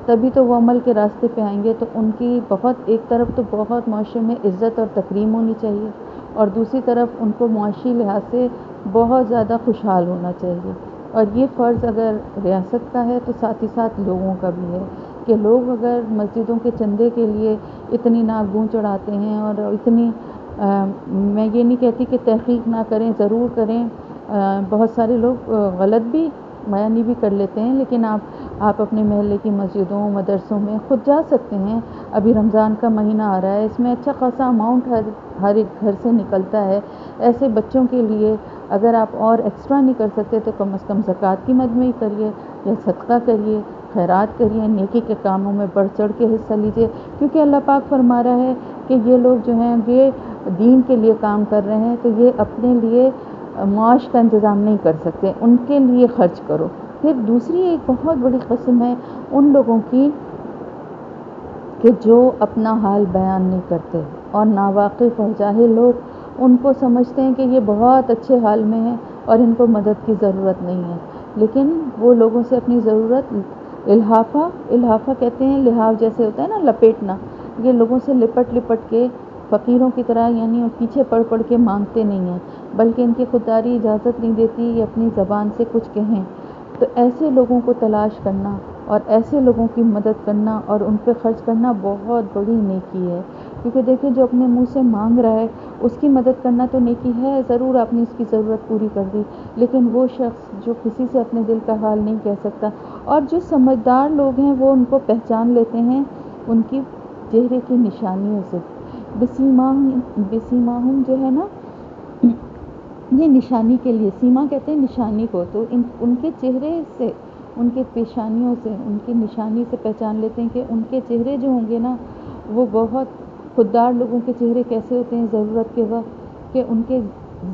تبھی تو وہ عمل کے راستے پہ آئیں گے۔ تو ان کی بہت، ایک طرف تو بہت معاشرے میں عزت اور تکریم ہونی چاہیے، اور دوسری طرف ان کو معاشی لحاظ سے بہت زیادہ خوشحال ہونا چاہیے۔ اور یہ فرض اگر ریاست کا ہے تو ساتھ ہی ساتھ لوگوں کا بھی ہے کہ لوگ اگر مسجدوں کے چندے کے لیے اتنی ناک گوں چڑھاتے ہیں اور اتنی میں یہ نہیں کہتی کہ تحقیق نہ کریں، ضرور کریں، بہت سارے لوگ غلط بھی بیانی بھی کر لیتے ہیں، لیکن آپ اپنے محلے کی مسجدوں، مدرسوں میں خود جا سکتے ہیں۔ ابھی رمضان کا مہینہ آ رہا ہے، اس میں اچھا خاصا اماؤنٹ ہر ایک گھر سے نکلتا ہے، ایسے بچوں کے لیے اگر آپ اور ایکسٹرا نہیں کر سکتے تو کم از کم زکوٰۃ کی مجموعی کریے، یا صدقہ کریے، خیرات کریے، نیکی کے کاموں میں بڑھ چڑھ کے حصہ لیجیے، کیونکہ اللہ پاک فرما رہا ہے کہ یہ لوگ جو ہیں یہ دین کے لیے کام کر رہے ہیں تو یہ اپنے لیے معاش کا انتظام نہیں کر سکتے، ان کے لیے خرچ کرو۔ پھر دوسری ایک بہت بڑی قسم ہے ان لوگوں کی کہ جو اپنا حال بیان نہیں کرتے، اور ناواقف اور جاہل لوگ ان کو سمجھتے ہیں کہ یہ بہت اچھے حال میں ہیں اور ان کو مدد کی ضرورت نہیں ہے، لیکن وہ لوگوں سے اپنی ضرورت الحافہ کہتے ہیں، لحاف جیسے ہوتا ہے نا، لپیٹنا، یہ لوگوں سے لپٹ لپٹ کے فقیروں کی طرح، یعنی پیچھے پڑ پڑ کے مانگتے نہیں ہیں، بلکہ ان کی خودداری اجازت نہیں دیتی یہ اپنی زبان سے کچھ کہیں۔ تو ایسے لوگوں کو تلاش کرنا اور ایسے لوگوں کی مدد کرنا اور ان پہ خرچ کرنا بہت بڑی نیکی ہے، کیونکہ دیکھیں جو اپنے منہ سے مانگ رہا ہے اس کی مدد کرنا تو نیکی ہے، ضرور آپ نے اس کی ضرورت پوری کر دی، لیکن وہ شخص جو کسی سے اپنے دل کا حال نہیں کہہ سکتا، اور جو سمجھدار لوگ ہیں وہ ان کو پہچان لیتے ہیں ان کی چہرے کی نشانیوں سے، بسیماہم جو ہے نا، یہ نشانی کے لیے، سیما کہتے ہیں نشانی کو، تو ان کے چہرے سے، ان کے پیشانیوں سے، ان کی نشانی سے پہچان لیتے ہیں کہ ان کے چہرے جو ہوں گے نا وہ بہت، خوددار لوگوں کے چہرے کیسے ہوتے ہیں ضرورت کے وقت، کہ ان کے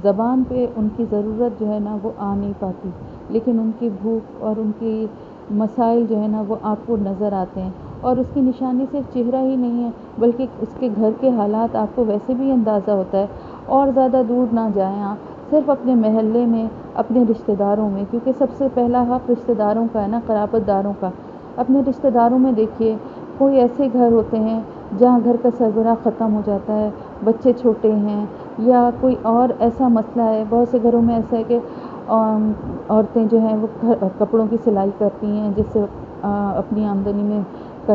زبان پہ ان کی ضرورت جو ہے نا وہ آ نہیں پاتی، لیکن ان کی بھوک اور ان کی مسائل جو ہے نا وہ آپ کو نظر آتے ہیں، اور اس کی نشانی صرف چہرہ ہی نہیں ہے بلکہ اس کے گھر کے حالات آپ کو ویسے بھی اندازہ ہوتا ہے، اور زیادہ دور نہ جائیں آپ، صرف اپنے محلے میں، اپنے رشتہ داروں میں، کیونکہ سب سے پہلا حق رشتہ داروں کا ہے نا، قرابت داروں کا، اپنے رشتہ داروں میں دیکھیے، کوئی ایسے گھر ہوتے ہیں جہاں گھر کا سربراہ ختم ہو جاتا ہے، بچے چھوٹے ہیں، یا کوئی اور ایسا مسئلہ ہے، بہت سے گھروں میں ایسا ہے کہ عورتیں جو ہیں وہ کپڑوں کی سلائی کرتی ہیں جس سے اپنی آمدنی میں کا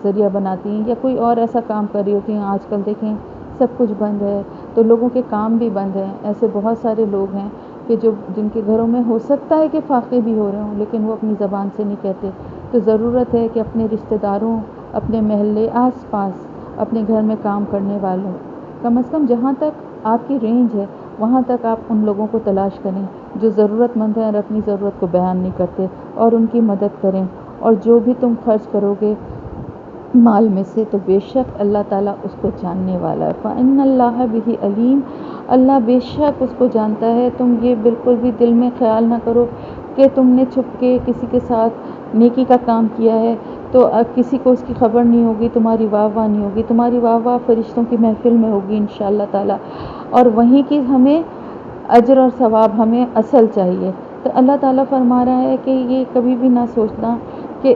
ذریعہ بناتی ہیں، یا کوئی اور ایسا کام کر رہی ہوتی ہیں، آج کل دیکھیں سب کچھ بند ہے تو لوگوں کے کام بھی بند ہیں، ایسے بہت سارے لوگ ہیں کہ جن کے گھروں میں ہو سکتا ہے کہ فاقے بھی ہو رہے ہوں لیکن وہ اپنی زبان سے نہیں کہتے، تو ضرورت ہے کہ اپنے رشتہ داروں، اپنے محلے، آس پاس اپنے گھر میں کام کرنے والوں، کم از کم جہاں تک آپ کی رینج ہے وہاں تک آپ ان لوگوں کو تلاش کریں جو ضرورت مند ہیں اور اپنی ضرورت کو بیان نہیں کرتے، اور ان کی مدد کریں۔ اور جو بھی تم خرچ کرو گے مال میں سے تو بے شک اللہ تعالیٰ اس کو جاننے والا ہے۔ فَإِنَّ اللَّهَ بِهِ علیم، اللہ بے شک اس کو جانتا ہے۔ تم یہ بالکل بھی دل میں خیال نہ کرو کہ تم نے چھپ کے کسی کے ساتھ نیکی کا کام کیا ہے تو اب کسی کو اس کی خبر نہیں ہوگی، تمہاری واہ واہ نہیں ہوگی، تمہاری واہ واہ فرشتوں کی محفل میں ہوگی انشاءاللہ تعالیٰ، اور وہیں کی ہمیں اجر اور ثواب ہمیں اصل چاہیے۔ تو اللہ تعالیٰ فرما رہا ہے کہ یہ کبھی بھی نہ سوچنا کہ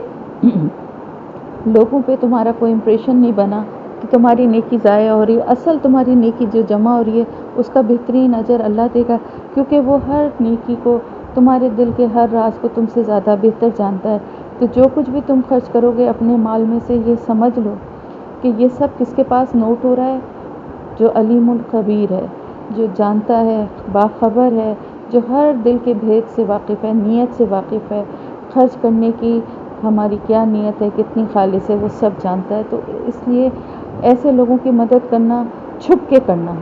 لوگوں پہ تمہارا کوئی امپریشن نہیں بنا کہ تمہاری نیکی ضائع ہو رہی ہے، اصل تمہاری نیکی جو جمع ہو رہی ہے اس کا بہترین اجر اللہ دے گا، کیونکہ وہ ہر نیکی کو، تمہارے دل کے ہر راز کو تم سے زیادہ بہتر جانتا ہے۔ تو جو کچھ بھی تم خرچ کرو گے اپنے مال میں سے، یہ سمجھ لو کہ یہ سب کس کے پاس نوٹ ہو رہا ہے؟ جو علیم الخبیر ہے، جو جانتا ہے، باخبر ہے، جو ہر دل کے بھید سے واقف ہے، نیت سے واقف ہے، خرچ کرنے کی ہماری کیا نیت ہے، کتنی خالص ہے، وہ سب جانتا ہے۔ تو اس لیے ایسے لوگوں کی مدد کرنا، چھپ کے کرنا،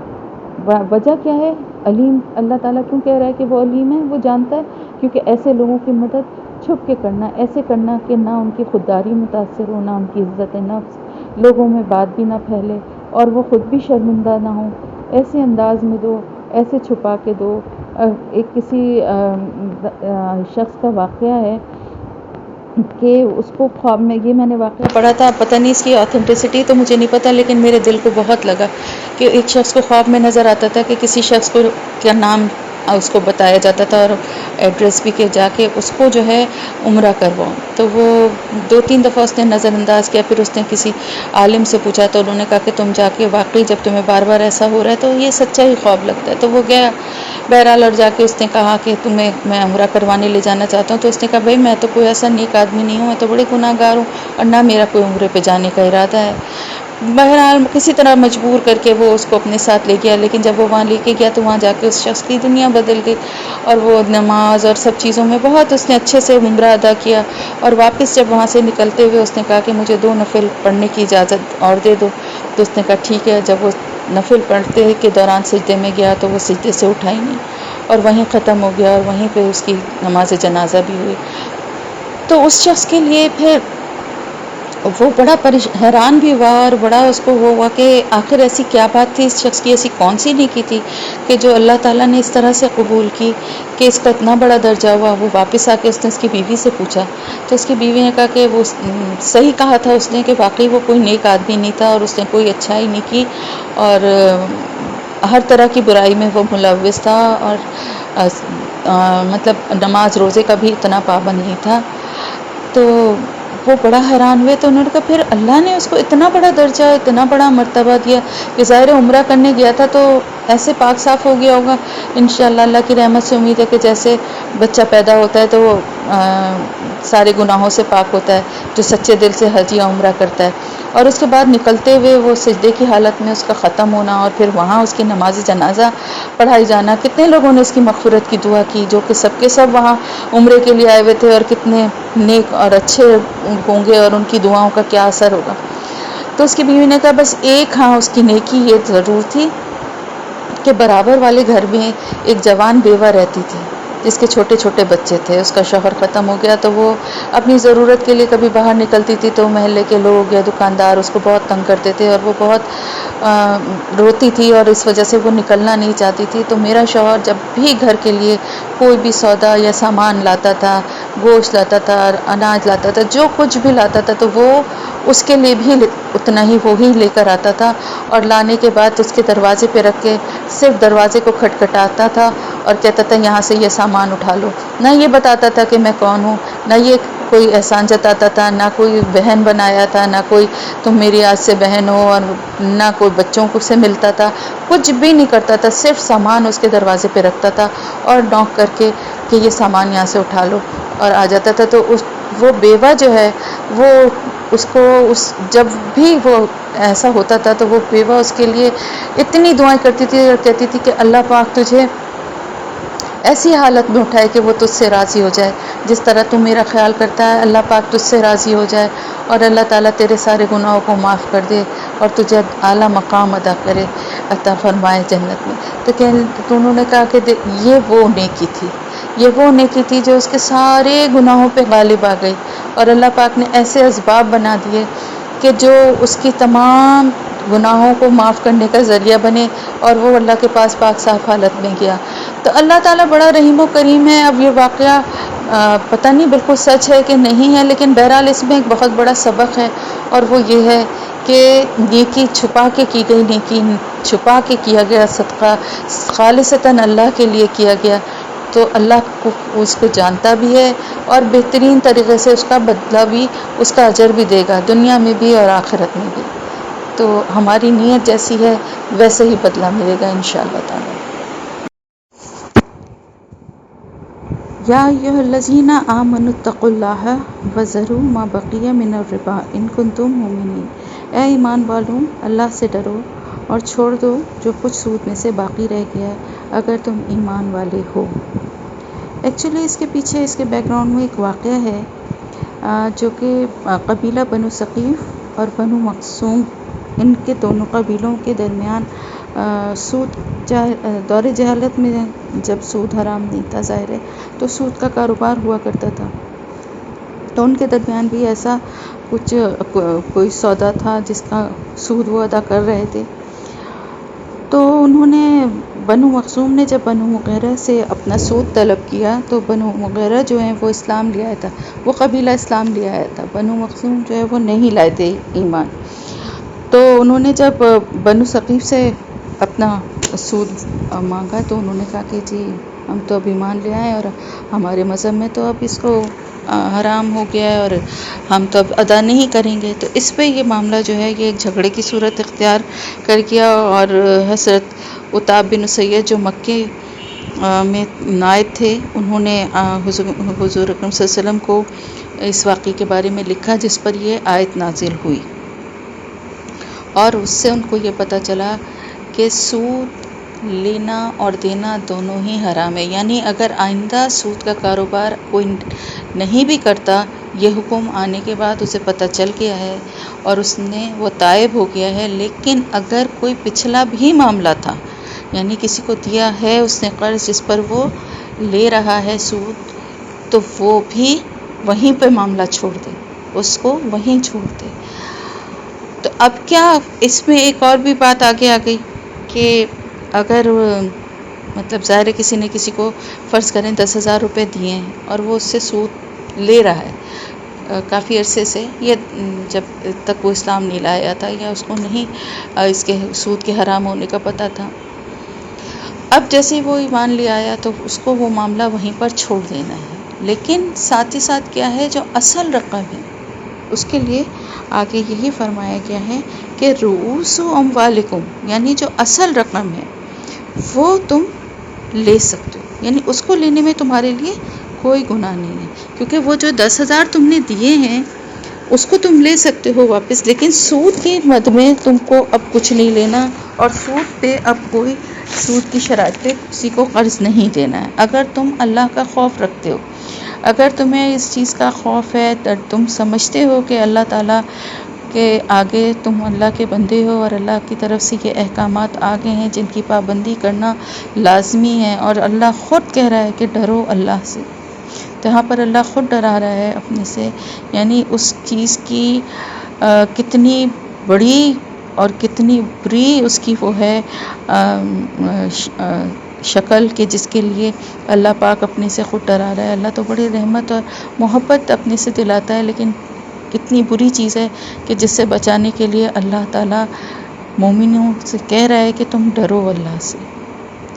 وجہ کیا ہے؟ علیم، اللہ تعالیٰ کیوں کہہ رہا ہے کہ وہ علیم ہے؟ وہ جانتا ہے کیونکہ ایسے لوگوں کی مدد چھپ کے کرنا، ایسے کرنا کہ نہ ان کی خودداری متاثر ہو، نہ ان کی عزت نفس، لوگوں میں بات بھی نہ پھیلے اور وہ خود بھی شرمندہ نہ ہوں، ایسے انداز میں دو، ایسے چھپا کے دو۔ ایک کسی شخص کا واقعہ ہے کہ اس کو خواب میں نے واقعہ پڑھا تھا، پتہ نہیں اس کی آتھینٹسٹی تو مجھے نہیں پتہ، لیکن میرے دل کو بہت لگا کہ ایک شخص کو خواب میں نظر آتا تھا کہ کسی شخص کو کیا نام اس کو بتایا جاتا تھا اور ایڈریس بھی کہ جا کے اس کو جو ہے عمرہ کرواؤ، تو وہ 2-3 دفعہ اس نے نظر انداز کیا، پھر اس نے کسی عالم سے پوچھا تو انہوں نے کہا کہ تم جا کے واقعی جب تمہیں بار بار ایسا ہو رہا ہے تو یہ سچا ہی خواب لگتا ہے، تو وہ گیا بہرحال، اور جا کے اس نے کہا کہ تمہیں میں عمرہ کروانے لے جانا چاہتا ہوں، تو اس نے کہا بھائی میں تو کوئی ایسا نیک آدمی نہیں ہوں، میں تو بڑے گناہ گار ہوں اور نہ میرا کوئی عمرے پہ جانے کا ارادہ ہے۔ بہرحال کسی طرح مجبور کر کے وہ اس کو اپنے ساتھ لے گیا، لیکن جب وہ وہاں لے کے گیا تو وہاں جا کے اس شخص کی دنیا بدل گئی، اور وہ نماز اور سب چیزوں میں بہت اس نے اچھے سے عمرہ ادا کیا، اور واپس جب وہاں سے نکلتے ہوئے اس نے کہا کہ مجھے 2 نفل پڑھنے کی اجازت اور دے دو، تو اس نے کہا ٹھیک ہے۔ جب وہ نفل پڑھتے کے دوران سجدے میں گیا تو وہ سجدے سے اٹھا ہی نہیں، اور وہیں ختم ہو گیا، اور وہیں پہ اس کی نماز جنازہ بھی ہوئی۔ تو اس شخص کے لیے پھر وہ بڑا حیران بھی ہوا، اور بڑا اس کو وہ ہوا کہ آخر ایسی کیا بات تھی اس شخص کی، ایسی کون سی نیکی تھی کہ جو اللہ تعالیٰ نے اس طرح سے قبول کی کہ اس کا اتنا بڑا درجہ ہوا۔ وہ واپس آ کے اس نے اس کی بیوی سے پوچھا، تو اس کی بیوی نے کہا کہ وہ صحیح کہا تھا اس نے کہ واقعی وہ کوئی نیک آدمی نہیں تھا، اور اس نے کوئی اچھائی نہیں کی، اور ہر طرح کی برائی میں وہ ملوث تھا، اور مطلب نماز روزے کا بھی اتنا پابند نہیں تھا۔ تو وہ بڑا حیران ہوئے، تو انہوں نے کہا پھر اللہ نے اس کو اتنا بڑا درجہ، اتنا بڑا مرتبہ دیا کہ ظاہر عمرہ کرنے گیا تھا تو ایسے پاک صاف ہو گیا ہوگا انشاءاللہ۔ اللہ کی رحمت سے امید ہے کہ جیسے بچہ پیدا ہوتا ہے تو وہ سارے گناہوں سے پاک ہوتا ہے جو سچے دل سے حج یا عمرہ کرتا ہے، اور اس کے بعد نکلتے ہوئے وہ سجدے کی حالت میں اس کا ختم ہونا، اور پھر وہاں اس کی نماز جنازہ پڑھائی جانا۔ کتنے لوگوں نے اس کی مغفرت کی دعا کی جو کہ سب کے سب وہاں عمرے کے لیے آئے ہوئے تھے، اور کتنے نیک اور اچھے ہوں گے، اور ان کی دعاؤں کا کیا اثر ہوگا۔ تو اس کی بیوی نے کہا بس ایک ہاں اس کی نیکی یہ ضرور تھی کہ برابر والے گھر میں ایک جوان بیوہ رہتی تھی جس کے چھوٹے چھوٹے بچے تھے، اس کا شوہر ختم ہو گیا، تو وہ اپنی ضرورت کے لیے کبھی باہر نکلتی تھی تو محلے کے لوگ یا دکاندار اس کو بہت تنگ کرتے تھے، اور وہ بہت روتی تھی، اور اس وجہ سے وہ نکلنا نہیں چاہتی تھی۔ تو میرا شوہر جب بھی گھر کے لیے کوئی بھی سودا یا سامان لاتا تھا، گوشت لاتا تھا، اناج لاتا تھا، جو کچھ بھی لاتا تھا تو وہ اس کے لیے بھی اتنا ہی وہی لے کر آتا تھا، اور لانے کے بعد اس کے دروازے پہ رکھ کے صرف دروازے کو کھٹکھٹاتا تھا اور کہتا تھا یہاں سے یہ سامان اٹھا لو، نہ یہ بتاتا تھا کہ میں کون ہوں، نہ یہ کوئی احسان جتاتا تھا، نہ کوئی بہن بنایا تھا، نہ کوئی تم میری آج سے بہن ہو، اور نہ کوئی بچوں کو سے ملتا تھا، کچھ بھی نہیں کرتا تھا، صرف سامان اس کے دروازے پہ رکھتا تھا اور نوک کر کے کہ یہ سامان یہاں سے اٹھا لو، اور آ جاتا تھا۔ تو وہ بیوہ جو ہے وہ اس کو جب بھی وہ ایسا ہوتا تھا تو وہ بیوہ اس کے لیے اتنی دعائیں کرتی تھی اور کہتی تھی کہ اللہ پاک تجھے ایسی حالت میں اٹھائے کہ وہ تجھ سے راضی ہو جائے، جس طرح تو میرا خیال کرتا ہے اللہ پاک تجھ سے راضی ہو جائے اور اللہ تعالیٰ تیرے سارے گناہوں کو معاف کر دے اور تجھے اعلیٰ مقام عطا فرمائے جنت میں۔ تو انہوں نے کہا کہ یہ وہ نیکی تھی، یہ وہ نیکی تھی جو اس کے سارے گناہوں پہ غالب آ گئی، اور اللہ پاک نے ایسے اسباب بنا دیے کہ جو اس کی تمام گناہوں کو معاف کرنے کا ذریعہ بنے، اور وہ اللہ کے پاس پاک صاف حالت میں گیا۔ تو اللہ تعالیٰ بڑا رحیم و کریم ہے۔ اب یہ واقعہ پتہ نہیں بالکل سچ ہے کہ نہیں ہے، لیکن بہرحال اس میں ایک بہت بڑا سبق ہے، اور وہ یہ ہے کہ نیکی چھپا کے کی گئی نیکی، چھپا کے کیا گیا صدقہ خالصتاً اللہ کے لیے کیا گیا، تو اللہ کو اس کو جانتا بھی ہے، اور بہترین طریقے سے اس کا بدلہ بھی، اس کا اجر بھی دے گا، دنیا میں بھی اور آخرت میں بھی۔ تو ہماری نیت جیسی ہے ویسے ہی بدلہ ملے گا انشاءاللہ تعالی۔ یا ایھا الذین آمنوا اتقوا اللہ وذروا ما بقی من الربا ان کنتم مؤمنین۔ اے ایمان والو، اللہ سے ڈرو اور چھوڑ دو جو کچھ سود میں سے باقی رہ گیا ہے اگر تم ایمان والے ہو۔ ایکچولی اس کے پیچھے، اس کے بیک گراؤنڈ میں ایک واقعہ ہے جو کہ قبیلہ بنو ثقیف اور بنو مخزوم، ان کے دونوں قبیلوں کے درمیان سود دور جہالت میں جب سود حرام نہیں تھا ظاہر ہے، تو سود کا کاروبار ہوا کرتا تھا، تو ان کے درمیان بھی ایسا کچھ کوئی سودا تھا جس کا سود وہ ادا کر رہے تھے۔ تو انہوں نے بنو مخزوم نے جب بنو مغیرہ سے اپنا سود طلب کیا، تو بنو مغیرہ جو ہیں وہ اسلام لے آیا تھا، وہ قبیلہ اسلام لے آیا تھا، بنو مخزوم جو ہے وہ نہیں لائے تھے ایمان۔ تو انہوں نے جب بنو ثقیف سے اپنا سود مانگا تو انہوں نے کہا کہ جی ہم تو اب ایمان لے آئے اور ہمارے مذہب میں تو اب اس کو حرام ہو گیا ہے اور ہم تو اب ادا نہیں کریں گے۔ تو اس پہ یہ معاملہ جو ہے یہ ایک جھگڑے کی صورت اختیار کر گیا، اور حضرت عتاب بن سید جو مکے میں نائب تھے، انہوں نے حضور اکرم صلی اللہ علیہ وسلم کو اس واقعے کے بارے میں لکھا جس پر یہ آیت نازل ہوئی، اور اس سے ان کو یہ پتہ چلا کہ سود لینا اور دینا دونوں ہی حرام ہے، یعنی اگر آئندہ سود کا کاروبار کوئی نہیں بھی کرتا، یہ حکم آنے کے بعد اسے پتہ چل گیا ہے اور اس نے وہ تائب ہو گیا ہے، لیکن اگر کوئی پچھلا بھی معاملہ تھا، یعنی کسی کو دیا ہے اس نے قرض جس پر وہ لے رہا ہے سود، تو وہ بھی وہیں پہ معاملہ چھوڑ دے، اس کو وہیں چھوڑ دے۔ تو اب کیا اس میں ایک اور بھی بات آگے آ گئی کہ اگر مطلب ظاہر ہے کسی نے کسی کو فرض کریں 10,000 روپے دیے ہیں اور وہ اس سے سود لے رہا ہے کافی عرصے سے، یہ جب تک وہ اسلام نہیں لایا تھا یا اس کو نہیں اس کے سود کے حرام ہونے کا پتہ تھا، اب جیسے وہ ایمان لے آیا تو اس کو وہ معاملہ وہیں پر چھوڑ دینا ہے، لیکن ساتھ ہی ساتھ کیا ہے جو اصل رقم ہے اس کے لیے آگے یہی فرمایا گیا ہے کہ رؤوس اموالکم، یعنی جو اصل رقم ہے وہ تم لے سکتے ہو، یعنی اس کو لینے میں تمہارے لیے کوئی گناہ نہیں ہے، کیونکہ وہ جو 10,000 تم نے دیے ہیں اس کو تم لے سکتے ہو واپس، لیکن سود کی مد میں تم کو اب کچھ نہیں لینا، اور سود پہ اب کوئی سود کی شرائط پہ کسی کو قرض نہیں دینا ہے۔ اگر تم اللہ کا خوف رکھتے ہو، اگر تمہیں اس چیز کا خوف ہے، تم سمجھتے ہو کہ اللہ تعالیٰ کہ آگے تم اللہ کے بندے ہو اور اللہ کی طرف سے یہ احکامات آگے ہیں جن کی پابندی کرنا لازمی ہے، اور اللہ خود کہہ رہا ہے کہ ڈرو اللہ سے، تو یہاں پر اللہ خود ڈرا رہا ہے اپنے سے، یعنی اس چیز کی کتنی بڑی اور کتنی بری اس کی وہ ہے شکل کہ جس کے لیے اللہ پاک اپنے سے خود ڈرا رہا ہے۔ اللہ تو بڑی رحمت اور محبت اپنے سے دلاتا ہے، لیکن کتنی بری چیز ہے کہ جس سے بچانے کے لیے اللہ تعالیٰ مومنوں سے کہہ رہا ہے کہ تم ڈرو اللہ سے،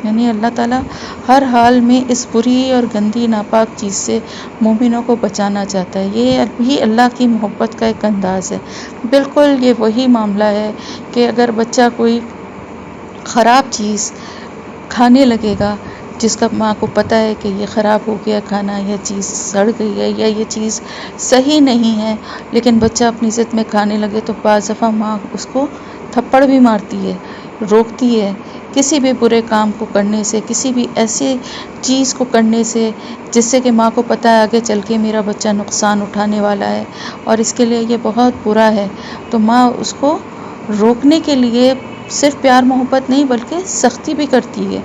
یعنی اللہ تعالیٰ ہر حال میں اس بری اور گندی ناپاک چیز سے مومنوں کو بچانا چاہتا ہے۔ یہ بھی اللہ کی محبت کا ایک انداز ہے۔ بالکل یہ وہی معاملہ ہے کہ اگر بچہ کوئی خراب چیز کھانے لگے گا جس کا ماں کو پتہ ہے کہ یہ خراب ہو گیا کھانا، یہ چیز سڑ گئی ہے یا یہ چیز صحیح نہیں ہے، لیکن بچہ اپنی ضد میں کھانے لگے تو بعض دفعہ ماں اس کو تھپڑ بھی مارتی ہے، روکتی ہے کسی بھی برے کام کو کرنے سے، کسی بھی ایسی چیز کو کرنے سے جس سے کہ ماں کو پتہ ہے آگے چل کے میرا بچہ نقصان اٹھانے والا ہے اور اس کے لیے یہ بہت برا ہے، تو ماں اس کو روکنے کے لیے صرف پیار محبت نہیں بلکہ سختی بھی کرتی ہے،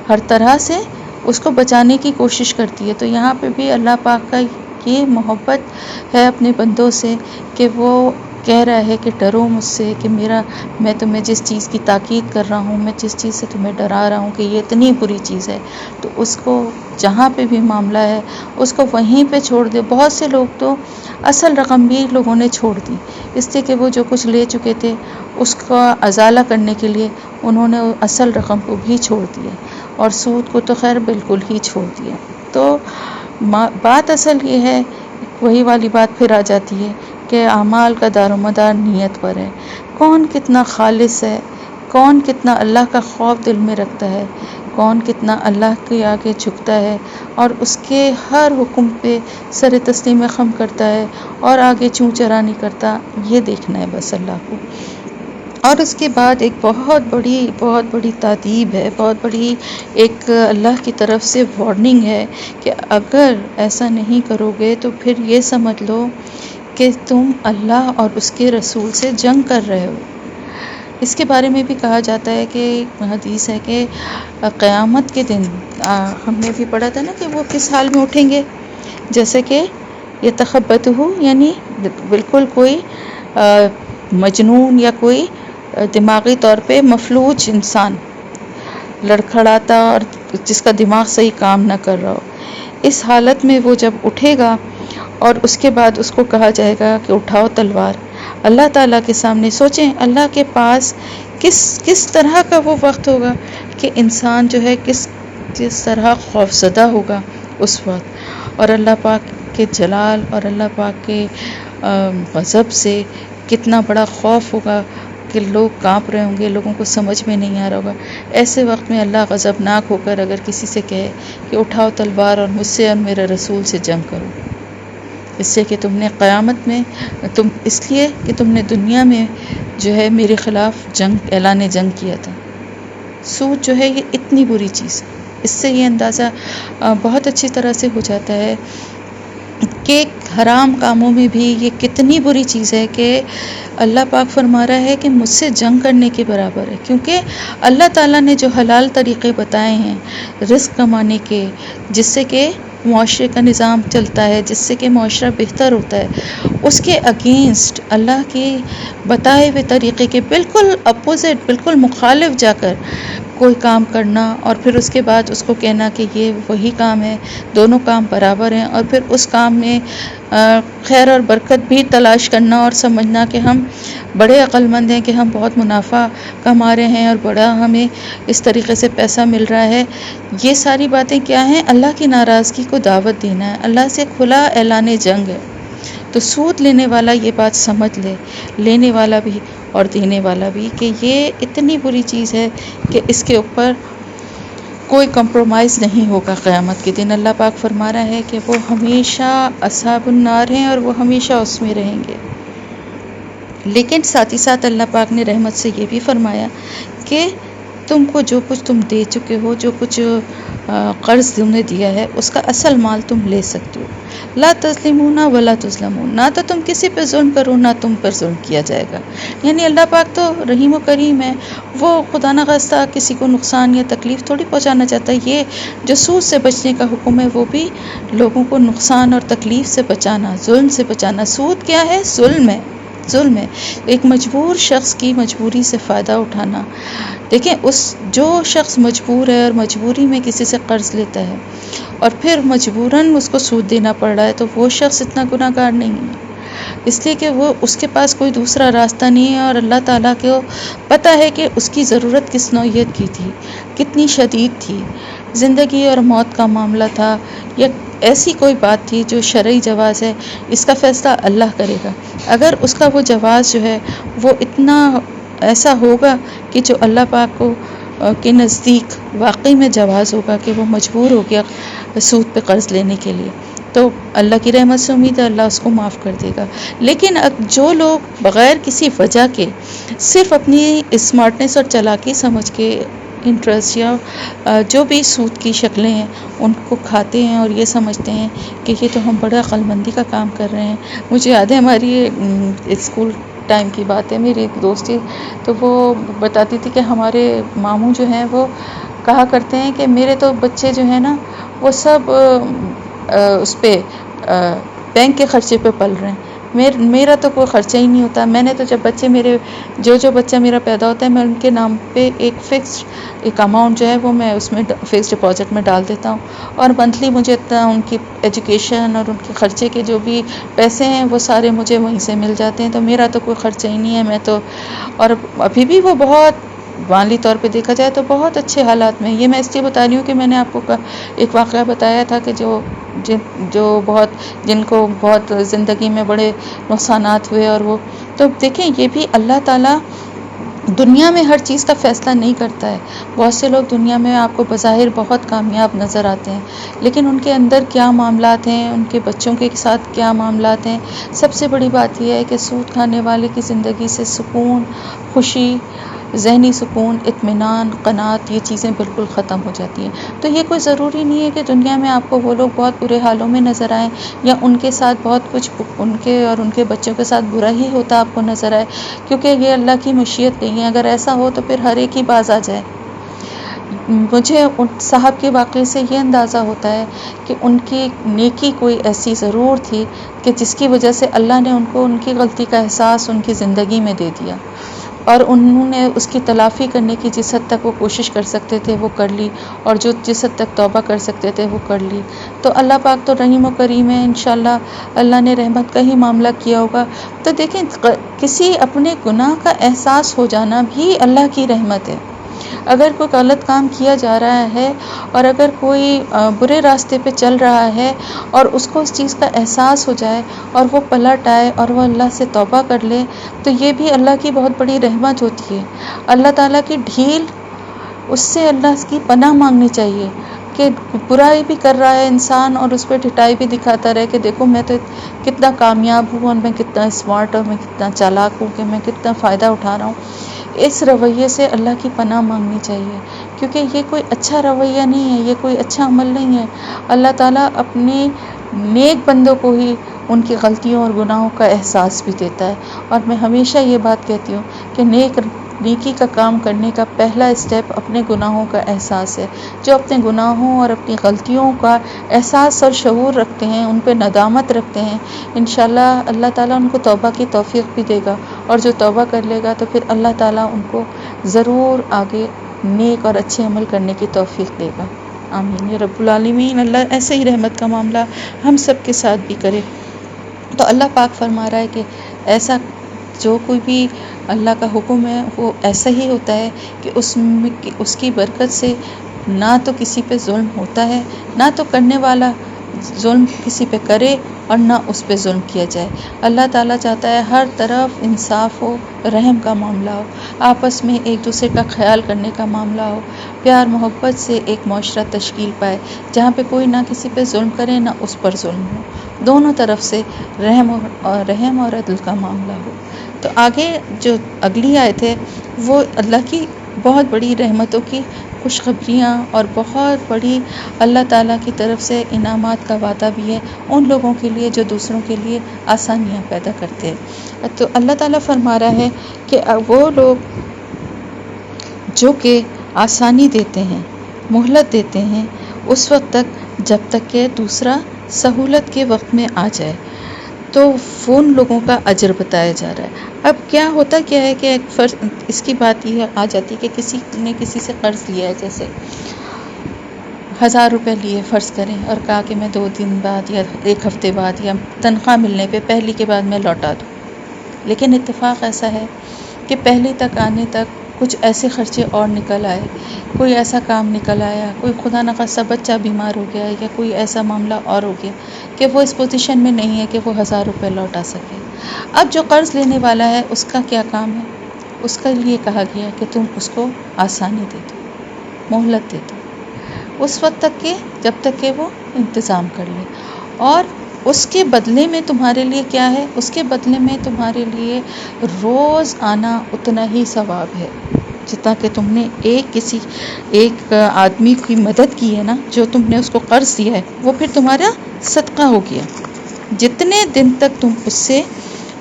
ہر طرح سے اس کو بچانے کی کوشش کرتی ہے۔ تو یہاں پہ بھی اللہ پاک کا یہ محبت ہے اپنے بندوں سے کہ وہ کہہ رہا ہے کہ ڈرو مجھ سے، کہ میں تمہیں جس چیز کی تاکید کر رہا ہوں، میں جس چیز سے تمہیں ڈرا رہا ہوں کہ یہ اتنی بری چیز ہے، تو اس کو جہاں پہ بھی معاملہ ہے اس کو وہیں پہ چھوڑ دے۔ بہت سے لوگ تو اصل رقم بھی لوگوں نے چھوڑ دی، اس لیے کہ وہ جو کچھ لے چکے تھے اس کا ازالہ کرنے کے لیے انہوں نے اصل رقم کو بھی چھوڑ دیا، اور سود کو تو خیر بالکل ہی چھوڑ دیا۔ تو بات اصل یہ ہے، وہی والی بات پھر آ جاتی ہے کہ اعمال کا دار و مدار نیت پر ہے، کون کتنا خالص ہے، کون کتنا اللہ کا خوف دل میں رکھتا ہے، کون کتنا اللہ کے آگے جھکتا ہے اور اس کے ہر حکم پہ سر تسلیم خم کرتا ہے اور آگے چوں چرا نہیں کرتا، یہ دیکھنا ہے بس اللہ کو۔ اور اس کے بعد ایک بہت بڑی تادیب ہے، بہت بڑی ایک اللہ کی طرف سے وارننگ ہے کہ اگر ایسا نہیں کرو گے تو پھر یہ سمجھ لو کہ تم اللہ اور اس کے رسول سے جنگ کر رہے ہو۔ اس کے بارے میں بھی کہا جاتا ہے کہ حدیث ہے کہ قیامت کے دن ہم نے بھی پڑھا تھا نا کہ وہ کس حال میں اٹھیں گے، جیسے کہ یتخبطہ، یعنی بالکل کوئی مجنون یا کوئی دماغی طور پہ مفلوج انسان، لڑکھڑاتا اور جس کا دماغ صحیح کام نہ کر رہا ہو، اس حالت میں وہ جب اٹھے گا اور اس کے بعد اس کو کہا جائے گا کہ اٹھاؤ تلوار، اللہ تعالیٰ کے سامنے۔ سوچیں اللہ کے پاس کس طرح کا وہ وقت ہوگا کہ انسان جو ہے کس طرح خوفزدہ ہوگا اس وقت، اور اللہ پاک کے جلال اور اللہ پاک کے غضب سے کتنا بڑا خوف ہوگا کہ لوگ کانپ رہے ہوں گے، لوگوں کو سمجھ میں نہیں آ رہا ہوگا۔ ایسے وقت میں اللہ غضبناک ہو کر اگر کسی سے کہے کہ اٹھاؤ تلوار اور مجھ سے اور میرے رسول سے جنگ کرو، اس سے کہ تم نے قیامت میں اس لیے کہ تم نے دنیا میں جو ہے میرے خلاف اعلان جنگ کیا تھا۔ سود جو ہے یہ اتنی بری چیز ہے، اس سے یہ اندازہ بہت اچھی طرح سے ہو جاتا ہے کہ حرام کاموں میں بھی یہ کتنی بری چیز ہے کہ اللہ پاک فرما رہا ہے کہ مجھ سے جنگ کرنے کے برابر ہے، کیونکہ اللہ تعالیٰ نے جو حلال طریقے بتائے ہیں رزق کمانے کے، جس سے کہ معاشرے کا نظام چلتا ہے، جس سے کہ معاشرہ بہتر ہوتا ہے، اس کے اگینسٹ اللہ کے بتائے ہوئے طریقے کے بالکل اپوزٹ، بالکل مخالف جا کر کوئی کام کرنا اور پھر اس کے بعد اس کو کہنا کہ یہ وہی کام ہے، دونوں کام برابر ہیں، اور پھر اس کام میں خیر اور برکت بھی تلاش کرنا اور سمجھنا کہ ہم بڑے عقل مند ہیں کہ ہم بہت منافع کما رہے ہیں اور بڑا ہمیں اس طریقے سے پیسہ مل رہا ہے۔ یہ ساری باتیں کیا ہیں؟ اللہ کی ناراضگی کو دعوت دینا ہے، اللہ سے کھلا اعلان جنگ ہے۔ تو سود لینے والا یہ بات سمجھ لے، لینے والا بھی اور دینے والا بھی، کہ یہ اتنی بری چیز ہے کہ اس کے اوپر کوئی کمپرومائز نہیں ہوگا قیامت کے دن۔ اللہ پاک فرما رہا ہے کہ وہ ہمیشہ اصحاب النار ہیں اور وہ ہمیشہ اس میں رہیں گے۔ لیکن ساتھ ہی ساتھ اللہ پاک نے رحمت سے یہ بھی فرمایا کہ تم کو جو کچھ تم دے چکے ہو، جو کچھ قرض تم نے دیا ہے، اس کا اصل مال تم لے سکتے ہو۔ لا تظلمون ولا تظلمون، نہ تو تم کسی پہ ظلم کرو نہ تم پر ظلم کیا جائے گا۔ یعنی اللہ پاک تو رحیم و کریم ہے، وہ خدا نخواستہ کسی کو نقصان یا تکلیف تھوڑی پہنچانا چاہتا ہے۔ یہ جو سود سے بچنے کا حکم ہے وہ بھی لوگوں کو نقصان اور تکلیف سے بچانا، ظلم سے بچانا۔ سود کیا ہے؟ ظلم ہے، ظلم ہے، ایک مجبور شخص کی مجبوری سے فائدہ اٹھانا۔ دیکھیں جو شخص مجبور ہے اور مجبوری میں کسی سے قرض لیتا ہے اور پھر مجبوراً اس کو سود دینا پڑ رہا ہے، تو وہ شخص اتنا گناہ گار نہیں ہے، اس لیے کہ وہ اس کے پاس کوئی دوسرا راستہ نہیں ہے، اور اللہ تعالیٰ کو پتہ ہے کہ اس کی ضرورت کس نوعیت کی تھی، کتنی شدید تھی، زندگی اور موت کا معاملہ تھا، یا ایسی کوئی بات تھی جو شرعی جواز ہے، اس کا فیصلہ اللہ کرے گا۔ اگر اس کا وہ جواز جو ہے وہ اتنا ایسا ہوگا کہ جو اللہ پاک کو کے نزدیک واقعی میں جواز ہوگا کہ وہ مجبور ہو گیا سود پہ قرض لینے کے لیے، تو اللہ کی رحمت سے امید ہے اللہ اس کو معاف کر دے گا۔ لیکن جو لوگ بغیر کسی وجہ کے صرف اپنی اسمارٹنس اور چالاکی سمجھ کے انٹرسٹ یا جو بھی سود کی شکلیں ہیں ان کو کھاتے ہیں اور یہ سمجھتے ہیں کہ یہ تو ہم بڑا عقل مندی کا کام کر رہے ہیں۔ مجھے یاد ہے ہماری اسکول ٹائم کی بات ہے، میری ایک دوست تھی تو وہ بتاتی تھی کہ ہمارے ماموں جو ہیں وہ کہا کرتے ہیں کہ میرے تو بچے جو ہیں نا وہ سب اس پہ بینک کے خرچے پہ پل رہے ہیں، میرا تو کوئی خرچہ ہی نہیں ہوتا۔ میں نے تو جب بچے میرے جو بچہ میرا پیدا ہوتا ہے میں ان کے نام پہ ایک اماؤنٹ جو ہے وہ میں اس میں فکس ڈپازٹ میں ڈال دیتا ہوں، اور منتھلی مجھے اتنا ان کی ایجوکیشن اور ان کے خرچے کے جو بھی پیسے ہیں وہ سارے مجھے وہیں سے مل جاتے ہیں، تو میرا تو کوئی خرچہ ہی نہیں ہے۔ میں تو اور ابھی بھی وہ بہت مالی طور پہ دیکھا جائے تو بہت اچھے حالات میں۔ یہ میں اس لیے بتا رہی ہوں کہ میں نے آپ کو ایک واقعہ بتایا تھا کہ جن کو بہت زندگی میں بڑے نقصانات ہوئے، اور وہ تو دیکھیں یہ بھی اللہ تعالیٰ دنیا میں ہر چیز کا فیصلہ نہیں کرتا ہے۔ بہت سے لوگ دنیا میں آپ کو بظاہر بہت کامیاب نظر آتے ہیں، لیکن ان کے اندر کیا معاملات ہیں، ان کے بچوں کے ساتھ کیا معاملات ہیں۔ سب سے بڑی بات یہ ہے کہ سود کھانے والے کی زندگی سے سکون، خوشی، ذہنی سکون، اطمینان، قناعت، یہ چیزیں بالکل ختم ہو جاتی ہیں۔ تو یہ کوئی ضروری نہیں ہے کہ دنیا میں آپ کو وہ لوگ بہت برے حالوں میں نظر آئیں یا ان کے ساتھ بہت کچھ ان کے اور ان کے بچوں کے ساتھ برا ہی ہوتا آپ کو نظر آئے، کیونکہ یہ اللہ کی مشیت نہیں ہے۔ اگر ایسا ہو تو پھر ہر ایک ہی باز آ جائے۔ مجھے ان صاحب کے واقعے سے یہ اندازہ ہوتا ہے کہ ان کی نیکی کوئی ایسی ضرور تھی کہ جس کی وجہ سے اللہ نے ان کو ان کی غلطی کا احساس ان کی زندگی میں دے دیا، اور انہوں نے اس کی تلافی کرنے کی جس حد تک وہ کوشش کر سکتے تھے وہ کر لی، اور جس حد تک توبہ کر سکتے تھے وہ کر لی۔ تو اللہ پاک تو رحیم و کریم ہے، انشاءاللہ اللہ نے رحمت کا ہی معاملہ کیا ہوگا۔ تو دیکھیں کسی اپنے گناہ کا احساس ہو جانا بھی اللہ کی رحمت ہے۔ اگر کوئی غلط کام کیا جا رہا ہے اور اگر کوئی برے راستے پہ چل رہا ہے اور اس کو اس چیز کا احساس ہو جائے اور وہ پلٹ آئے اور وہ اللہ سے توبہ کر لے، تو یہ بھی اللہ کی بہت بڑی رحمت ہوتی ہے۔ اللہ تعالیٰ کی ڈھیل، اس سے اللہ کی پناہ مانگنی چاہیے کہ برائی بھی کر رہا ہے انسان اور اس پہ ڈھٹائی بھی دکھاتا رہے کہ دیکھو میں تو کتنا کامیاب ہوں اور میں کتنا اسمارٹ اور میں کتنا چالاک ہوں کہ میں کتنا فائدہ اٹھا رہا ہوں۔ اس رویے سے اللہ کی پناہ مانگنی چاہیے، کیونکہ یہ کوئی اچھا رویہ نہیں ہے، یہ کوئی اچھا عمل نہیں ہے۔ اللہ تعالیٰ اپنے نیک بندوں کو ہی ان کی غلطیوں اور گناہوں کا احساس بھی دیتا ہے، اور میں ہمیشہ یہ بات کہتی ہوں کہ نیکی کا کام کرنے کا پہلا اسٹیپ اپنے گناہوں کا احساس ہے۔ جو اپنے گناہوں اور اپنی غلطیوں کا احساس اور شعور رکھتے ہیں، ان پہ ندامت رکھتے ہیں، انشاءاللہ اللہ تعالیٰ ان کو توبہ کی توفیق بھی دے گا، اور جو توبہ کر لے گا تو پھر اللہ تعالیٰ ان کو ضرور آگے نیک اور اچھے عمل کرنے کی توفیق دے گا۔ آمین یا رب العالمین۔ اللہ ایسے ہی رحمت کا معاملہ ہم سب کے ساتھ بھی کرے۔ تو اللہ پاک فرما رہا ہے کہ ایسا جو کوئی بھی اللہ کا حکم ہے وہ ایسا ہی ہوتا ہے کہ اس کی برکت سے نہ تو کسی پہ ظلم ہوتا ہے، نہ تو کرنے والا ظلم کسی پہ کرے اور نہ اس پہ ظلم کیا جائے۔ اللہ تعالیٰ چاہتا ہے ہر طرف انصاف ہو، رحم کا معاملہ ہو، آپس میں ایک دوسرے کا خیال کرنے کا معاملہ ہو، پیار محبت سے ایک معاشرہ تشکیل پائے جہاں پہ کوئی نہ کسی پہ ظلم کرے نہ اس پر ظلم ہو، دونوں طرف سے رحم اور عدل کا معاملہ ہو۔ تو آگے جو اگلی آیت ہے وہ اللہ کی بہت بڑی رحمتوں کی خوشخبریاں اور بہت بڑی اللہ تعالیٰ کی طرف سے انعامات کا وعدہ بھی ہے ان لوگوں کے لیے جو دوسروں کے لیے آسانیاں پیدا کرتے ہیں۔ تو اللہ تعالیٰ فرما رہا ہے کہ وہ لوگ جو کہ آسانی دیتے ہیں، مہلت دیتے ہیں اس وقت تک جب تک کہ دوسرا سہولت کے وقت میں آ جائے، تو وہ ان لوگوں کا اجر بتایا جا رہا ہے۔ اب کیا ہوتا کیا ہے کہ اس کی بات یہ آ جاتی ہے کہ کسی نے کسی سے قرض لیا ہے، جیسے 1000 روپے لیے فرض کریں، اور کہا کہ میں 2 دن بعد یا 1 ہفتے بعد یا تنخواہ ملنے پہ پہلی کے بعد میں لوٹا دوں، لیکن اتفاق ایسا ہے کہ پہلی تک آنے تک کچھ ایسے خرچے اور نکل آئے، کوئی ایسا کام نکل آیا، کوئی خدا نخواستہ بچہ بیمار ہو گیا یا کوئی ایسا معاملہ اور ہو گیا کہ وہ اس پوزیشن میں نہیں ہے کہ وہ 1000 روپے لوٹا سکے۔ اب جو قرض لینے والا ہے اس کا کیا کام ہے؟ اس کے لیے کہا گیا کہ تم اس کو آسانی دے دو، مہلت دے دو اس وقت تک کہ جب تک کہ وہ انتظام کر لے، اور اس کے بدلے میں تمہارے لیے کیا ہے؟ اس کے بدلے میں تمہارے لیے روز آنا اتنا ہی ثواب ہے۔ جتنا کہ تم نے ایک آدمی کی مدد کی ہے نا، جو تم نے اس کو قرض دیا ہے، وہ پھر تمہارا صدقہ ہو گیا۔ جتنے دن تک تم اس سے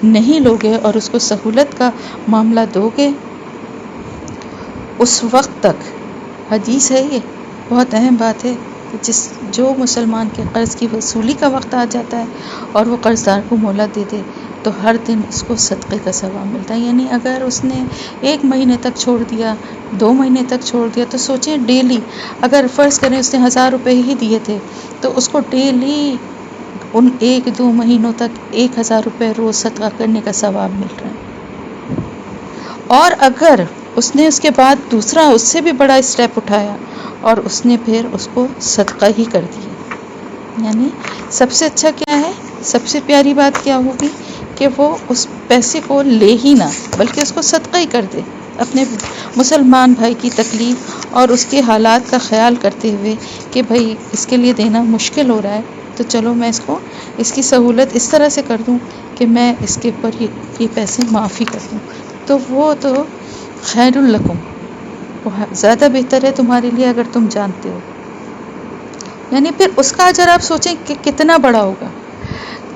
نہیں لوگے اور اس کو سہولت کا معاملہ دو گے، اس وقت تک، حدیث ہے یہ، بہت اہم بات ہے کہ جو مسلمان کے قرض کی وصولی کا وقت آ جاتا ہے اور وہ قرض دار کو مہلت دے دے تو ہر دن اس کو صدقے کا ثواب ملتا ہے۔ یعنی اگر اس نے 1 مہینے تک چھوڑ دیا، 2 مہینے تک چھوڑ دیا، تو سوچیں ڈیلی، اگر فرض کریں اس نے 1000 روپے ہی دیے تھے تو اس کو ڈیلی ان 1-2 مہینوں تک 1000 روپے روز صدقہ کرنے کا ثواب مل رہا ہے۔ اور اگر اس نے اس کے بعد دوسرا اس سے بھی بڑا اسٹیپ اٹھایا اور اس نے پھر اس کو صدقہ ہی کر دیا، یعنی سب سے اچھا کیا ہے، سب سے پیاری بات کیا ہوگی کہ وہ اس پیسے کو لے ہی نہ بلکہ اس کو صدقہ ہی کر دے، اپنے مسلمان بھائی کی تکلیف اور اس کے حالات کا خیال کرتے ہوئے کہ بھائی اس کے لیے دینا مشکل ہو رہا ہے، تو چلو میں اس کی سہولت اس طرح سے کر دوں کہ میں اس کے اوپر یہ پیسے معافی کر دوں، تو وہ تو خیر لکم، وہ زیادہ بہتر ہے تمہارے لیے اگر تم جانتے ہو۔ یعنی پھر اس کا اجر آپ سوچیں کہ کتنا بڑا ہوگا،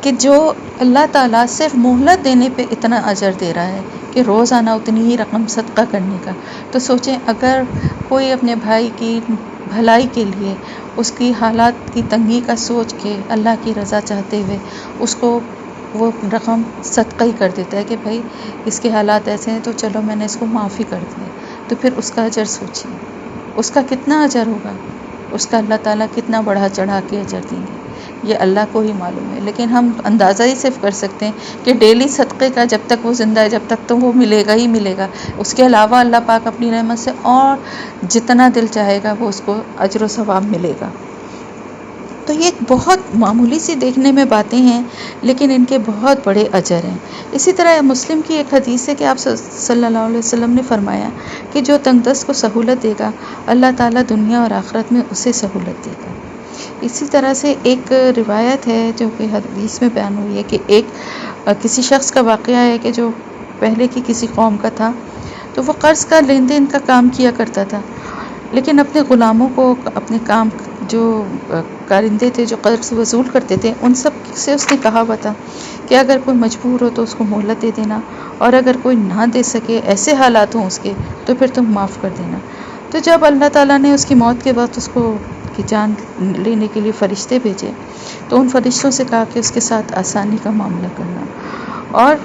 کہ جو اللہ تعالیٰ صرف مہلت دینے پہ اتنا اجر دے رہا ہے کہ روزانہ اتنی ہی رقم صدقہ کرنے کا، تو سوچیں اگر کوئی اپنے بھائی کی بھلائی کے لیے اس کی حالات کی تنگی کا سوچ کے اللہ کی رضا چاہتے ہوئے اس کو وہ رقم صدقہ ہی کر دیتا ہے کہ بھائی اس کے حالات ایسے ہیں تو چلو میں نے اس کو معافی کر دیا، تو پھر اس کا اجر سوچیے اس کا کتنا اجر ہوگا، اس کا اللہ تعالیٰ کتنا بڑھا چڑھا کے اجر دیں گے، یہ اللہ کو ہی معلوم ہے۔ لیکن ہم اندازہ ہی صرف کر سکتے ہیں کہ ڈیلی صدقے کا جب تک وہ زندہ ہے جب تک تو وہ ملے گا ہی ملے گا، اس کے علاوہ اللہ پاک اپنی رحمت سے اور جتنا دل چاہے گا وہ اس کو اجر و ثواب ملے گا۔ تو یہ بہت معمولی سی دیکھنے میں باتیں ہیں لیکن ان کے بہت بڑے اجر ہیں۔ اسی طرح مسلم کی ایک حدیث ہے کہ آپ صلی اللہ علیہ وسلم نے فرمایا کہ جو تنگ دست کو سہولت دے گا اللہ تعالیٰ دنیا اور آخرت میں اسے سہولت دے گا۔ اسی طرح سے ایک روایت ہے جو کہ حدیث میں بیان ہوئی ہے کہ کسی شخص کا واقعہ ہے کہ جو پہلے کی کسی قوم کا تھا، تو وہ قرض کا لین دین کا کام کیا کرتا تھا، لیکن اپنے غلاموں کو، اپنے کام جو کارندے تھے جو قرض وصول کرتے تھے، ان سب سے اس نے کہا ہوا تھا کہ اگر کوئی مجبور ہو تو اس کو مہلت دے دینا، اور اگر کوئی نہ دے سکے، ایسے حالات ہوں اس کے، تو پھر تم معاف کر دینا۔ تو جب اللہ تعالیٰ نے اس کی موت کے وقت اس کو کی جان لینے کے لیے فرشتے بھیجے تو ان فرشتوں سے کہا کہ اس کے ساتھ آسانی کا معاملہ کرنا، اور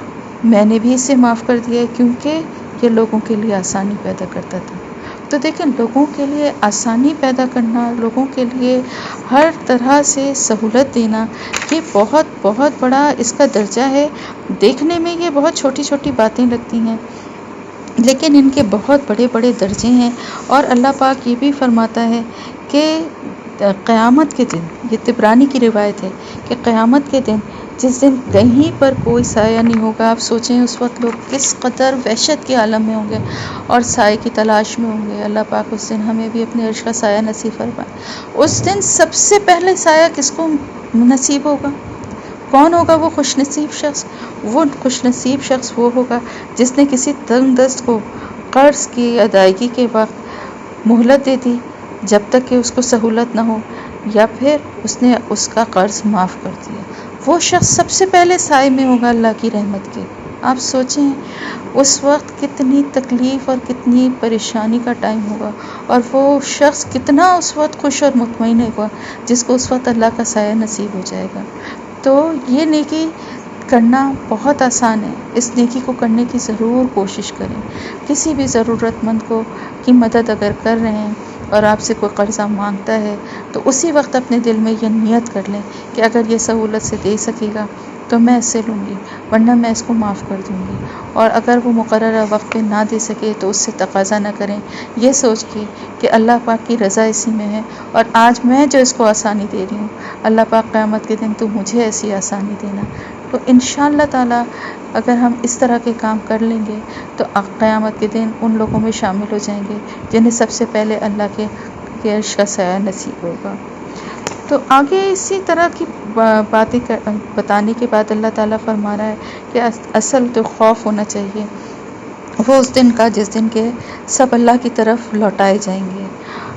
میں نے بھی اسے معاف کر دیا ہے کیونکہ یہ لوگوں کے لیے آسانی پیدا کرتا تھا۔ تو دیکھیں لوگوں کے لیے آسانی پیدا کرنا، لوگوں کے لیے ہر طرح سے سہولت دینا، یہ بہت بہت بڑا اس کا درجہ ہے۔ دیکھنے میں یہ بہت چھوٹی چھوٹی باتیں لگتی ہیں لیکن ان کے بہت بڑے بڑے درجے ہیں، اور اللہ پاک یہ بھی فرماتا ہے کہ قیامت کے دن، یہ طبرانی کی روایت ہے کہ قیامت کے دن جس دن کہیں پر کوئی سایہ نہیں ہوگا، آپ سوچیں اس وقت لوگ کس قدر وحشت کے عالم میں ہوں گے اور سائے کی تلاش میں ہوں گے۔ اللہ پاک اس دن ہمیں بھی اپنے عرش کا سایہ نصیب فرمائے۔ اس دن سب سے پہلے سایہ کس کو نصیب ہوگا؟ کون ہوگا وہ خوش نصیب شخص؟ وہ خوش نصیب شخص وہ ہوگا جس نے کسی تنگ دست کو قرض کی ادائیگی کے وقت مہلت دے دی جب تک کہ اس کو سہولت نہ ہو، یا پھر اس نے اس کا قرض معاف کر دیا، وہ شخص سب سے پہلے سائے میں ہوگا اللہ کی رحمت کے۔ آپ سوچیں اس وقت کتنی تکلیف اور کتنی پریشانی کا ٹائم ہوگا، اور وہ شخص کتنا اس وقت خوش اور مطمئن ہوگا جس کو اس وقت اللہ کا سایہ نصیب ہو جائے گا۔ تو یہ نیکی کرنا بہت آسان ہے، اس نیکی کو کرنے کی ضرور کوشش کریں۔ کسی بھی ضرورت مند کی مدد اگر کر رہے ہیں اور آپ سے کوئی قرضہ مانگتا ہے تو اسی وقت اپنے دل میں یہ نیت کر لیں کہ اگر یہ سہولت سے دے سکے گا تو میں اس سے لوں گی، ورنہ میں اس کو معاف کر دوں گی، اور اگر وہ مقررہ وقت پہ نہ دے سکے تو اس سے تقاضا نہ کریں، یہ سوچ کے کہ اللہ پاک کی رضا اسی میں ہے، اور آج میں جو اس کو آسانی دے رہی ہوں اللہ پاک قیامت کے دن تو مجھے ایسی آسانی دینا۔ تو انشاءاللہ تعالی اگر ہم اس طرح کے کام کر لیں گے تو قیامت کے دن ان لوگوں میں شامل ہو جائیں گے جنہیں سب سے پہلے اللہ کے عرش کا سایہ نصیب ہوگا۔ تو آگے اسی طرح کی باتیں بتانے کے بعد اللہ تعالیٰ فرما رہا ہے کہ اصل تو خوف ہونا چاہیے، وہ اس دن کا جس دن کے سب اللہ کی طرف لوٹائے جائیں گے.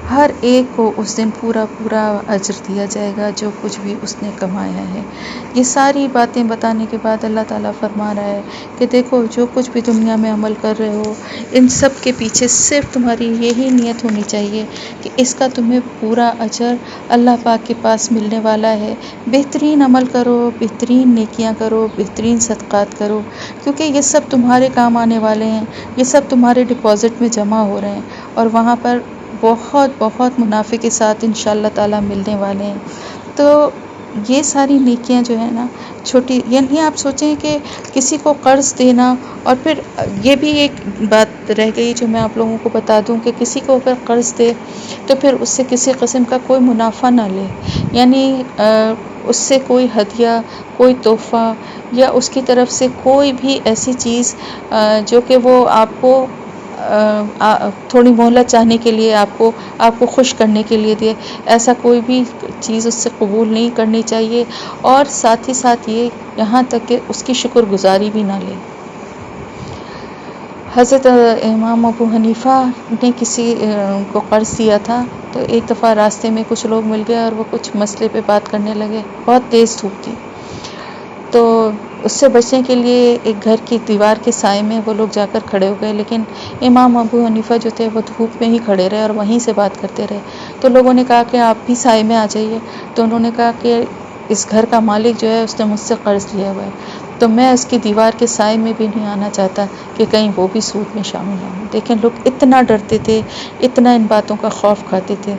ہر ایک کو اس دن پورا پورا اجر دیا جائے گا جو کچھ بھی اس نے کمایا ہے. یہ ساری باتیں بتانے کے بعد اللہ تعالیٰ فرما رہا ہے کہ دیکھو جو کچھ بھی دنیا میں عمل کر رہے ہو ان سب کے پیچھے صرف تمہاری یہی نیت ہونی چاہیے کہ اس کا تمہیں پورا اجر اللہ پاک کے پاس ملنے والا ہے. بہترین عمل کرو، بہترین نیکیاں کرو، بہترین صدقات کرو، کیونکہ یہ سب تمہارے کام آنے والے ہیں. یہ سب تمہارے ڈپازٹ میں جمع ہو رہے ہیں اور وہاں پر بہت بہت منافع کے ساتھ انشاءاللہ تعالیٰ ملنے والے ہیں. تو یہ ساری نیکیاں جو ہے نا چھوٹی، یعنی آپ سوچیں کہ کسی کو قرض دینا، اور پھر یہ بھی ایک بات رہ گئی جو میں آپ لوگوں کو بتا دوں کہ کسی کو اگر قرض دے تو پھر اس سے کسی قسم کا کوئی منافع نہ لے، یعنی اس سے کوئی ہدیہ، کوئی تحفہ یا اس کی طرف سے کوئی بھی ایسی چیز جو کہ وہ آپ کو تھوڑی مہلت چاہنے کے لیے آپ کو خوش کرنے کے لیے دے، ایسا کوئی بھی چیز اس سے قبول نہیں کرنی چاہیے. اور ساتھ ہی ساتھ یہ یہاں تک کہ اس کی شکر گزاری بھی نہ لے. حضرت امام ابو حنیفہ نے کسی کو قرض دیا تھا، تو ایک دفعہ راستے میں کچھ لوگ مل گئے اور وہ کچھ مسئلے پہ بات کرنے لگے. بہت تیز دھوپ تھی، تو اس سے بچنے کے لیے ایک گھر کی دیوار کے سائے میں وہ لوگ جا کر کھڑے ہو گئے، لیکن امام ابو حنیفہ جو تھے وہ دھوپ میں ہی کھڑے رہے اور وہیں سے بات کرتے رہے. تو لوگوں نے کہا کہ آپ بھی سائے میں آ جائیے. تو انہوں نے کہا کہ اس گھر کا مالک جو ہے اس نے مجھ سے قرض لیا ہوا ہے، تو میں اس کی دیوار کے سائے میں بھی نہیں آنا چاہتا کہ کہیں وہ بھی سود میں شامل ہوں. دیکھیں لوگ اتنا ڈرتے تھے، اتنا ان باتوں کا خوف کھاتے تھے.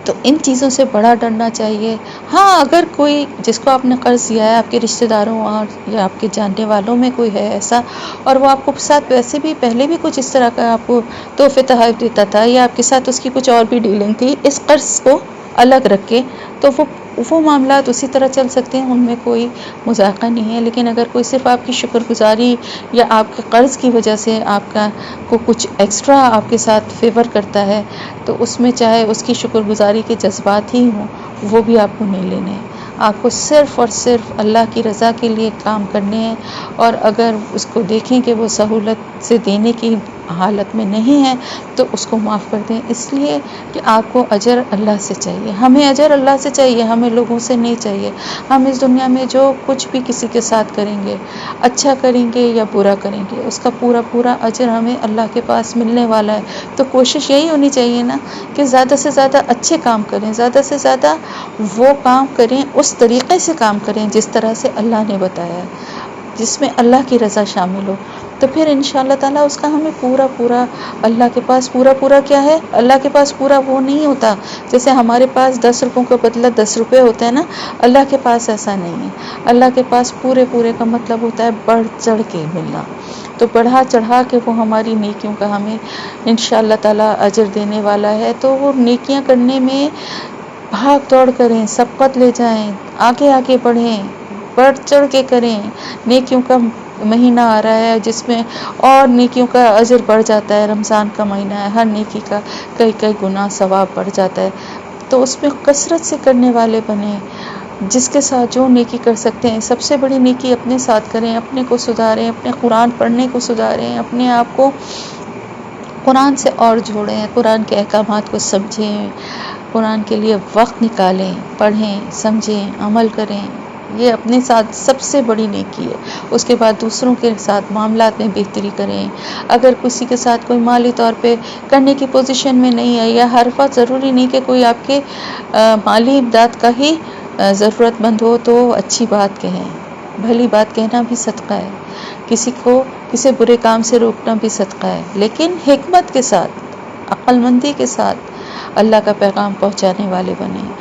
تو ان چیزوں سے بڑا ڈرنا چاہیے. ہاں اگر کوئی جس کو آپ نے قرض دیا ہے آپ کے رشتہ داروں اور یا آپ کے جاننے والوں میں کوئی ہے ایسا، اور وہ آپ کو ساتھ ویسے بھی پہلے بھی کچھ اس طرح کا آپ کو تحفے تحائف دیتا تھا یا آپ کے ساتھ اس کی کچھ اور بھی ڈیلنگ تھی اس قرض کو الگ رکھ کے، تو وہ معاملات اسی طرح چل سکتے ہیں، ان میں کوئی مذاقہ نہیں ہے. لیکن اگر کوئی صرف آپ کی شکر گزاری یا آپ کے قرض کی وجہ سے آپ کا کو کچھ ایکسٹرا آپ کے ساتھ فیور کرتا ہے، تو اس میں چاہے اس کی شکر گزاری کے جذبات ہی ہوں وہ بھی آپ کو نہیں لینے ہیں. آپ کو صرف اور صرف اللہ کی رضا کے لیے کام کرنے ہیں، اور اگر اس کو دیکھیں کہ وہ سہولت سے دینے کی حالت میں نہیں ہے تو اس کو معاف کر دیں، اس لیے کہ آپ کو اجر اللہ سے چاہیے. ہمیں اجر اللہ سے چاہیے، ہمیں لوگوں سے نہیں چاہیے. ہم اس دنیا میں جو کچھ بھی کسی کے ساتھ کریں گے، اچھا کریں گے یا برا کریں گے، اس کا پورا پورا اجر ہمیں اللہ کے پاس ملنے والا ہے. تو کوشش یہی ہونی چاہیے نا کہ زیادہ سے زیادہ اچھے کام کریں، زیادہ سے زیادہ وہ کام کریں، اس طریقے سے کام کریں جس طرح سے اللہ نے بتایا ہے، جس میں اللہ کی رضا شامل ہو. تو پھر انشاءاللہ تعالیٰ اس کا ہمیں پورا پورا اللہ کے پاس پورا کیا ہے، اللہ کے پاس پورا وہ نہیں ہوتا جیسے ہمارے پاس 10 روپوں کا بدلہ 10 روپے ہوتے ہیں نا، اللہ کے پاس ایسا نہیں ہے. اللہ کے پاس پورے کا مطلب ہوتا ہے بڑھ چڑھ کے ملنا. تو بڑھا چڑھا کے وہ ہماری نیکیوں کا ہمیں انشاءاللہ تعالیٰ اجر دینے والا ہے. تو وہ نیکیاں کرنے میں بھاگ دوڑ کریں، سبقت لے جائیں، آگے بڑھیں، بڑھ چڑھ کے کریں. نیکیوں کا مہینہ آ رہا ہے جس میں اور نیکیوں کا اجر بڑھ جاتا ہے. رمضان کا مہینہ ہے، ہر نیکی کا کئی گنا ثواب بڑھ جاتا ہے. تو اس میں کثرت سے کرنے والے بنیں، جس کے ساتھ جو نیکی کر سکتے ہیں. سب سے بڑی نیکی اپنے ساتھ کریں، اپنے کو سدھاریں، اپنے قرآن پڑھنے کو سدھاریں، اپنے آپ کو قرآن سے اور جوڑیں، قرآن کے احکامات کو سمجھیں، قرآن کے لیے وقت نکالیں، پڑھیں، سمجھیں، عمل کریں. یہ اپنے ساتھ سب سے بڑی نیکی ہے. اس کے بعد دوسروں کے ساتھ معاملات میں بہتری کریں. اگر کسی کے ساتھ کوئی مالی طور پہ کرنے کی پوزیشن میں نہیں ہے، یا ہر وقت ضروری نہیں کہ کوئی آپ کے مالی امداد کا ہی ضرورت مند ہو، تو اچھی بات کہیں، بھلی بات کہنا بھی صدقہ ہے. کسی کو کسی برے کام سے روکنا بھی صدقہ ہے، لیکن حکمت کے ساتھ، عقل مندی کے ساتھ اللہ کا پیغام پہنچانے والے بنیں.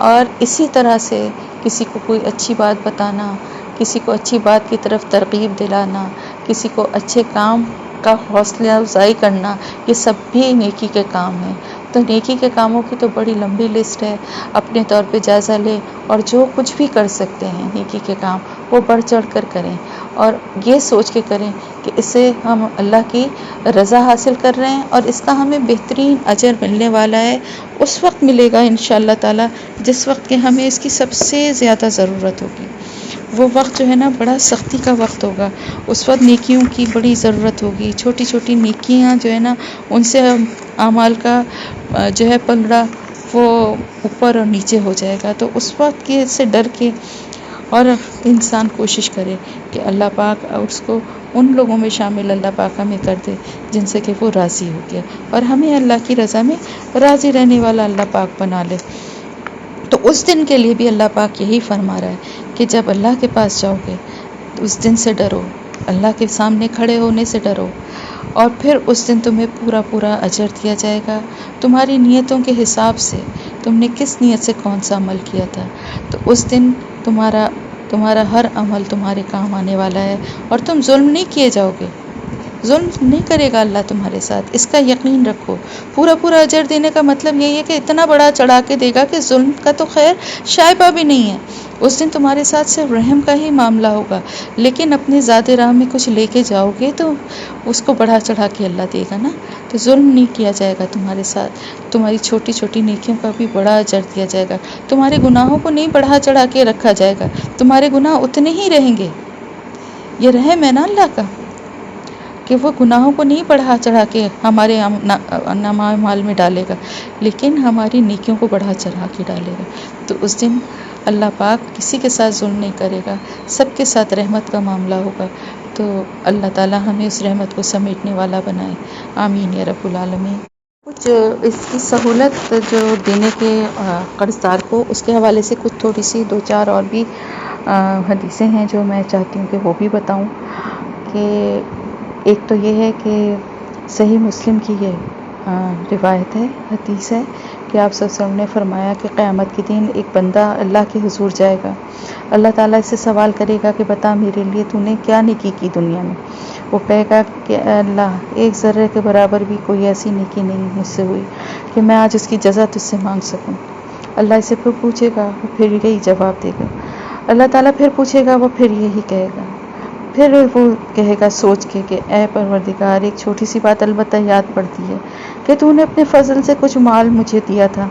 اور اسی طرح سے کسی کو کوئی اچھی بات بتانا، کسی کو اچھی بات کی طرف ترغیب دلانا، کسی کو اچھے کام کا حوصلہ افزائی کرنا، یہ سب بھی نیکی کے کام ہیں. تو نیکی کے کاموں کی تو بڑی لمبی لسٹ ہے. اپنے طور پہ جائزہ لیں اور جو کچھ بھی کر سکتے ہیں نیکی کے کام وہ بڑھ چڑھ کر کریں، اور یہ سوچ کے کریں کہ اس سے ہم اللہ کی رضا حاصل کر رہے ہیں اور اس کا ہمیں بہترین اجر ملنے والا ہے. اس وقت ملے گا انشاءاللہ تعالی جس وقت کہ ہمیں اس کی سب سے زیادہ ضرورت ہوگی. وہ وقت جو ہے نا بڑا سختی کا وقت ہوگا، اس وقت نیکیوں کی بڑی ضرورت ہوگی، چھوٹی چھوٹی نیکیاں جو ہے نا ان سے اعمال کا جو ہے پلڑا وہ اوپر اور نیچے ہو جائے گا۔ تو اس وقت کے سے ڈر کے اور انسان کوشش کرے کہ اللہ پاک اس کو ان لوگوں میں شامل اللہ پاک ہمیں کر دے جن سے کہ وہ راضی ہو گیا، اور ہمیں اللہ کی رضا میں راضی رہنے والا اللہ پاک بنا لے۔ تو اس دن کے لیے بھی اللہ پاک یہی فرما رہا ہے کہ جب اللہ کے پاس جاؤ گے تو اس دن سے ڈرو، اللہ کے سامنے کھڑے ہونے سے ڈرو، اور پھر اس دن تمہیں پورا پورا اجر دیا جائے گا تمہاری نیتوں کے حساب سے، تم نے کس نیت سے کون سا عمل کیا تھا۔ تو اس دن تمہارا ہر عمل تمہارے کام آنے والا ہے، اور تم ظلم نہیں کیے جاؤ گے، ظلم نہیں کرے گا اللہ تمہارے ساتھ، اس کا یقین رکھو۔ پورا پورا اجر دینے کا مطلب یہی ہے کہ اتنا بڑا چڑھا کے دے گا کہ ظلم کا تو خیر شائبہ بھی نہیں ہے۔ اس دن تمہارے ساتھ صرف رحم کا ہی معاملہ ہوگا، لیکن اپنے ذات راہ میں کچھ لے کے جاؤ گے تو اس کو بڑھا چڑھا کے اللہ دے گا نا۔ تو ظلم نہیں کیا جائے گا تمہارے ساتھ، تمہاری چھوٹی چھوٹی نیکیوں کا بھی بڑا اجر دیا جائے گا، تمہارے گناہوں کو نہیں بڑھا چڑھا کے رکھا جائے گا، تمہارے گناہ اتنے ہی رہیں گے۔ یہ رحم ہے نا اللہ کا کہ وہ گناہوں کو نہیں بڑھا چڑھا کے ہمارے نامہ اعمال میں ڈالے گا، لیکن ہماری نیکیوں کو بڑھا چڑھا کے ڈالے گا۔ تو اس دن اللہ پاک کسی کے ساتھ ظلم نہیں کرے گا، سب کے ساتھ رحمت کا معاملہ ہوگا۔ تو اللہ تعالی ہمیں اس رحمت کو سمیٹنے والا بنائے، آمین یا رب العالمین۔ کچھ اس کی سہولت جو دینے کے قرض دار کو، اس کے حوالے سے کچھ تھوڑی سی دو چار اور بھی حدیثیں ہیں جو میں چاہتی ہوں کہ وہ بھی بتاؤں۔ کہ ایک تو یہ ہے کہ صحیح مسلم کی یہ روایت ہے، حدیث ہے کہ آپ صلی اللہ علیہ وسلم نے فرمایا کہ قیامت کے دن ایک بندہ اللہ کے حضور جائے گا، اللہ تعالیٰ اس سے سوال کرے گا کہ بتا میرے لیے تو نے کیا نیکی کی دنیا میں۔ وہ کہے گا کہ اے اللہ، ایک ذرے کے برابر بھی کوئی ایسی نیکی نہیں مجھ سے ہوئی کہ میں آج اس کی جزا تجھ سے مانگ سکوں۔ اللہ اسے پھر پوچھے گا، وہ پھر یہی جواب دے گا۔ اللہ تعالیٰ پھر پوچھے گا، وہ پھر یہی کہے گا۔ پھر وہ کہے گا سوچ کے کہ اے پروردگار، ایک چھوٹی سی بات البتہ یاد پڑتی ہے کہ تو نے اپنے فضل سے کچھ مال مجھے دیا تھا،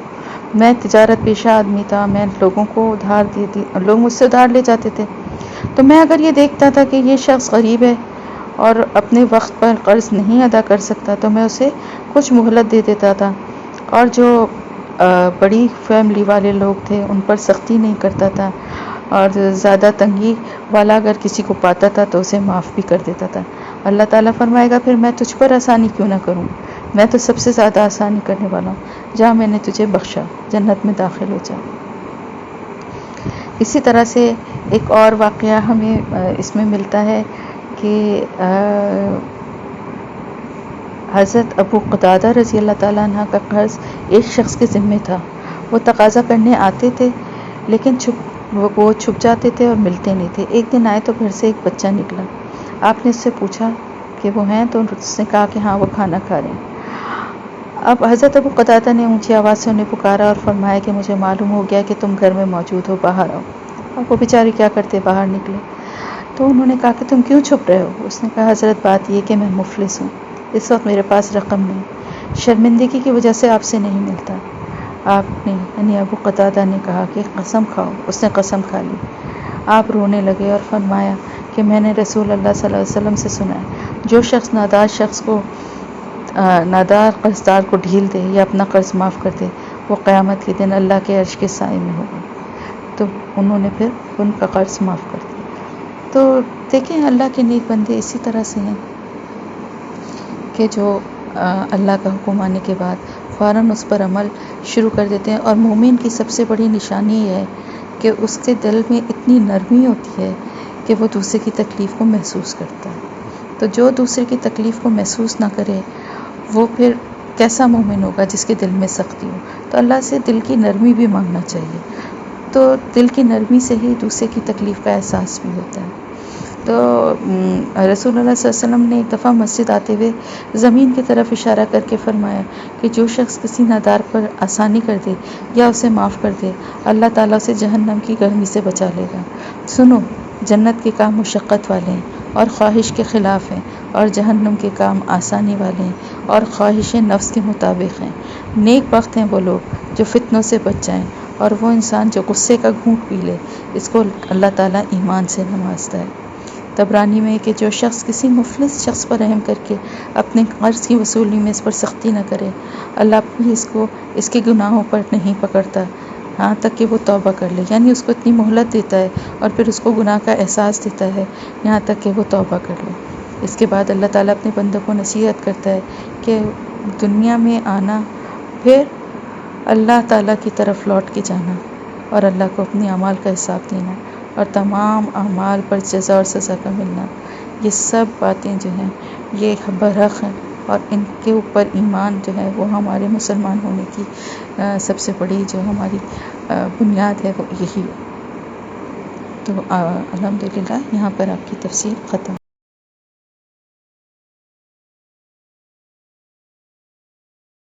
میں تجارت پیشہ آدمی تھا، میں لوگوں کو ادھار دیتی، لوگ مجھ سے ادھار لے جاتے تھے، تو میں اگر یہ دیکھتا تھا کہ یہ شخص غریب ہے اور اپنے وقت پر قرض نہیں ادا کر سکتا تو میں اسے کچھ مہلت دے دیتا تھا، اور جو بڑی فیملی والے لوگ تھے ان پر سختی نہیں کرتا تھا، اور زیادہ تنگی والا اگر کسی کو پاتا تھا تو اسے معاف بھی کر دیتا تھا۔ اللہ تعالیٰ فرمائے گا پھر میں تجھ پر آسانی کیوں نہ کروں، میں تو سب سے زیادہ آسانی کرنے والا ہوں، جہاں میں نے تجھے بخشا، جنت میں داخل ہو جا۔ اسی طرح سے ایک اور واقعہ ہمیں اس میں ملتا ہے کہ حضرت ابو قتادہ رضی اللہ تعالیٰ عنہ کا قرض ایک شخص کے ذمے تھا، وہ تقاضا کرنے آتے تھے لیکن وہ چھپ جاتے تھے اور ملتے نہیں تھے۔ ایک دن آئے تو گھر سے ایک بچہ نکلا، آپ نے اس سے پوچھا کہ وہ ہیں، تو اس نے کہا کہ ہاں وہ کھانا کھا رہے ہیں۔ اب حضرت ابو قتادہ نے اونچی آواز سے انہیں پکارا اور فرمایا کہ مجھے معلوم ہو گیا کہ تم گھر میں موجود ہو، باہر آؤ۔ اب وہ بیچارے کیا کرتے، باہر نکلے تو انہوں نے کہا کہ تم کیوں چھپ رہے ہو؟ اس نے کہا حضرت بات یہ کہ میں مفلس ہوں، اس وقت میرے پاس رقم نہیں، شرمندگی کی وجہ سے آپ سے نہیں ملتا۔ آپ نے یعنی ابو قتادہ نے کہا کہ قسم کھاؤ۔ اس نے قسم کھا لی۔ آپ رونے لگے اور فرمایا کہ میں نے رسول اللہ صلی اللہ علیہ وسلم سے سنا ہے، جو شخص نادار قرض دار کو ڈھیل دے یا اپنا قرض معاف کر دے، وہ قیامت کے دن اللہ کے عرش کے سائے میں ہوگا۔ تو انہوں نے پھر ان کا قرض معاف کر دیا۔ تو دیکھیں اللہ کے نیک بندے اسی طرح سے ہیں کہ جو اللہ کا حکم آنے کے بعد فوراً اس پر عمل شروع کر دیتے ہیں، اور مومن کی سب سے بڑی نشانی یہ ہے کہ اس کے دل میں اتنی نرمی ہوتی ہے کہ وہ دوسرے کی تکلیف کو محسوس کرتا ہے۔ تو جو دوسرے کی تکلیف کو محسوس نہ کرے وہ پھر کیسا مومن ہوگا جس کے دل میں سختی ہو؟ تو اللہ سے دل کی نرمی بھی مانگنا چاہیے، تو دل کی نرمی سے ہی دوسرے کی تکلیف کا احساس بھی ہوتا ہے۔ تو رسول اللہ صلی اللہ علیہ وسلم نے ایک دفعہ مسجد آتے ہوئے زمین کی طرف اشارہ کر کے فرمایا کہ جو شخص کسی نادار پر آسانی کر دے یا اسے معاف کر دے، اللہ تعالیٰ اسے جہنم کی گرمی سے بچا لے گا۔ سنو، جنت کے کام مشقت والے ہیں اور خواہش کے خلاف ہیں، اور جہنم کے کام آسانی والے ہیں اور خواہش نفس کے مطابق ہیں۔ نیک بخت ہیں وہ لوگ جو فتنوں سے بچ جائیں اور وہ انسان جو غصے کا گھونٹ پی لے، اس کو اللہ تعالیٰ ایمان سے نوازتا ہے۔ طبرانی میں کہ جو شخص کسی مفلس شخص پر رحم کر کے اپنے قرض کی وصولی میں اس پر سختی نہ کرے، اللہ بھی اس کو اس کے گناہوں پر نہیں پکڑتا ہاں تک کہ وہ توبہ کر لے، یعنی اس کو اتنی مہلت دیتا ہے اور پھر اس کو گناہ کا احساس دیتا ہے یہاں تک کہ وہ توبہ کر لے۔ اس کے بعد اللہ تعالیٰ اپنے بندوں کو نصیحت کرتا ہے کہ دنیا میں آنا، پھر اللہ تعالیٰ کی طرف لوٹ کے جانا اور اللہ کو اپنے اعمال کا حساب دینا اور تمام اعمال پر جزا اور سزا کا ملنا، یہ سب باتیں جو ہیں یہ برحق ہیں، اور ان کے اوپر ایمان جو ہے وہ ہمارے مسلمان ہونے کی سب سے بڑی جو ہماری بنیاد ہے وہ یہی ہے۔ تو الحمدللہ یہاں پر آپ کی تفسیر ختم۔